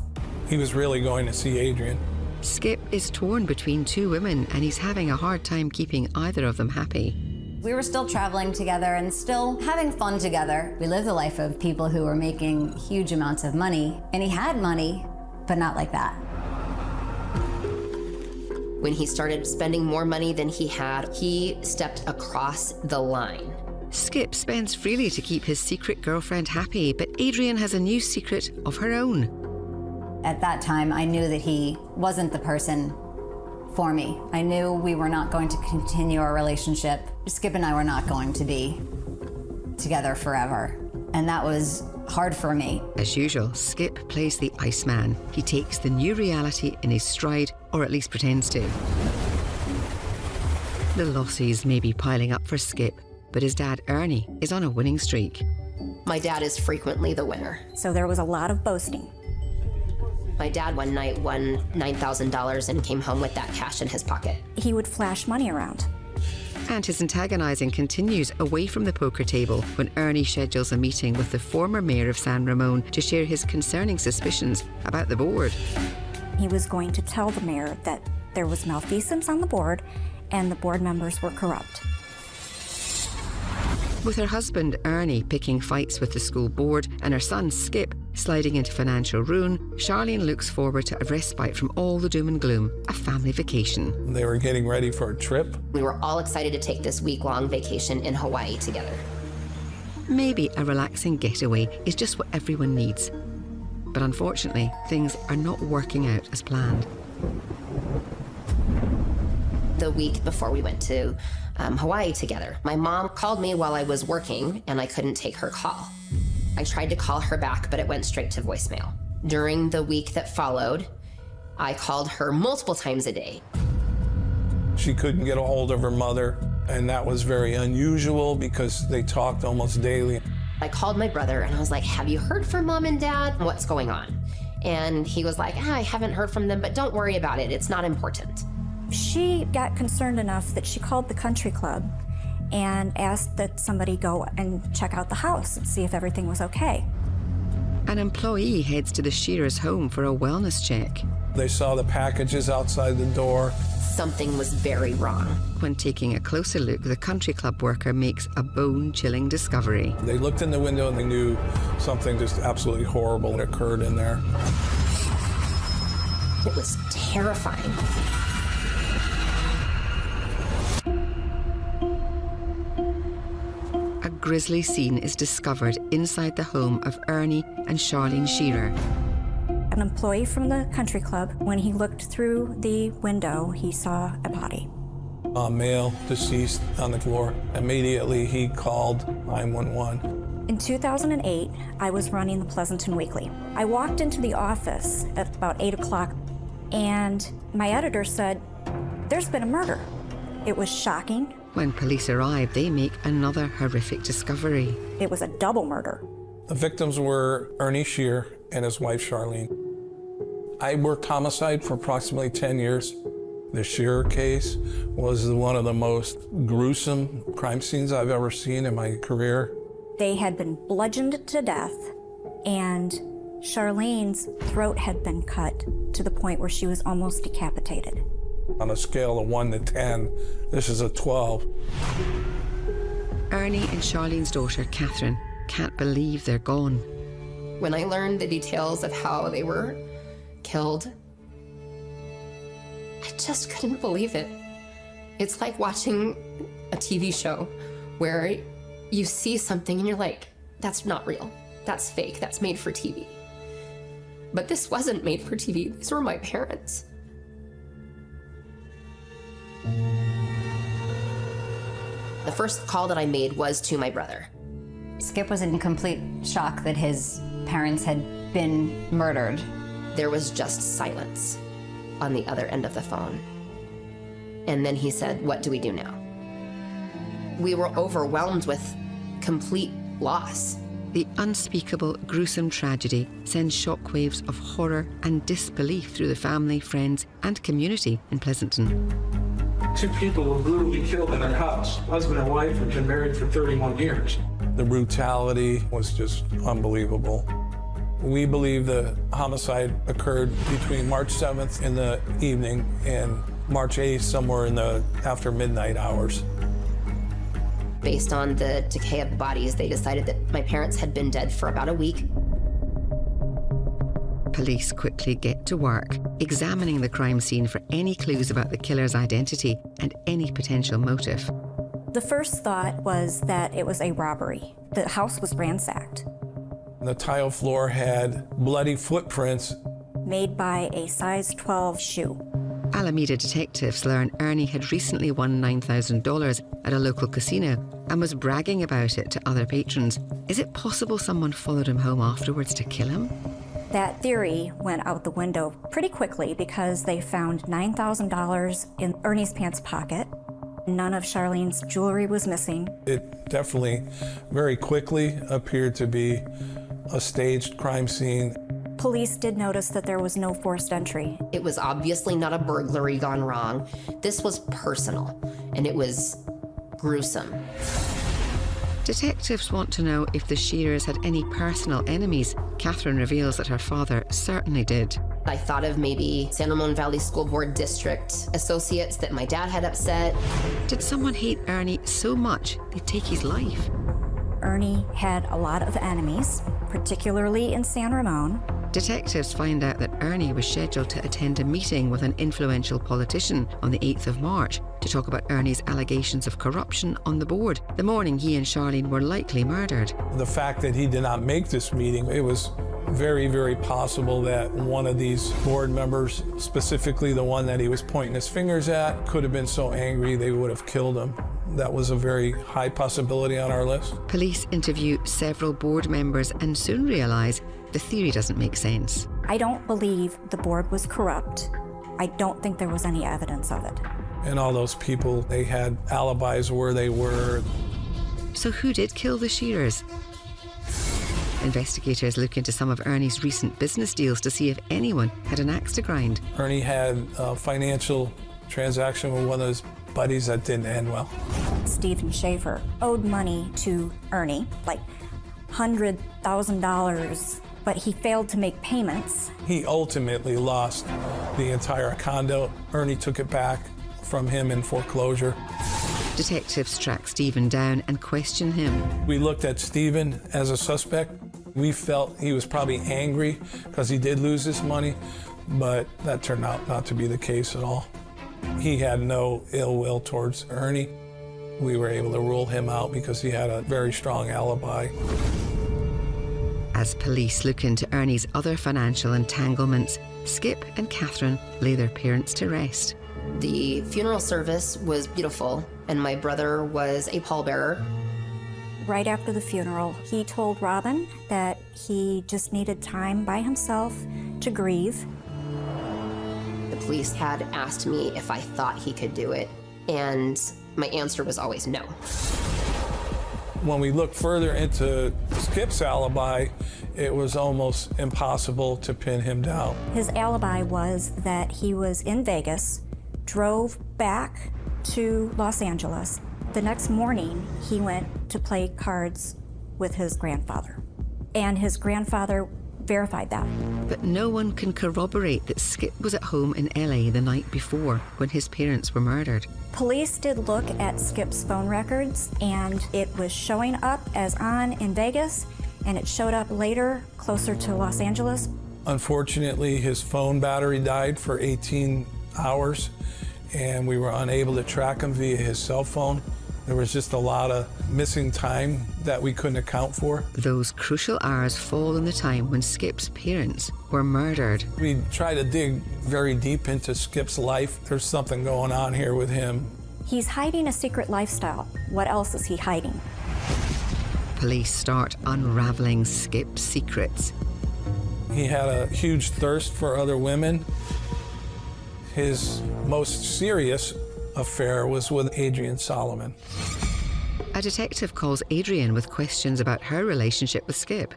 S19: He was really going to see Adrian.
S17: Skip is torn between two women and he's having a hard time keeping either of them happy.
S21: We were still traveling together and still having fun together. We lived the life of people who were making huge amounts of money, and he had money, but not like that.
S18: When he started spending more money than he had, he stepped across the line.
S17: Skip spends freely to keep his secret girlfriend happy, but Adrian has a new secret of her own.
S21: At that time, I knew that he wasn't the person for me. I knew we were not going to continue our relationship. Skip and I were not going to be together forever. And that was hard for me.
S17: As usual, Skip plays the Iceman. He takes the new reality in his stride, or at least pretends to. The losses may be piling up for Skip, but his dad, Ernie, is on a winning streak.
S18: My dad is frequently the winner.
S20: So there was a lot of boasting.
S18: My dad one night won $9,000 and came home with that cash in his pocket.
S20: He would flash money around.
S17: And his antagonising continues away from the poker table when Ernie schedules a meeting with the former mayor of San Ramon to share his concerning suspicions about the board.
S20: He was going to tell the mayor that there was malfeasance on the board and the board members were corrupt.
S17: With her husband, Ernie, picking fights with the school board and her son, Skip, sliding into financial ruin, Charlene looks forward to a respite from all the doom and gloom, a family vacation.
S19: They were getting ready for a trip.
S18: We were all excited to take this week-long vacation in Hawaii together.
S17: Maybe a relaxing getaway is just what everyone needs. But unfortunately, things are not working out as planned.
S18: The week before we went to Hawaii together, my mom called me while I was working and I couldn't take her call. I tried to call her back, but it went straight to voicemail. During the week that followed, I called her multiple times a day.
S19: She couldn't get a hold of her mother, and that was very unusual because they talked almost daily.
S18: I called my brother and I was like, have you heard from Mom and Dad? What's going on? And he was like, I haven't heard from them, but don't worry about it. It's not important.
S20: She got concerned enough that she called the country club and asked that somebody go and check out the house and see if everything was okay.
S17: An employee heads to the Shearer's home for a wellness check.
S19: They saw the packages outside the door.
S18: Something was very wrong.
S17: When taking a closer look, the country club worker makes a bone-chilling discovery.
S19: They looked in the window and they knew something just absolutely horrible had occurred in there.
S18: It was terrifying.
S17: A grisly scene is discovered inside the home of Ernie and Charlene Shearer.
S20: An employee from the country club, when he looked through the window, he saw a body.
S19: A male deceased on the floor. Immediately he called 911.
S20: In 2008, I was running the Pleasanton Weekly. I walked into the office at about 8 o'clock and my editor said, "There's been a murder." It was shocking.
S17: When police arrive, they make another horrific discovery.
S20: It was a double murder.
S19: The victims were Ernie Shear and his wife, Charlene. I worked homicide for approximately 10 years. The Shearer case was one of the most gruesome crime scenes I've ever seen in my career.
S20: They had been bludgeoned to death, and Charlene's throat had been cut to the point where she was almost decapitated.
S19: On a scale of 1 to 10, this is a 12.
S17: Ernie and Charlene's daughter, Catherine, can't believe they're gone.
S18: When I learned the details of how they were killed, I just couldn't believe it. It's like watching a TV show where you see something and you're like, that's not real. That's fake. That's made for TV. But this wasn't made for TV. These were my parents. The first call that I made was to my brother.
S21: Skip was in complete shock that his parents had been murdered.
S18: There was just silence on the other end of the phone. And then he said, "What do we do now?" We were overwhelmed with complete loss.
S17: The unspeakable, gruesome tragedy sends shockwaves of horror and disbelief through the family, friends, and community in Pleasanton.
S3: 2 people were brutally killed in their house. Husband and wife had been married for 31 years.
S19: The brutality was just unbelievable. We believe the homicide occurred between March 7th in the evening and March 8th, somewhere in the after midnight hours.
S18: Based on the decay of the bodies, they decided that my parents had been dead for about a week.
S17: Police quickly get to work, examining the crime scene for any clues about the killer's identity and any potential motive.
S20: The first thought was that it was a robbery. The house was ransacked.
S19: The tile floor had bloody footprints
S20: made by a size 12 shoe.
S17: Alameda detectives learn Ernie had recently won $9,000 at a local casino and was bragging about it to other patrons. Is it possible someone followed him home afterwards to kill him?
S20: That theory went out the window pretty quickly because they found $9,000 in Ernie's pants pocket. None of Charlene's jewelry was missing.
S19: It definitely very quickly appeared to be a staged crime scene.
S20: Police did notice that there was no forced entry.
S18: It was obviously not a burglary gone wrong. This was personal, and it was gruesome.
S17: Detectives want to know if the Shearers had any personal enemies. Catherine reveals that her father certainly did.
S18: I thought of maybe San Ramon Valley School Board District associates that my dad had upset.
S17: Did someone hate Ernie so much they'd take his life?
S20: Ernie had a lot of enemies, particularly in San Ramon.
S17: Detectives find out that Ernie was scheduled to attend a meeting with an influential politician on the 8th of March to talk about Ernie's allegations of corruption on the board, the morning he and Charlene were likely murdered.
S19: The fact that he did not make this meeting, it was very, very possible that one of these board members, specifically the one that he was pointing his fingers at, could have been so angry they would have killed him. That was a very high possibility on our list.
S17: Police interview several board members and soon realize the theory doesn't make sense.
S20: I don't believe the board was corrupt. I don't think there was any evidence of it.
S19: And all those people, they had alibis where they were.
S17: So who did kill the Shearers? Investigators look into some of Ernie's recent business deals to see if anyone had an axe to grind.
S19: Ernie had a financial transaction with one of his buddies that didn't end well.
S20: Stephen Schaefer owed money to Ernie, like $100,000, but he failed to make payments.
S19: He ultimately lost the entire condo. Ernie took it back from him in foreclosure.
S17: Detectives track Stephen down and question him.
S19: We looked at Stephen as a suspect. We felt he was probably angry because he did lose his money, but that turned out not to be the case at all. He had no ill will towards Ernie. We were able to rule him out because he had a very strong alibi.
S17: As police look into Ernie's other financial entanglements, Skip and Catherine lay their parents to rest.
S18: The funeral service was beautiful, and my brother was a pallbearer.
S20: Right after the funeral, he told Robin that he just needed time by himself to grieve.
S18: The police had asked me if I thought he could do it, and my answer was always no.
S19: When we looked further into Skip's alibi, it was almost impossible to pin him down.
S20: His alibi was that he was in Vegas, drove back to Los Angeles. The next morning, he went to play cards with his grandfather, and his grandfather verified that.
S17: But no one can corroborate that Skip was at home in LA the night before when his parents were murdered.
S20: Police did look at Skip's phone records, and it was showing up as on in Vegas, and it showed up later closer to Los Angeles.
S19: Unfortunately, his phone battery died for 18 hours, and we were unable to track him via his cell phone. There was just a lot of missing time that we couldn't account for.
S17: Those crucial hours fall in the time when Skip's parents were murdered.
S19: We try to dig very deep into Skip's life. There's something going on here with him.
S20: He's hiding a secret lifestyle. What else is he hiding?
S17: Police start unraveling Skip's secrets.
S19: He had a huge thirst for other women. His most serious affair was with Adrienne Solomon.
S17: A detective calls Adrienne with questions about her relationship with Skip.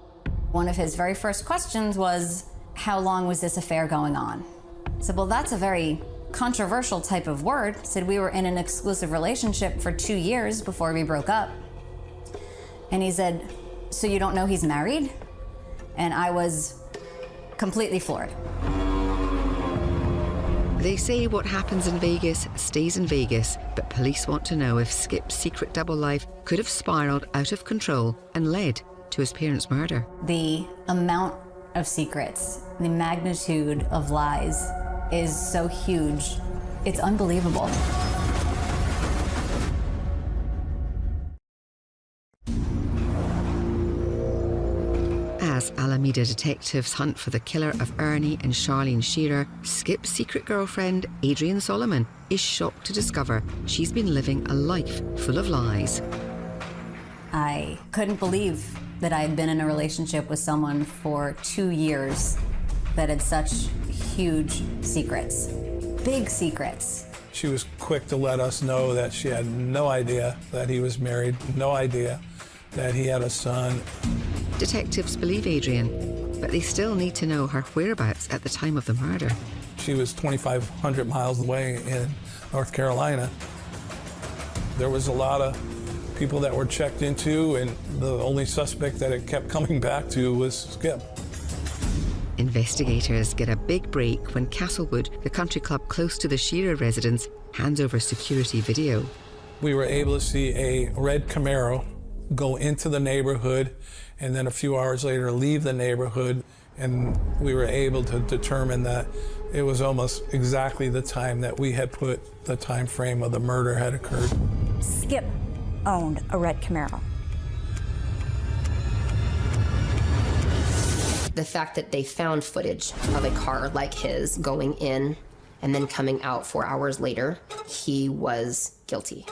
S21: One of his very first questions was, how long was this affair going on? I said, well, that's a very controversial type of word. I said, we were in an exclusive relationship for 2 years before we broke up. And he said, so you don't know he's married? And I was completely floored.
S17: They say what happens in Vegas stays in Vegas, but police want to know if Skip's secret double life could have spiraled out of control and led to his parents' murder.
S21: The amount of secrets, the magnitude of lies is so huge. It's unbelievable.
S17: As Alameda detectives hunt for the killer of Ernie and Charlene Shearer, Skip's secret girlfriend, Adrienne Solomon, is shocked to discover she's been living a life full of lies.
S21: I couldn't believe that I had been in a relationship with someone for 2 years that had such huge secrets, big secrets.
S19: She was quick to let us know that she had no idea that he was married, no idea that he had a son.
S17: Detectives believe Adrienne, but they still need to know her whereabouts at the time of the murder.
S19: She was 2,500 miles away in North Carolina. There was a lot of people that were checked into, and the only suspect that it kept coming back to was Skip.
S17: Investigators get a big break when Castlewood, the country club close to the Shearer residence, hands over security video.
S19: We were able to see a red Camaro go into the neighborhood and then a few hours later leave the neighborhood, and we were able to determine that it was almost exactly the time that we had put the time frame of the murder had occurred.
S20: Skip owned a red Camaro.
S18: The fact that they found footage of a car like his going in and then coming out 4 hours later, he was guilty.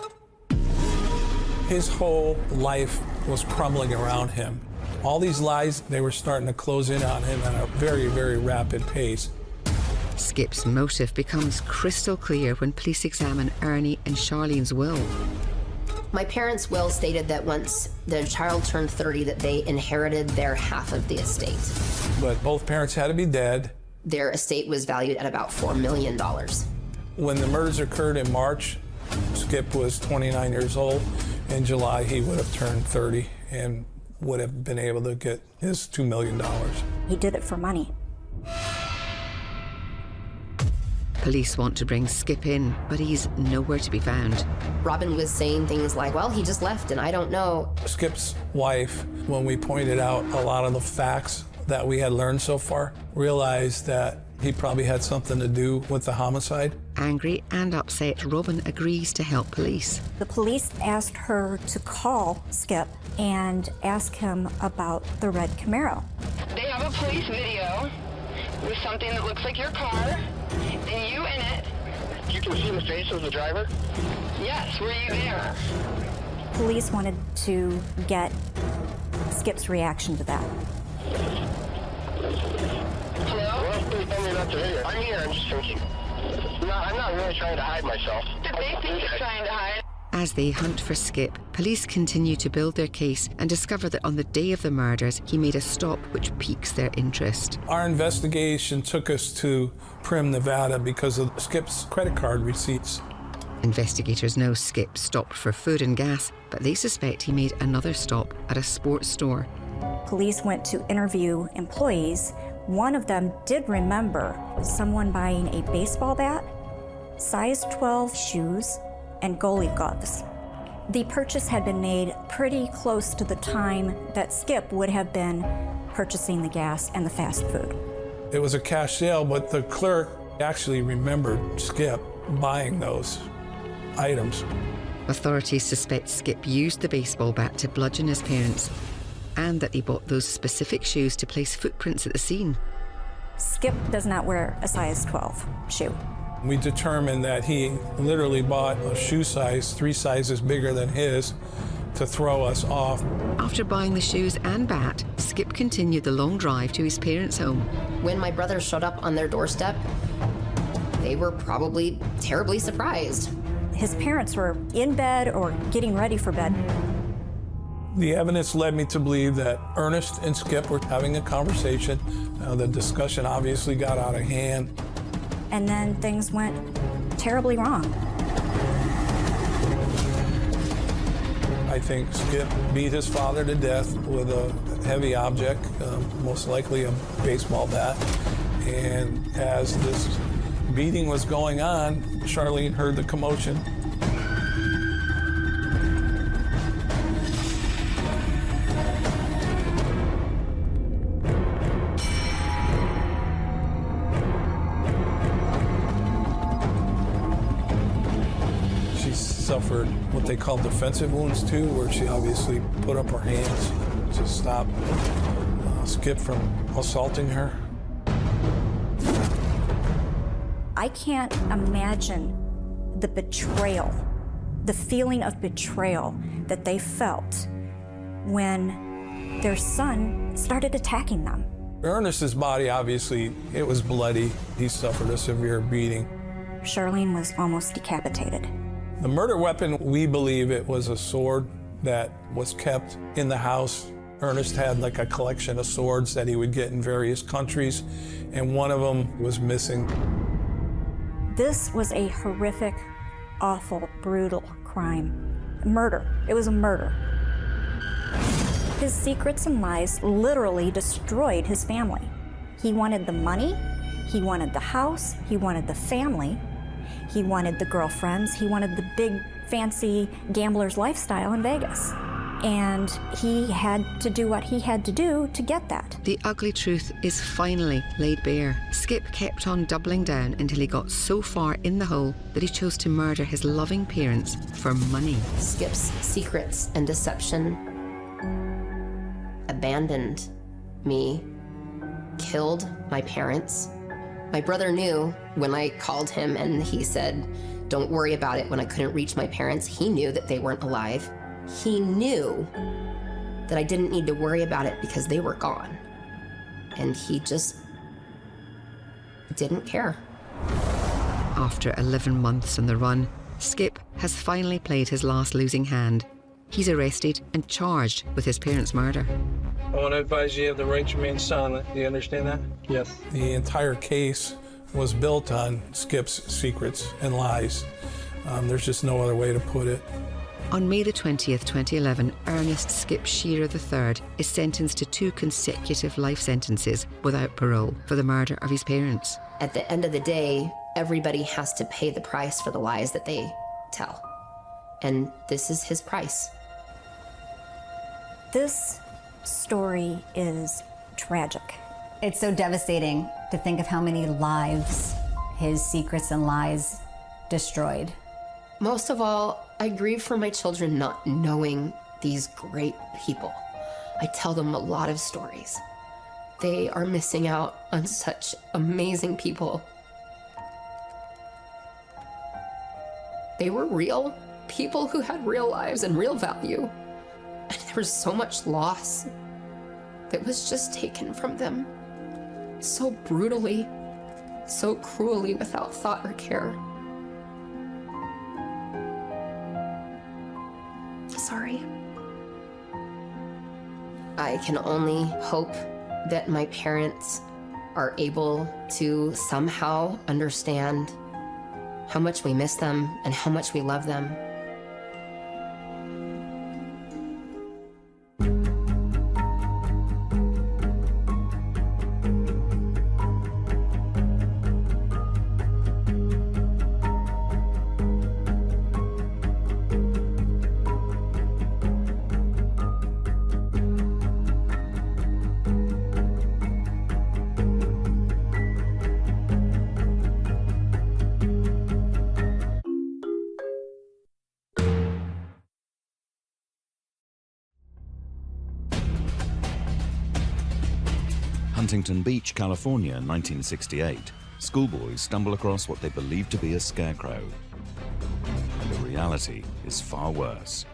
S19: His whole life was crumbling around him. All these lies, they were starting to close in on him at a very, very rapid pace.
S17: Skip's motive becomes crystal clear when police examine Ernie and Charlene's will.
S18: My parents' will stated that once the child turned 30, that they inherited their half of the estate.
S19: But both parents had to be dead.
S18: Their estate was valued at about $4 million.
S19: When the murders occurred in March, Skip was 29 years old. In July, he would have turned 30 and would have been able to get his $2 million.
S20: He did it for money.
S17: Police want to bring Skip in, but he's nowhere to be found.
S18: Robin was saying things like, well, he just left and I don't know.
S19: Skip's wife, when we pointed out a lot of the facts that we had learned so far, realized that he probably had something to do with the homicide.
S17: Angry and upset, Robin agrees to help police.
S20: The police asked her to call Skip and ask him about the red Camaro.
S22: They have a police video with something that looks like your car, and you in it. You can see the face of the driver? Yes, were you there?
S20: Police wanted to get Skip's reaction to that.
S22: Hello? Well, please tell me about the video. I'm here, I'm just thinking. I'm not really trying to hide myself. Did they think you're trying to hide?
S17: As they hunt for Skip, police continue to build their case and discover that on the day of the murders, he made a stop which piques their interest.
S19: Our investigation took us to Primm, Nevada because of Skip's credit card receipts.
S17: Investigators know Skip stopped for food and gas, but they suspect he made another stop at a sports store.
S20: Police went to interview employees. One of them did remember someone buying a baseball bat, size 12 shoes, and goalie gloves. The purchase had been made pretty close to the time that Skip would have been purchasing the gas and the fast food.
S19: It was a cash sale, but the clerk actually remembered Skip buying those items.
S17: Authorities suspect Skip used the baseball bat to bludgeon his parents, and that he bought those specific shoes to place footprints at the scene.
S20: Skip does not wear a size 12 shoe.
S19: We determined that he literally bought a shoe size 3 sizes bigger than his to throw us off.
S17: After buying the shoes and bat, Skip continued the long drive to his parents' home.
S18: When my brothers showed up on their doorstep, they were probably terribly surprised.
S20: His parents were in bed or getting ready for bed.
S19: The evidence led me to believe that Ernest and Skip were having a conversation. The discussion obviously got out of hand.
S20: And then things went terribly wrong.
S19: I think Skip beat his father to death with a heavy object, most likely a baseball bat. And as this beating was going on, Charlene heard the commotion. Suffered what they call defensive wounds too, where she obviously put up her hands to stop Skip from assaulting her.
S20: I can't imagine the betrayal, the feeling of betrayal that they felt when their son started attacking them.
S19: Ernest's body, obviously, it was bloody. He suffered a severe beating.
S20: Charlene was almost decapitated.
S19: The murder weapon, we believe it was a sword that was kept in the house. Ernest had like a collection of swords that he would get in various countries, and one of them was missing.
S20: This was a horrific, awful, brutal crime. Murder. It was a murder. His secrets and lies literally destroyed his family. He wanted the money, he wanted the house, he wanted the family, he wanted the girlfriends, he wanted the big, fancy gambler's lifestyle in Vegas. And he had to do what he had to do to get that.
S17: The ugly truth is finally laid bare. Skip kept on doubling down until he got so far in the hole that he chose to murder his loving parents for money.
S18: Skip's secrets and deception abandoned me, killed my parents. My brother knew when I called him and he said, "Don't worry about it," when I couldn't reach my parents. He knew that they weren't alive. He knew that I didn't need to worry about it because they were gone. And he just didn't care.
S17: After 11 months on the run, Skip has finally played his last losing hand. He's arrested and charged with his parents' murder.
S3: I want to advise you have the right to remain silent. Do you understand that? Yes.
S19: The entire case was built on Skip's secrets and lies. There's just no other way to put it.
S17: On May the 20th, 2011, Ernest Skip Shearer III is sentenced to 2 consecutive life sentences without parole for the murder of his parents.
S18: At the end of the day, everybody has to pay the price for the lies that they tell. And this is his price.
S20: This story is tragic.
S21: It's so devastating to think of how many lives his secrets and lies destroyed.
S18: Most of all, I grieve for my children not knowing these great people. I tell them a lot of stories. They are missing out on such amazing people. They were real people who had real lives and real value. And there was so much loss that was just taken from them. So brutally, so cruelly, without thought or care. Sorry. I can only hope that my parents are able to somehow understand how much we miss them and how much we love them.
S1: Huntington Beach, California, 1968. Schoolboys stumble across what they believe to be a scarecrow. The reality is far worse.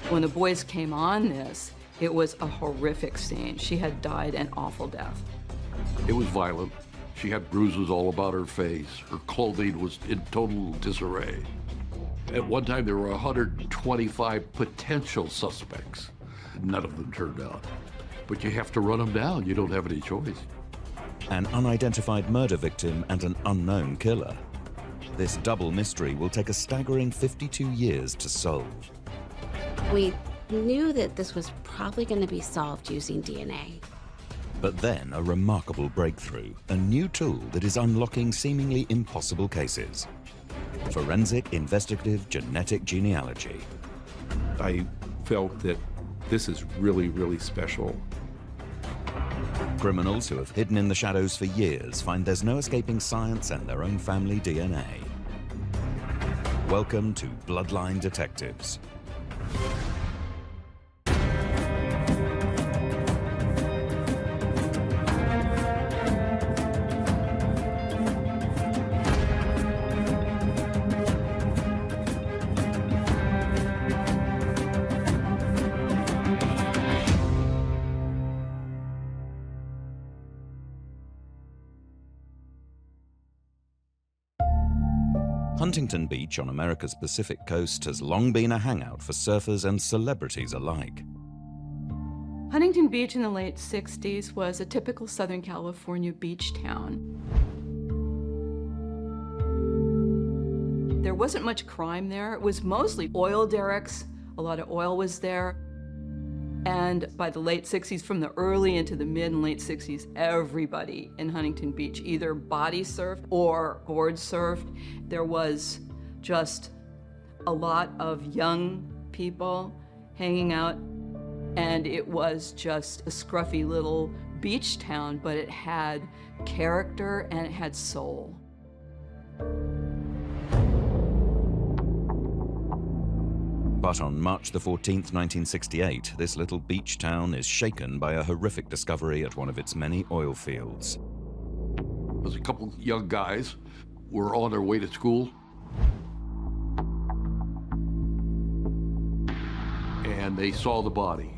S5: When the boys came on this, it was a horrific scene. She had died an awful death.
S6: It was violent. She had bruises all about her face. Her clothing was in total disarray. At one time, there were 125 potential suspects. None of them turned out. But you have to run them down. You don't have any choice.
S1: An unidentified murder victim and an unknown killer. This double mystery will take a staggering 52 years to solve.
S23: We knew that this was probably going to be solved using DNA.
S1: But then a remarkable breakthrough, a new tool that is unlocking seemingly impossible cases. Forensic investigative genetic genealogy.
S24: I felt that this is really, really special.
S1: Criminals who have hidden in the shadows for years find there's no escaping science and their own family DNA. Welcome to Bloodline Detectives. Huntington Beach on America's Pacific coast has long been a hangout for surfers and celebrities alike.
S5: Huntington Beach in the late 60s was a typical Southern California beach town. There wasn't much crime there. It was mostly oil derricks. A lot of oil was there. And by the late 60s, from the early into the mid and late 60s, everybody in Huntington Beach either body surfed or board surfed. There was just a lot of young people hanging out, and it was just a scruffy little beach town, but it had character and it had soul.
S1: But on March the 14th, 1968, this little beach town is shaken by a horrific discovery at one of its many oil fields.
S6: There's a couple young guys were on their way to school, and they saw the body,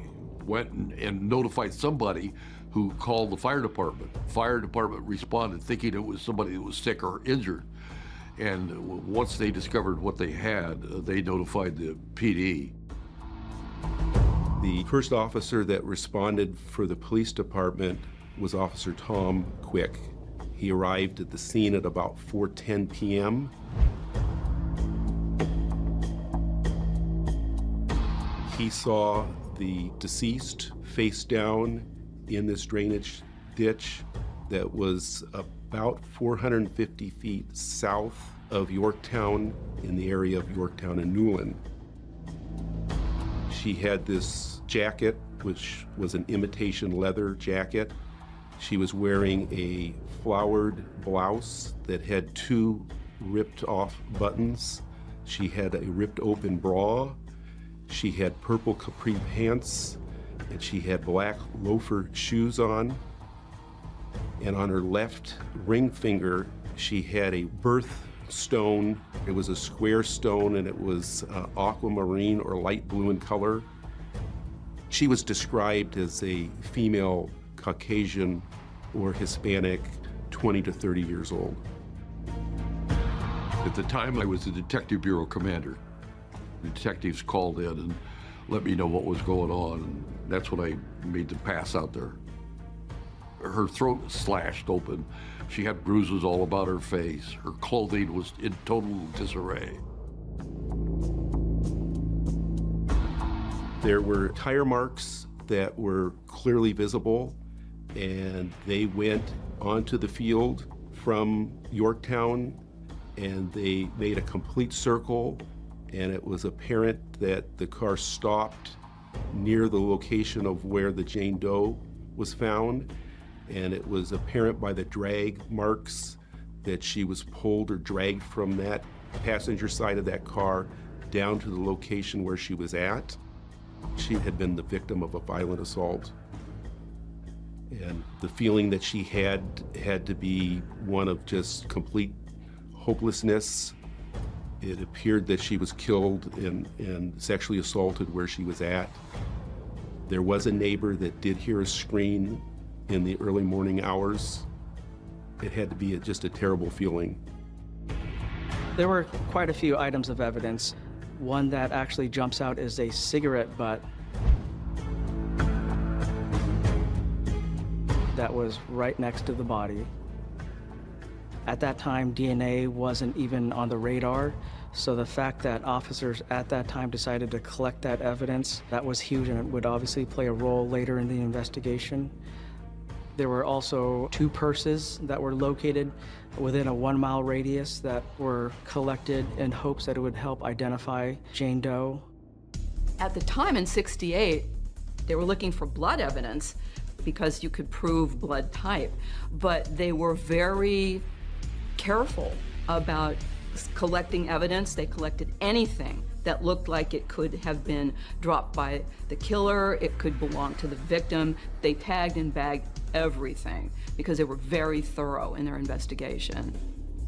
S6: went and notified somebody who called the fire department. Fire department responded thinking it was somebody that was sick or injured. And once they discovered what they had, they notified the PD.
S24: The first officer that responded for the police department was Officer Tom Quick. He arrived at the scene at about 4:10 p.m. He saw the deceased face down in this drainage ditch that was about 450 feet south of Yorktown, in the area of Yorktown and Newland. She had this jacket, which was an imitation leather jacket. She was wearing a flowered blouse that had 2 ripped off buttons. She had a ripped open bra. She had purple capri pants, and she had black loafer shoes on. And on her left ring finger, she had a birth stone. It was a square stone, and it was aquamarine or light blue in color. She was described as a female Caucasian or Hispanic, 20 to 30 years old.
S6: At the time, I was the Detective Bureau commander. The detectives called in and let me know what was going on, and that's when I made the pass out there. Her throat was slashed open. She had bruises all about her face. Her clothing was in total disarray.
S24: There were tire marks that were clearly visible, and they went onto the field from Yorktown, and they made a complete circle, and it was apparent that the car stopped near the location of where the Jane Doe was found. And it was apparent by the drag marks that she was pulled or dragged from that passenger side of that car down to the location where she was at. She had been the victim of a violent assault. And the feeling that she had to be one of just complete hopelessness. It appeared that she was killed and sexually assaulted where she was at. There was a neighbor that did hear a scream in the early morning hours. It had to be just a terrible feeling.
S2: There were quite a few items of evidence. One that actually jumps out is a cigarette butt that was right next to the body. At that time, DNA wasn't even on the radar, so the fact that officers at that time decided to collect that evidence, that was huge, and it would obviously play a role later in the investigation. There were also 2 purses that were located within a 1-mile radius that were collected in hopes that it would help identify Jane Doe.
S5: At the time in '68, they were looking for blood evidence because you could prove blood type, but they were very careful about collecting evidence. They collected anything that looked like it could have been dropped by the killer, it could belong to the victim. They tagged and bagged everything because they were very thorough in their investigation.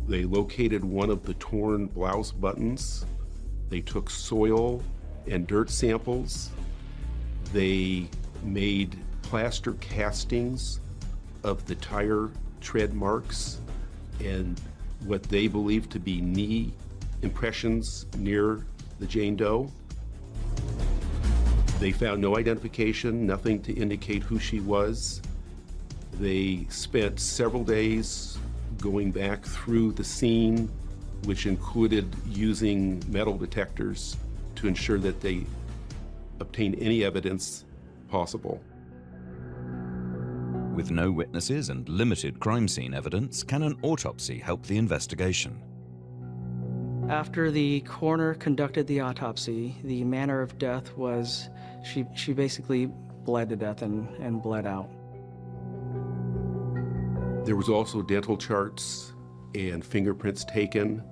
S24: They located one of the torn blouse buttons. They took soil and dirt samples. They made plaster castings of the tire tread marks and what they believed to be knee impressions near the Jane Doe. They found no identification, nothing to indicate who she was. They spent several days going back through the scene, which included using metal detectors to ensure that they obtained any evidence possible.
S1: With no witnesses and limited crime scene evidence, can an autopsy help the investigation?
S2: After the coroner conducted the autopsy, the manner of death was she basically bled to death and bled out.
S24: There was also dental charts and fingerprints taken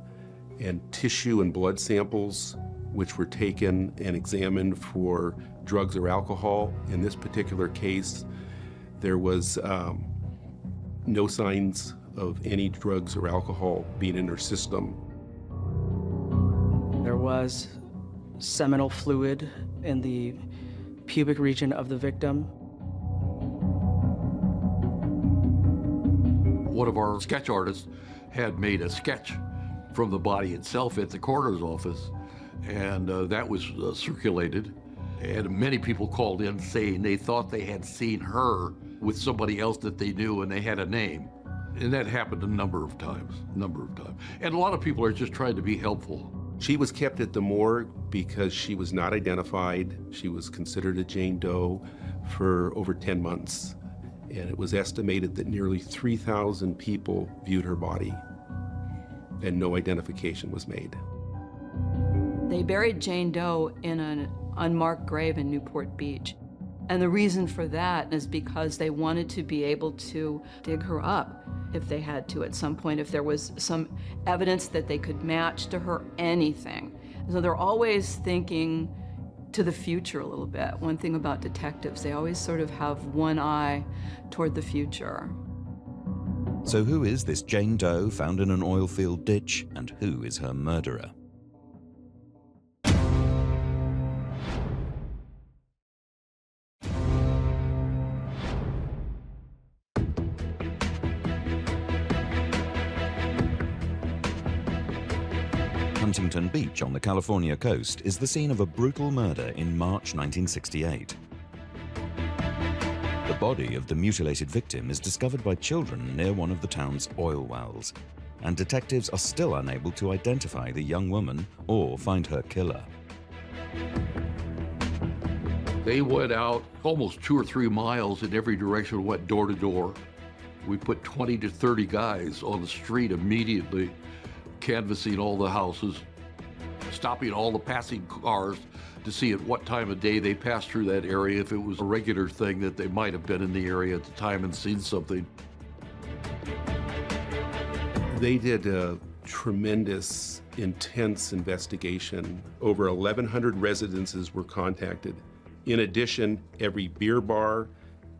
S24: and tissue and blood samples which were taken and examined for drugs or alcohol. In this particular case, there was no signs of any drugs or alcohol being in her system.
S2: There was seminal fluid in the pubic region of the victim.
S6: One of our sketch artists had made a sketch from the body itself at the coroner's office, and that was circulated. And many people called in saying they thought they had seen her with somebody else that they knew and they had a name. And that happened a number of times. And a lot of people are just trying to be helpful.
S24: She was kept at the morgue because she was not identified. She was considered a Jane Doe for over 10 months. And it was estimated that nearly 3,000 people viewed her body, and no identification was made.
S5: They buried Jane Doe in an unmarked grave in Newport Beach. And the reason for that is because they wanted to be able to dig her up if they had to at some point, if there was some evidence that they could match to her, anything. So they're always thinking to the future a little bit. One thing about detectives, they always sort of have one eye toward the future.
S1: So who is this Jane Doe found in an oil field ditch, and who is her murderer? Huntington Beach on the California coast is the scene of a brutal murder in March 1968. The body of the mutilated victim is discovered by children near one of the town's oil wells, and detectives are still unable to identify the young woman or find her killer.
S6: They went out almost 2 or 3 miles in every direction, went door to door. We put 20 to 30 guys on the street immediately, canvassing all the houses, stopping all the passing cars to see at what time of day they passed through that area, if it was a regular thing that they might have been in the area at the time and seen something.
S24: They did a tremendous, intense investigation. Over 1,100 residences were contacted. In addition, every beer bar,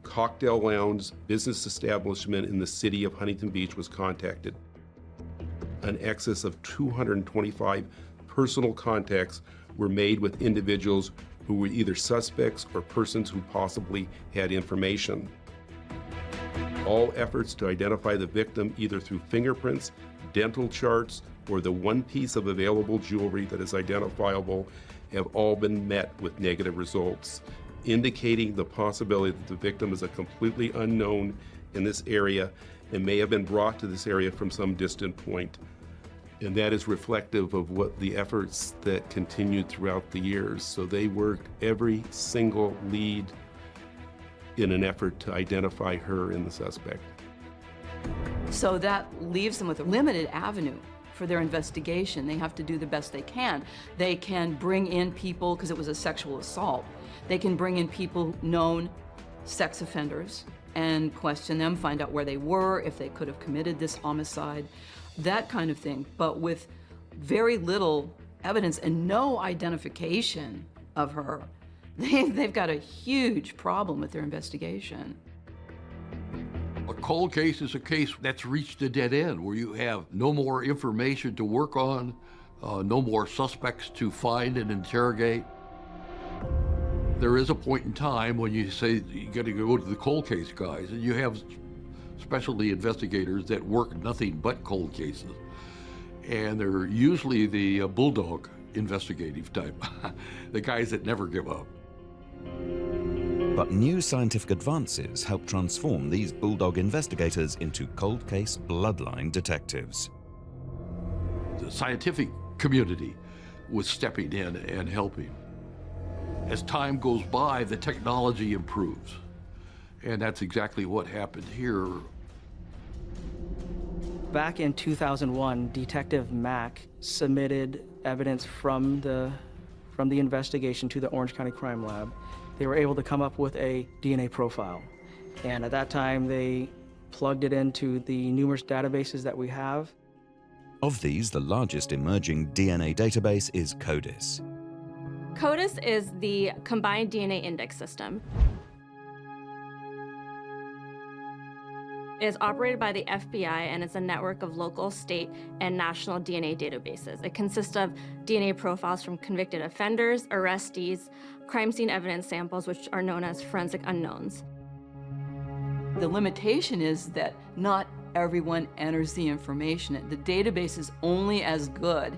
S24: cocktail lounge, business establishment in the city of Huntington Beach was contacted. An excess of 225 personal contacts were made with individuals who were either suspects or persons who possibly had information. All efforts to identify the victim either through fingerprints, dental charts, or the one piece of available jewelry that is identifiable have all been met with negative results, indicating the possibility that the victim is a completely unknown in this area and may have been brought to this area from some distant point. And that is reflective of what the efforts that continued throughout the years. So they worked every single lead in an effort to identify her and the suspect.
S5: So that leaves them with a limited avenue for their investigation. They have to do the best they can. They can bring in people, because it was a sexual assault, they can bring in people known sex offenders and question them, find out where they were, if they could have committed this homicide, that kind of thing. But with very little evidence and no identification of her, they've got a huge problem with their investigation.
S6: A cold case is a case that's reached a dead end, where you have no more information to work on, no more suspects to find and interrogate. There is a point in time when you say you got to go to the cold case guys, and you have specialty investigators that work nothing but cold cases. And they're usually the bulldog investigative type, the guys that never give up.
S1: But new scientific advances help transform these bulldog investigators into cold case bloodline detectives.
S6: The scientific community was stepping in and helping. As time goes by, the technology improves. And that's exactly what happened here.
S2: Back in 2001, Detective Mack submitted evidence from the investigation to the Orange County Crime Lab. They were able to come up with a DNA profile. And at that time, they plugged it into the numerous databases that we have.
S1: Of these, the largest emerging DNA database is CODIS.
S4: CODIS is the Combined DNA Index System. It is operated by the FBI and is a network of local, state, and national DNA databases. It consists of DNA profiles from convicted offenders, arrestees, crime scene evidence samples, which are known as forensic unknowns.
S5: The limitation is that not everyone enters the information. The database is only as good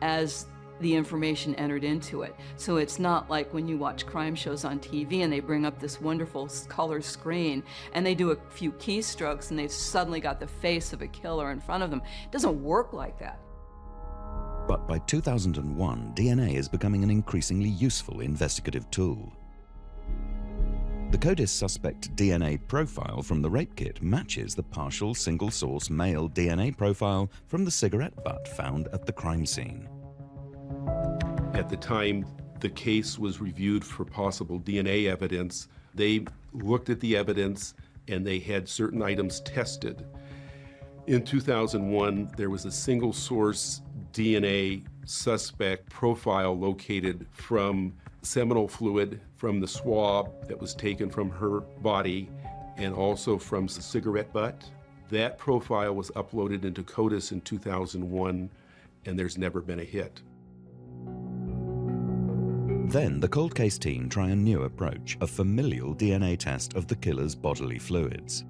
S5: as the information entered into it. So it's not like when you watch crime shows on TV and they bring up this wonderful color screen and they do a few keystrokes and they've suddenly got the face of a killer in front of them. It doesn't work like that.
S1: But by 2001, DNA is becoming an increasingly useful investigative tool. The CODIS suspect DNA profile from the rape kit matches the partial single-source male DNA profile from the cigarette butt found at the crime scene.
S24: At the time the case was reviewed for possible DNA evidence, they looked at the evidence and they had certain items tested. In 2001, there was a single-source DNA suspect profile located from seminal fluid from the swab that was taken from her body and also from cigarette butt. That profile was uploaded into CODIS in 2001, and there's never been a hit.
S1: Then the cold case team try a new approach, a familial DNA test of the killer's bodily fluids.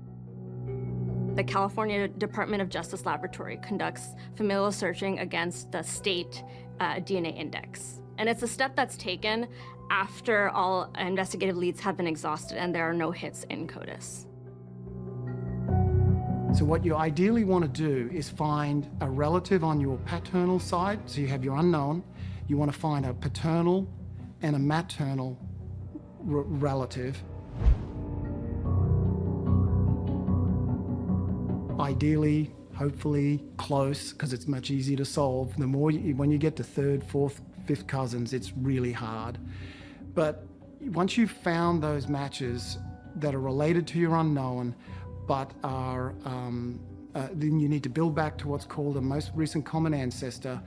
S4: The California Department of Justice Laboratory conducts familial searching against the state DNA index. And it's a step that's taken after all investigative leads have been exhausted and there are no hits in CODIS.
S10: So what you ideally want to do is find a relative on your paternal side, so you have your unknown. You want to find a paternal and a maternal relative. Ideally, hopefully close, because it's much easier to solve. The more when you get to third, fourth, fifth cousins, it's really hard. But once you've found those matches that are related to your unknown, but are, then you need to build back to what's called a most recent common ancestor.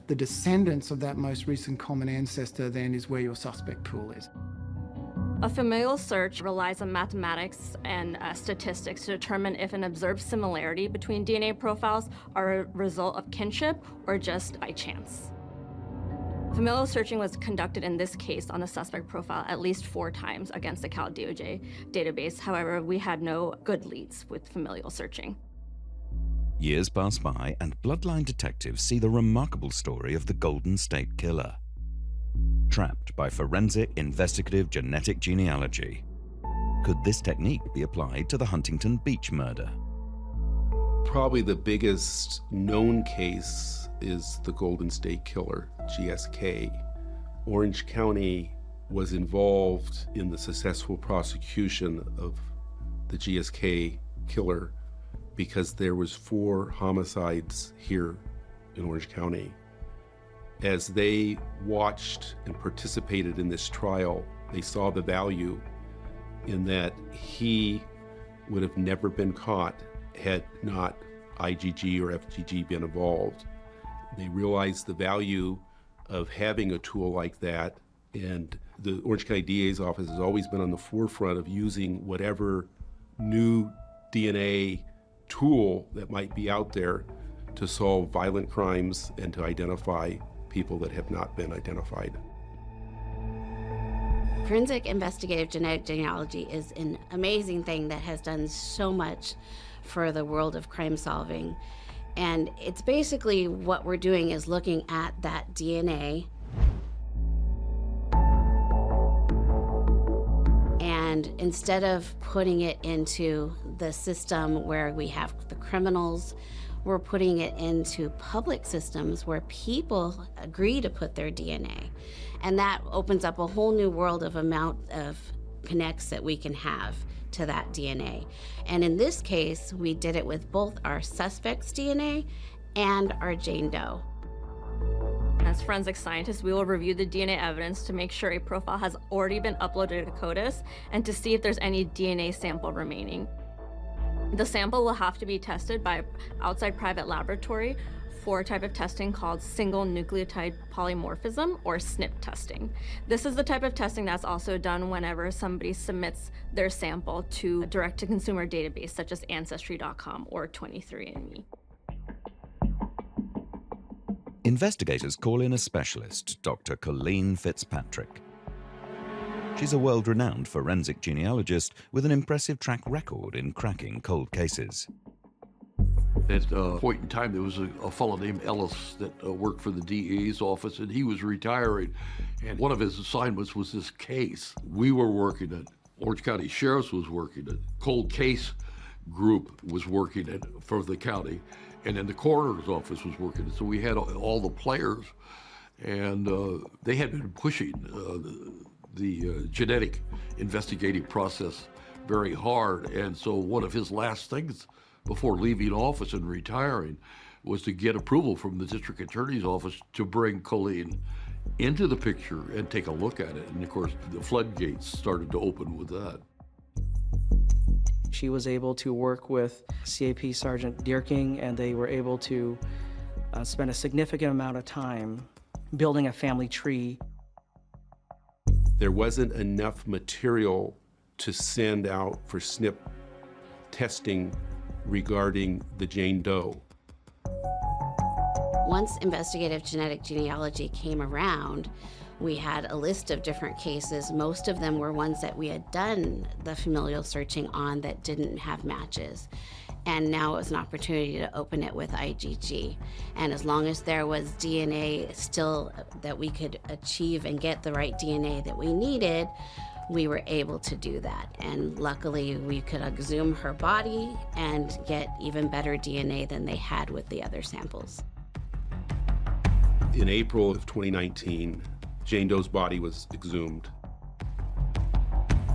S10: The descendants of that most recent common ancestor then is where your suspect pool is.
S4: A familial search relies on mathematics and statistics to determine if an observed similarity between DNA profiles are a result of kinship or just by chance. Familial searching was conducted in this case on the suspect profile at least 4 times against the Cal DOJ database. However, we had no good leads with familial searching.
S1: Years pass by and bloodline detectives see the remarkable story of the Golden State Killer. Trapped by forensic investigative genetic genealogy. Could this technique be applied to the Huntington Beach murder?
S24: Probably the biggest known case is the Golden State Killer, GSK. Orange County was involved in the successful prosecution of the GSK killer because there was 4 homicides here in Orange County. As they watched and participated in this trial, they saw the value in that he would have never been caught had not IGG or FGG been involved. They realized the value of having a tool like that, and the Orange County DA's office has always been on the forefront of using whatever new DNA tool that might be out there to solve violent crimes and to identify people that have not been identified.
S23: Forensic investigative genetic genealogy is an amazing thing that has done so much for the world of crime solving. And it's basically what we're doing is looking at that DNA and instead of putting it into the system where we have the criminals, we're putting it into public systems where people agree to put their DNA. And that opens up a whole new world of amount of connects that we can have to that DNA. And in this case, we did it with both our suspect's DNA and our Jane Doe.
S4: As forensic scientists, we will review the DNA evidence to make sure a profile has already been uploaded to CODIS and to see if there's any DNA sample remaining. The sample will have to be tested by an outside private laboratory for a type of testing called single nucleotide polymorphism, or SNP testing. This is the type of testing that's also done whenever somebody submits their sample to a direct-to-consumer database such as Ancestry.com or 23andMe.
S1: Investigators call in a specialist, Dr. Colleen Fitzpatrick. She's a world-renowned forensic genealogist with an impressive track record in cracking cold cases.
S6: At a point in time, there was a fellow named Ellis that worked for the DA's office, and he was retiring. And one of his assignments was this case. We were working at, Orange County Sheriff's was working at, cold case group was working at for the county, and then the coroner's office was working. So we had all the players, and they had been pushing the genetic investigative process very hard. And so one of his last things before leaving office and retiring was to get approval from the district attorney's office to bring Colleen into the picture and take a look at it. And of course, the floodgates started to open with that.
S2: She was able to work with CAP Sergeant Deerking, and they were able to spend a significant amount of time building a family tree.
S24: There wasn't enough material to send out for SNP testing regarding the Jane Doe.
S23: Once investigative genetic genealogy came around, we had a list of different cases. Most of them were ones that we had done the familial searching on that didn't have matches. And now it was an opportunity to open it with IgG. And as long as there was DNA still that we could achieve and get the right DNA that we needed, we were able to do that. And luckily, we could exhume her body and get even better DNA than they had with the other samples.
S24: In April of 2019, Jane Doe's body was exhumed.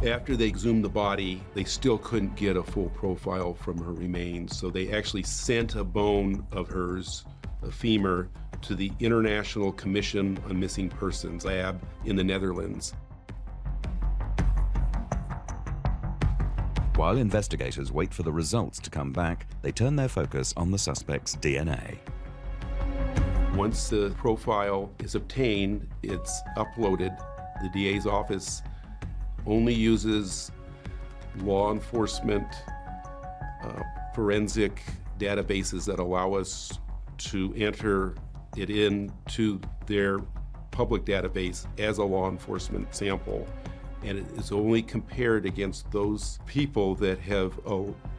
S24: After they exhumed the body, they still couldn't get a full profile from her remains, so they actually sent a bone of hers, a femur, to the International Commission on Missing Persons lab in the Netherlands.
S1: While investigators wait for the results to come back, they turn their focus on the suspect's DNA.
S24: Once the profile is obtained, it's uploaded. The DA's office only uses law enforcement forensic databases that allow us to enter it into their public database as a law enforcement sample. And it is only compared against those people that have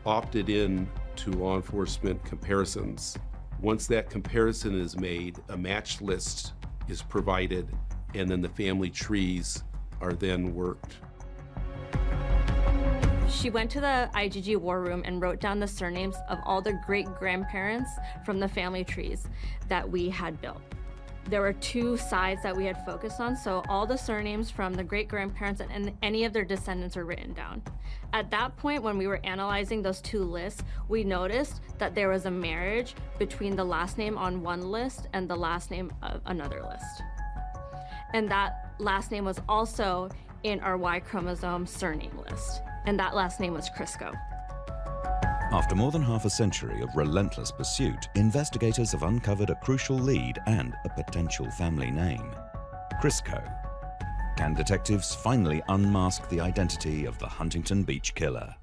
S24: opted in to law enforcement comparisons. Once that comparison is made, a match list is provided, and then the family trees are then worked.
S4: She went to the IgG war room and wrote down the surnames of all the great-grandparents from the family trees that we had built. There were two sides that we had focused on, so all the surnames from the great-grandparents and any of their descendants are written down. At that point, when we were analyzing those two lists, we noticed that there was a marriage between the last name on one list and the last name of another list. And that last name was also in our Y chromosome surname list, and that last name was Crisco.
S1: After more than half a century of relentless pursuit, investigators have uncovered a crucial lead and a potential family name: Crisco. Can detectives finally unmask the identity of the Huntington Beach killer?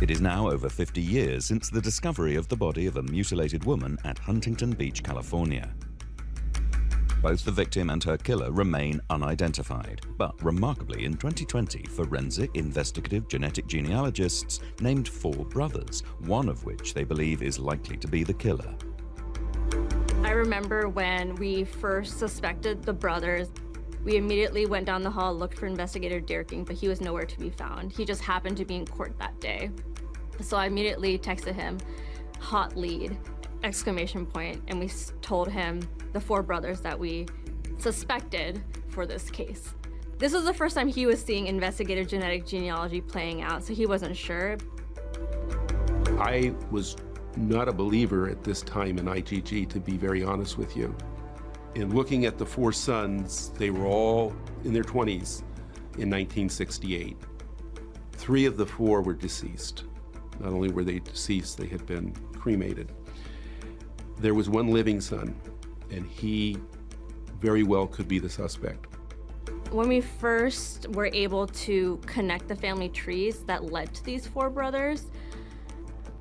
S1: It is now over 50 years since the discovery of the body of a mutilated woman at Huntington Beach, California. Both the victim and her killer remain unidentified. But remarkably, in 2020, forensic investigative genetic genealogists named 4 brothers, one of which they believe is likely to be the killer.
S4: I remember when we first suspected the brothers, we immediately went down the hall, looked for Investigator Dierking, but he was nowhere to be found. He just happened to be in court that day. So I immediately texted him, hot lead, exclamation point, and we told him the 4 brothers that we suspected for this case. This was the first time he was seeing investigative genetic genealogy playing out, so he wasn't sure.
S24: I was not a believer at this time in IgG, to be very honest with you. In looking at the 4 sons, they were all in their 20s in 1968. 3 of the 4 were deceased. Not only were they deceased, they had been cremated. There was 1 living son, and he very well could be the suspect.
S4: When we first were able to connect the family trees that led to these 4 brothers,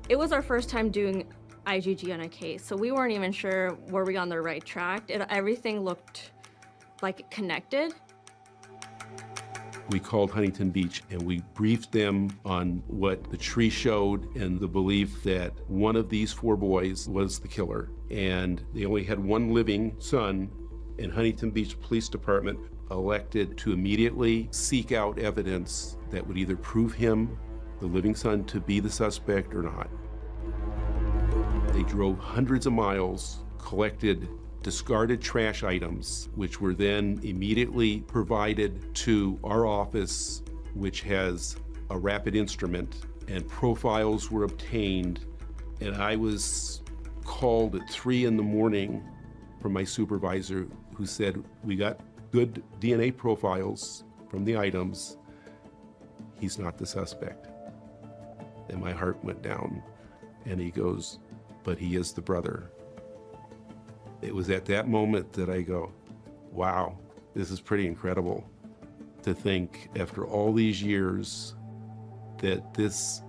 S4: it was our first time doing IgG on a case, so we weren't even sure were we on the right track. Everything looked like it connected.
S24: We called Huntington Beach and we briefed them on what the tree showed and the belief that one of these 4 boys was the killer. And they only had 1 living son, and Huntington Beach Police Department elected to immediately seek out evidence that would either prove him, the living son, to be the suspect or not. They drove hundreds of miles, collected discarded trash items, which were then immediately provided to our office, which has a rapid instrument, and profiles were obtained. And I was called at 3 in the morning from my supervisor, who said, "We got good DNA profiles from the items. He's not the suspect." And my heart went down. And he goes, "But he is the brother." It was at that moment that I go, wow, this is pretty incredible to think after all these years that this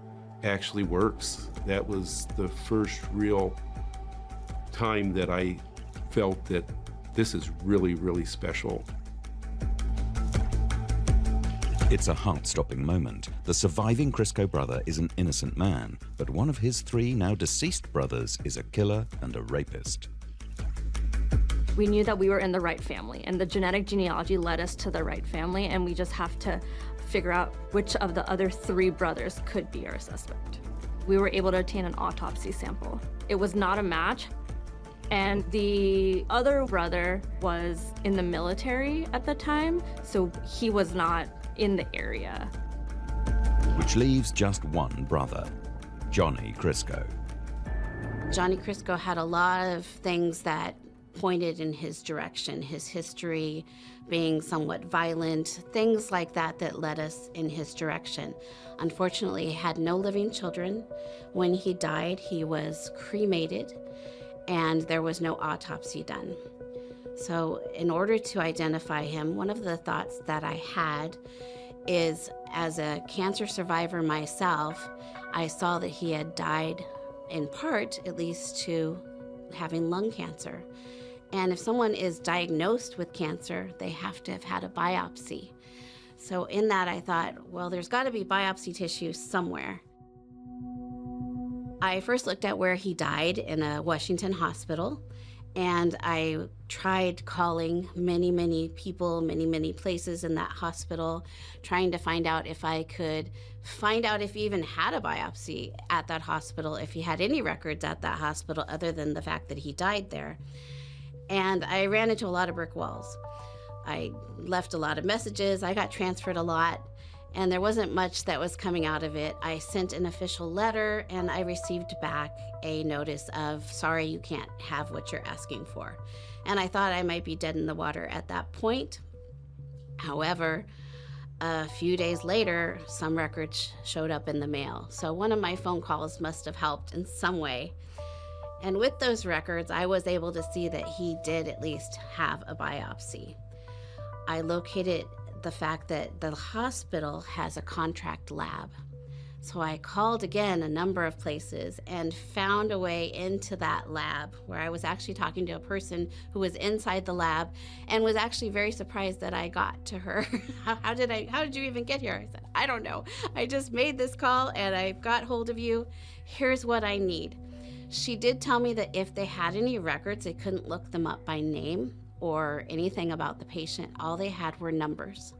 S24: actually works. That was the first real time that I felt that this is really, really special.
S1: It's a heart-stopping moment. The surviving Crisco brother is an innocent man, but one of his 3 now deceased brothers is a killer and a rapist.
S4: We knew that we were in the right family, and the genetic genealogy led us to the right family, and we just have to figure out which of the other 3 brothers could be our suspect. We were able to obtain an autopsy sample. It was not a match, and the other brother was in the military at the time, so he was not in the area.
S1: Which leaves just 1 brother, Johnny Crisco.
S23: Johnny Crisco had a lot of things that pointed in his direction, his history being somewhat violent, things like that that led us in his direction. Unfortunately, he had no living children. When he died, he was cremated, and there was no autopsy done. So in order to identify him, one of the thoughts that I had is, as a cancer survivor myself, I saw that he had died in part, at least, to having lung cancer. And if someone is diagnosed with cancer, they have to have had a biopsy. So in that, I thought, well, there's got to be biopsy tissue somewhere. I first looked at where he died in a Washington hospital, and I tried calling many, many people, many, many places in that hospital, trying to find out if I could find out if he even had a biopsy at that hospital, if he had any records at that hospital other than the fact that he died there. And I ran into a lot of brick walls. I left a lot of messages, I got transferred a lot, and there wasn't much that was coming out of it. I sent an official letter, and I received back a notice of, sorry, you can't have what you're asking for. And I thought I might be dead in the water at that point. However, a few days later, some records showed up in the mail. So one of my phone calls must have helped in some way. And with those records, I was able to see that he did at least have a biopsy. I located the fact that the hospital has a contract lab. So I called again a number of places and found a way into that lab where I was actually talking to a person who was inside the lab and was actually very surprised that I got to her. How did you even get here? I said, I don't know. I just made this call and I got hold of you. Here's what I need. She did tell me that if they had any records, they couldn't look them up by name or anything about the patient. All they had were numbers.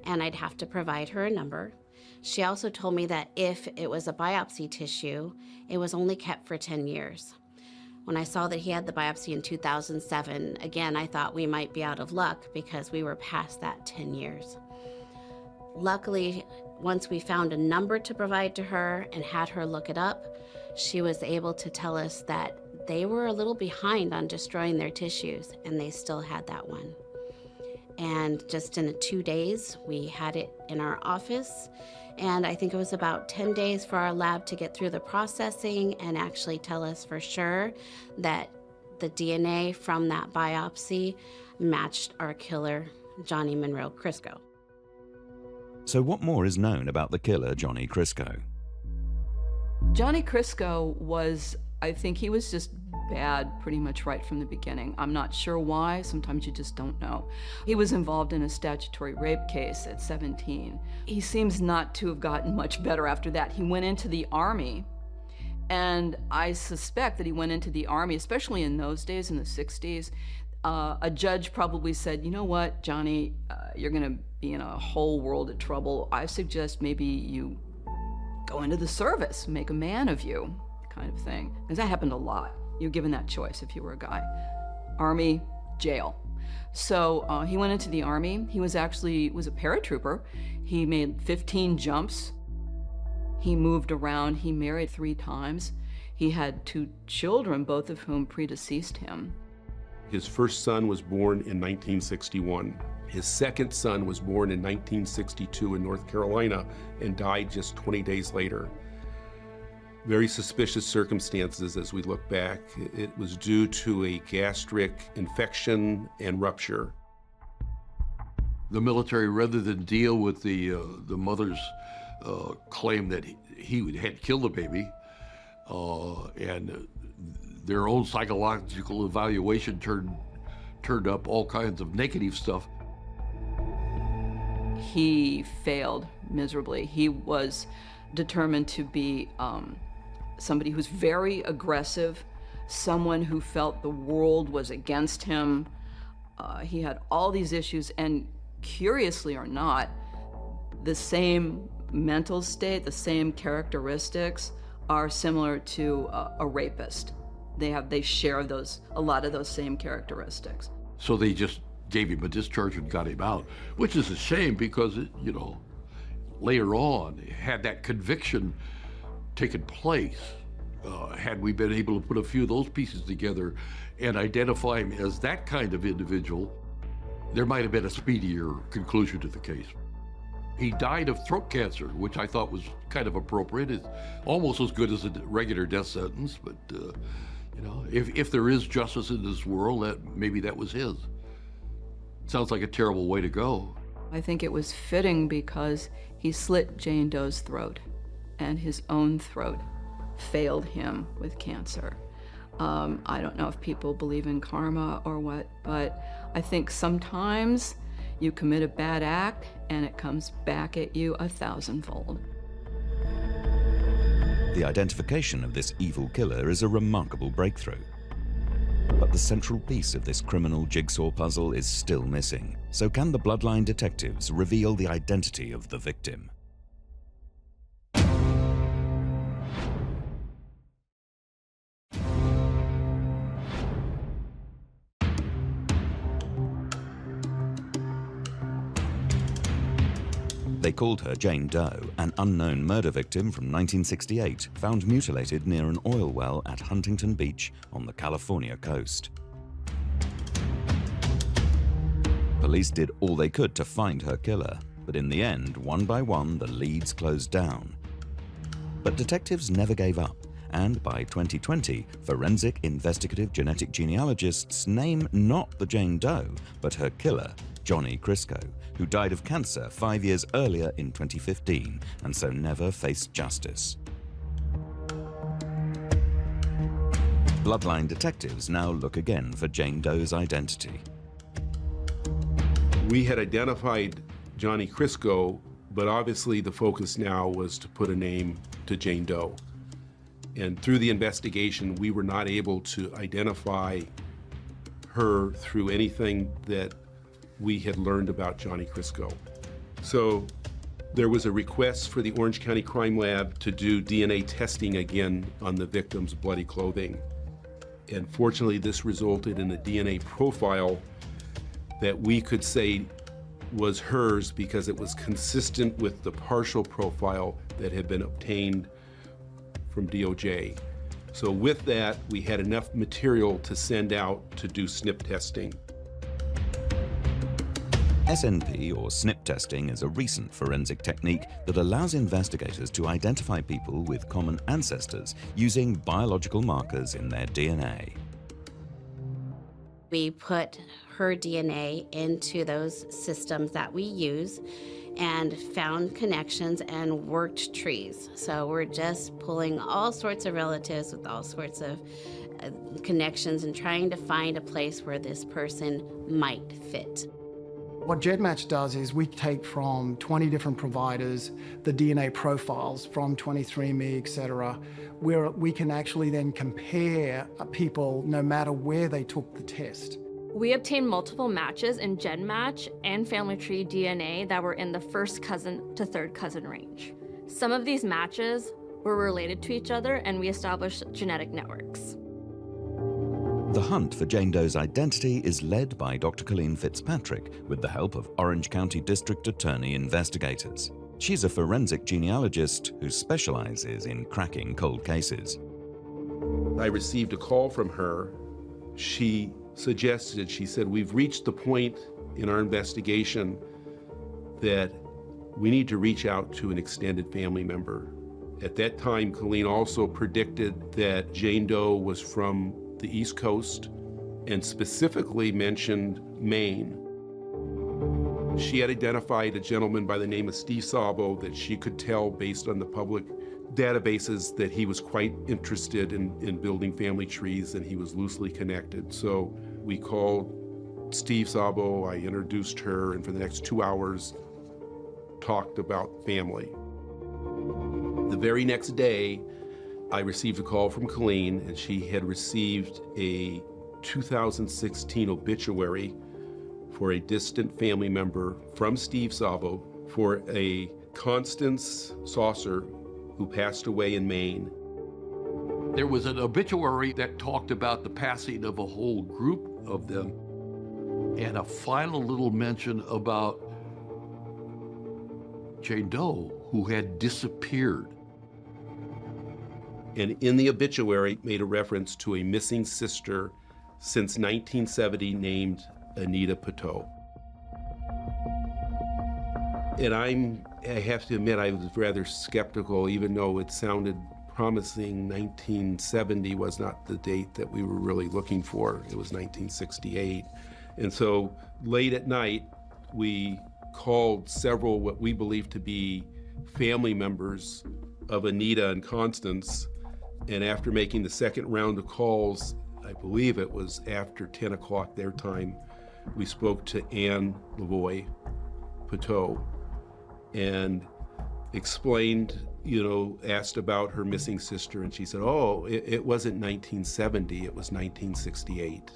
S23: And I'd have to provide her a number. She also told me that if it was a biopsy tissue, it was only kept for 10 years. When I saw that he had the biopsy in 2007, again, I thought we might be out of luck because we were past that 10 years. Luckily, once we found a number to provide to her and had her look it up, she was able to tell us that they were a little behind on destroying their tissues, and they still had that one. And just in 2 days, we had it in our office. And I think it was about 10 days for our lab to get through the processing and actually tell us for sure that the DNA from that biopsy matched our killer, Johnny Monroe Crisco.
S1: So what more is known about the killer, Johnny Crisco?
S5: Johnny Crisco was, I think he was just bad pretty much right from the beginning. I'm not sure why. Sometimes you just don't know. He was involved in a statutory rape case at 17. He seems not to have gotten much better after that. He went into the Army, and I suspect that he went into the Army, especially in those days, in the 60s. A judge probably said, you know what, Johnny, you're gonna be in a whole world of trouble. I suggest maybe you go into the service, make a man of you, kind of thing. Because that happened a lot. You're given that choice if you were a guy. Army, jail. So he went into the Army. He was a paratrooper. He made 15 jumps. He moved around. He married 3 times. He had 2 children, both of whom predeceased him.
S24: His first son was born in 1961. His second son was born in 1962 in North Carolina and died just 20 days later. Very suspicious circumstances as we look back. It was due to a gastric infection and rupture.
S6: The military, rather than deal with the mother's claim that he had killed the baby, and their own psychological evaluation turned up all kinds of negative stuff.
S5: He failed miserably. He was determined to be somebody who's very aggressive, someone who felt the world was against him. He had all these issues, and curiously or not, the same mental state, the same characteristics are similar to a rapist. They share a lot of those same characteristics.
S6: So they just gave him a discharge and got him out, which is a shame because, later on, had that conviction taken place, had we been able to put a few of those pieces together and identify him as that kind of individual, there might have been a speedier conclusion to the case. He died of throat cancer, which I thought was kind of appropriate. It's almost as good as a regular death sentence, but if there is justice in this world, maybe that was his. Sounds like a terrible way to go.
S5: I think it was fitting because he slit Jane Doe's throat, and his own throat failed him with cancer. I don't know if people believe in karma or what, but I think sometimes you commit a bad act and it comes back at you 1,000-fold.
S1: The identification of this evil killer is a remarkable breakthrough. But the central piece of this criminal jigsaw puzzle is still missing. So can the Bloodline detectives reveal the identity of the victim? They called her Jane Doe, an unknown murder victim from 1968, found mutilated near an oil well at Huntington Beach on the California coast. Police did all they could to find her killer, but in the end, one by one, the leads closed down. But detectives never gave up, and by 2020, forensic investigative genetic genealogists name not the Jane Doe, but her killer, Johnny Crisco, who died of cancer 5 years earlier in 2015 and so never faced justice. Bloodline detectives now look again for Jane Doe's identity.
S24: We had identified Johnny Crisco, but obviously the focus now was to put a name to Jane Doe. And through the investigation, we were not able to identify her through anything that we had learned about Johnny Crisco. So there was a request for the Orange County Crime Lab to do DNA testing again on the victim's bloody clothing. And fortunately, this resulted in a DNA profile that we could say was hers because it was consistent with the partial profile that had been obtained from DOJ. So with that, we had enough material to send out to do SNP testing.
S1: SNP, or SNP testing, is a recent forensic technique that allows investigators to identify people with common ancestors using biological markers in their DNA.
S23: We put her DNA into those systems that we use and found connections and worked trees. So we're just pulling all sorts of relatives with all sorts of connections and trying to find a place where this person might fit.
S10: What GEDmatch does is we take from 20 different providers the DNA profiles from 23andMe, et cetera, where we can actually then compare people no matter where they took the test.
S4: We obtained multiple matches in GEDmatch and family tree DNA that were in the first cousin to third cousin range. Some of these matches were related to each other, and we established genetic networks.
S1: The hunt for Jane Doe's identity is led by Dr. Colleen Fitzpatrick with the help of Orange County District Attorney investigators. She's a forensic genealogist who specializes in cracking cold cases.
S24: I received a call from her. She suggested, she said, we've reached the point in our investigation that we need to reach out to an extended family member. At that time, Colleen also predicted that Jane Doe was from the East Coast and specifically mentioned Maine. She had identified a gentleman by the name of Steve Sabo that she could tell based on the public databases that he was quite interested in building family trees and he was loosely connected. So we called Steve Sabo, I introduced her, and for the next 2 hours talked about family. The very next day, I received a call from Colleen, and she had received a 2016 obituary for a distant family member from Steve Sabo for a Constance Saucer who passed away in Maine.
S6: There was an obituary that talked about the passing of a whole group of them, and a final little mention about Jane Doe, who had disappeared.
S24: And in the obituary made a reference to a missing sister since 1970 named Anita Pateau. And I have to admit, I was rather skeptical, even though it sounded promising. 1970 was not the date that we were really looking for. It was 1968. And so late at night, we called several what we believed to be family members of Anita and Constance. And after making the second round of calls, I believe it was after 10 o'clock their time, we spoke to Anne Lavoie Pateau and explained, asked about her missing sister, and she said, oh, it wasn't 1970, it was 1968.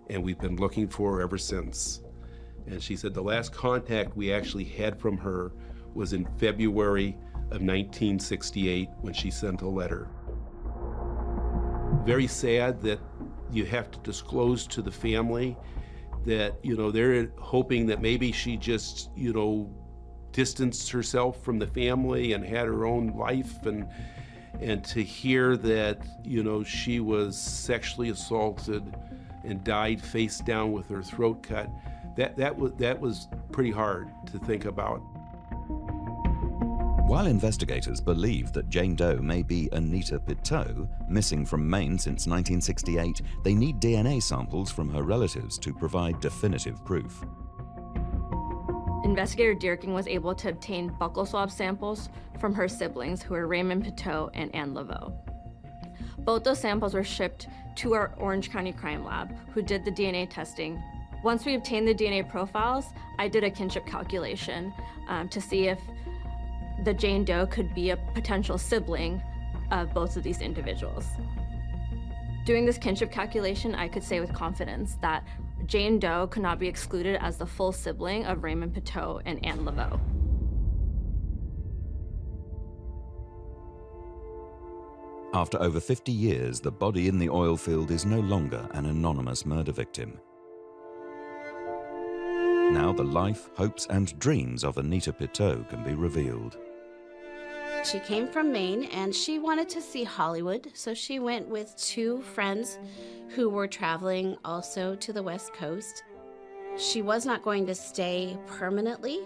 S24: And we've been looking for her ever since. And she said the last contact we actually had from her was in February of 1968 when she sent a letter. Very sad that you have to disclose to the family that, they're hoping that maybe she just, distanced herself from the family and had her own life, and to hear that, she was sexually assaulted and died face down with her throat cut, that was pretty hard to think about.
S1: While investigators believe that Jane Doe may be Anita Pateau, missing from Maine since 1968, they need DNA samples from her relatives to provide definitive proof.
S4: Investigator Dierking was able to obtain buccal swab samples from her siblings, who were Raymond Pitot and Anne Laveau. Both those samples were shipped to our Orange County Crime Lab, who did the DNA testing. Once we obtained the DNA profiles, I did a kinship calculation to see if the Jane Doe could be a potential sibling of both of these individuals. Doing this kinship calculation, I could say with confidence that Jane Doe could not be excluded as the full sibling of Raymond Pitot and Anne Laveau.
S1: After over 50 years, the body in the oil field is no longer an anonymous murder victim. Now the life, hopes, and dreams of Anita Pitot can be revealed.
S23: She came from Maine and she wanted to see Hollywood, so she went with two friends who were traveling also to the West Coast. She was not going to stay permanently.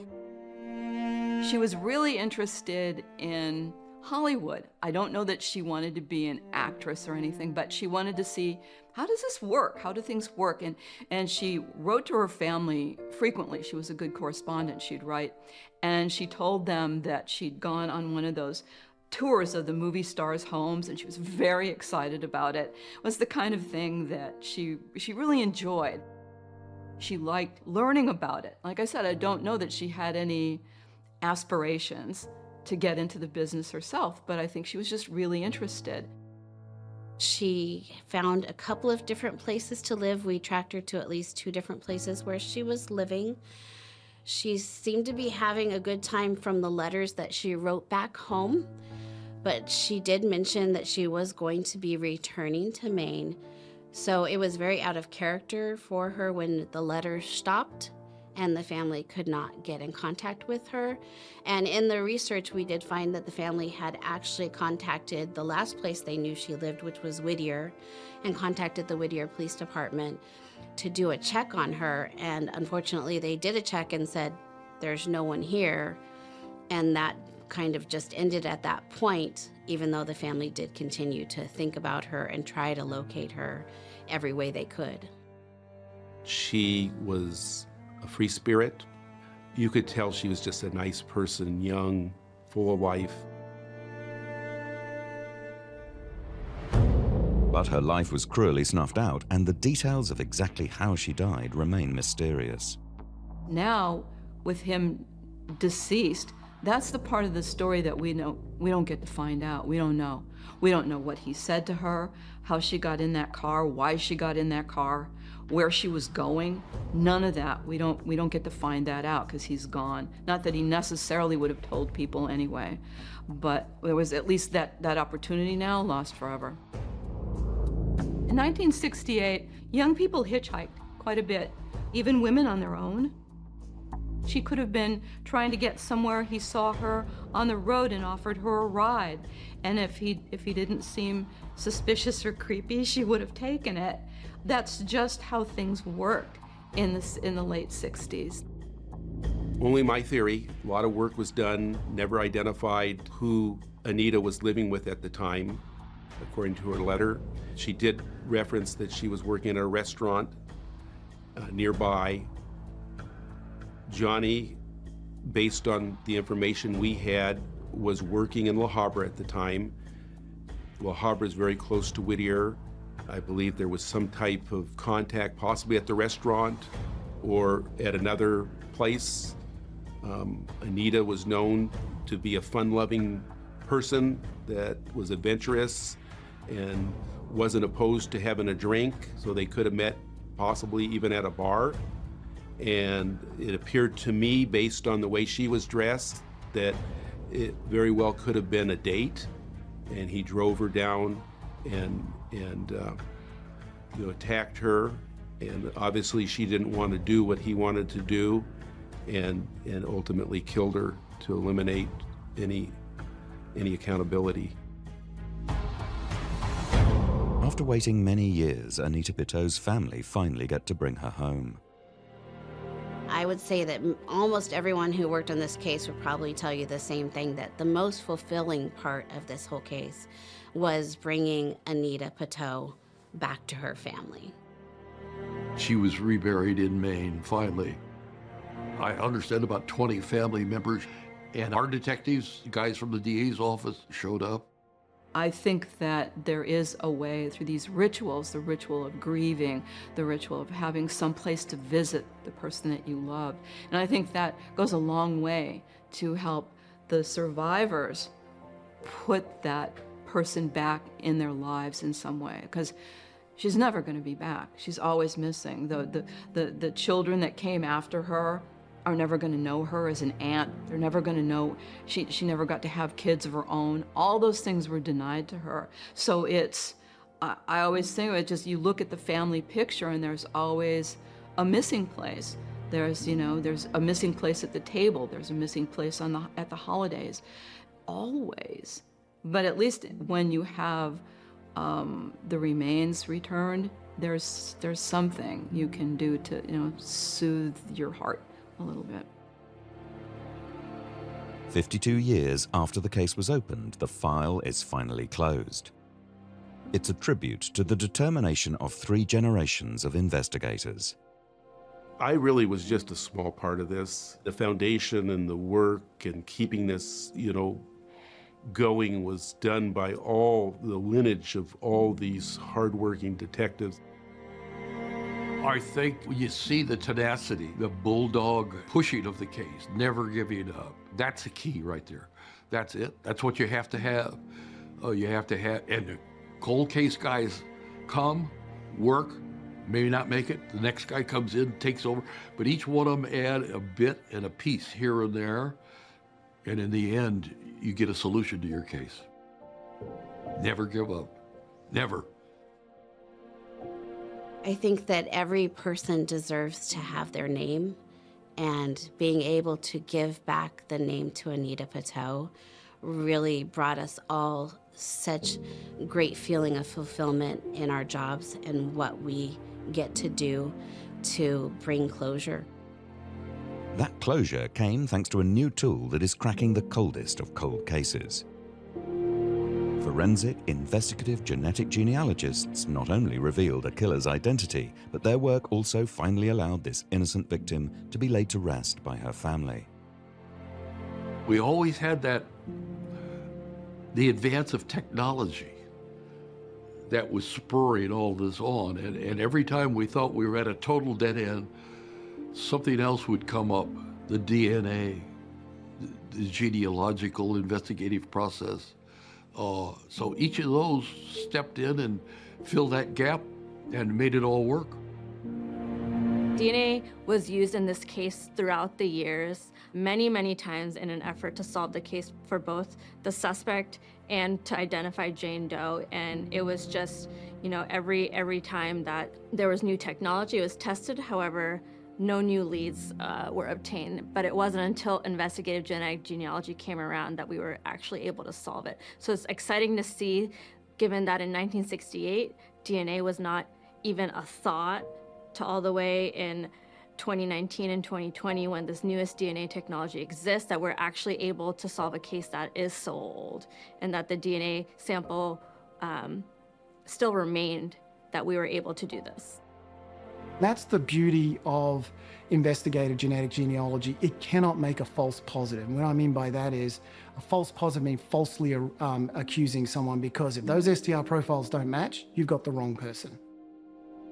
S5: She was really interested in Hollywood. I don't know that she wanted to be an actress or anything, but she wanted to see, how does this work? How do things work? And she wrote to her family frequently. She was a good correspondent, she'd write. And she told them that she'd gone on one of those tours of the movie stars' homes, and she was very excited about it. It was the kind of thing that she really enjoyed. She liked learning about it. Like I said, I don't know that she had any aspirations to get into the business herself, but I think she was just really interested.
S23: She found a couple of different places to live. We tracked her to at least 2 different places where she was living. She seemed to be having a good time from the letters that she wrote back home, but she did mention that she was going to be returning to Maine. So it was very out of character for her when the letters stopped and the family could not get in contact with her. And in the research, we did find that the family had actually contacted the last place they knew she lived, which was Whittier, and contacted the Whittier Police Department to do a check on her. And unfortunately, they did a check and said, there's no one here. And that kind of just ended at that point, even though the family did continue to think about her and try to locate her every way they could.
S24: She was a free spirit. You could tell she was just a nice person, young, full of life.
S1: But her life was cruelly snuffed out, and the details of exactly how she died remain mysterious.
S5: Now, with him deceased, that's the part of the story that we don't get to find out. We don't know. We don't know what he said to her, how she got in that car, why she got in that car, where she was going. None of that. We don't get to find that out because he's gone. Not that he necessarily would have told people anyway, but there was at least that opportunity now lost forever. In 1968, young people hitchhiked quite a bit, even women on their own. She could have been trying to get somewhere. He saw her on the road and offered her a ride. And if he didn't seem suspicious or creepy, she would have taken it. That's just how things worked in the late 60s.
S24: Only my theory. A lot of work was done, never identified who Anita was living with at the time, according to her letter. She did reference that she was working at a restaurant nearby. Johnny, based on the information we had, was working in La Habra at the time. La Habra is very close to Whittier. I believe there was some type of contact, possibly at the restaurant or at another place. Anita was known to be a fun-loving person that was adventurous and wasn't opposed to having a drink, so they could have met possibly even at a bar. And it appeared to me, based on the way she was dressed, that it very well could have been a date, and he drove her down and attacked her, and obviously she didn't want to do what he wanted to do, and ultimately killed her to eliminate any accountability.
S1: After waiting many years, Anita Pitot's family finally get to bring her home.
S23: I would say that almost everyone who worked on this case would probably tell you the same thing, that the most fulfilling part of this whole case was bringing Anita Pitot back to her family.
S6: She was reburied in Maine, finally. I understand about 20 family members, and our detectives, guys from the DA's office, showed up.
S5: I think that there is a way through these rituals, the ritual of grieving, the ritual of having some place to visit the person that you loved. And I think that goes a long way to help the survivors put that person back in their lives in some way, because she's never going to be back. She's always missing. The children that came after her are never going to know her as an aunt. They're never going to know, she never got to have kids of her own. All those things were denied to her. So it's, I always think it just, you look at the family picture and there's always a missing place. There's, you know, there's a missing place at the table. There's a missing place at the holidays. Always. But at least when you have the remains returned, there's something you can do to, you know, soothe your heart a little bit.
S1: 52 years after the case was opened, the file is finally closed. It's a tribute to the determination of 3 generations of investigators.
S24: I really was just a small part of this. The foundation and the work and keeping this, you know, going was done by all the lineage of all these hardworking detectives.
S6: I think when you see the tenacity, the bulldog pushing of the case, never giving up, that's the key right there. That's it. That's what you have to have. You have to have, and the cold case guys come, work, maybe not make it. The next guy comes in, takes over, but each one of them add a bit and a piece here and there, and in the end, you get a solution to your case. Never give up. Never.
S23: I think that every person deserves to have their name, and being able to give back the name to Anita Pateau really brought us all such great feeling of fulfillment in our jobs and what we get to do to bring closure.
S1: That closure came thanks to a new tool that is cracking the coldest of cold cases. Forensic investigative genetic genealogists not only revealed a killer's identity, but their work also finally allowed this innocent victim to be laid to rest by her family.
S6: We always had the advance of technology that was spurring all this on, and every time we thought we were at a total dead end, something else would come up, the DNA, the genealogical investigative process. So each of those stepped in and filled that gap and made it all work.
S4: DNA was used in this case throughout the years, many, many times in an effort to solve the case for both the suspect and to identify Jane Doe. And it was just, you know, every time that there was new technology, it was tested. However, no new leads were obtained, but it wasn't until investigative genetic genealogy came around that we were actually able to solve it. So it's exciting to see, given that in 1968, DNA was not even a thought, to all the way in 2019 and 2020, when this newest DNA technology exists, that we're actually able to solve a case that is so old, and that the DNA sample still remained, that we were able to do this.
S10: That's the beauty of investigative genetic genealogy. It cannot make a false positive. What I mean by that is a false positive means falsely accusing someone, because if those STR profiles don't match, you've got the wrong person.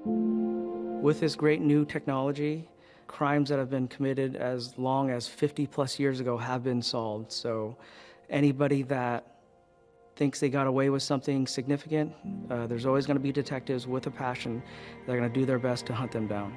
S2: With this great new technology, crimes that have been committed as long as 50+ years ago have been solved. So anybody that thinks they got away with something significant, there's always going to be detectives with a passion that are going to do their best to hunt them down.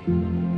S11: Thank you.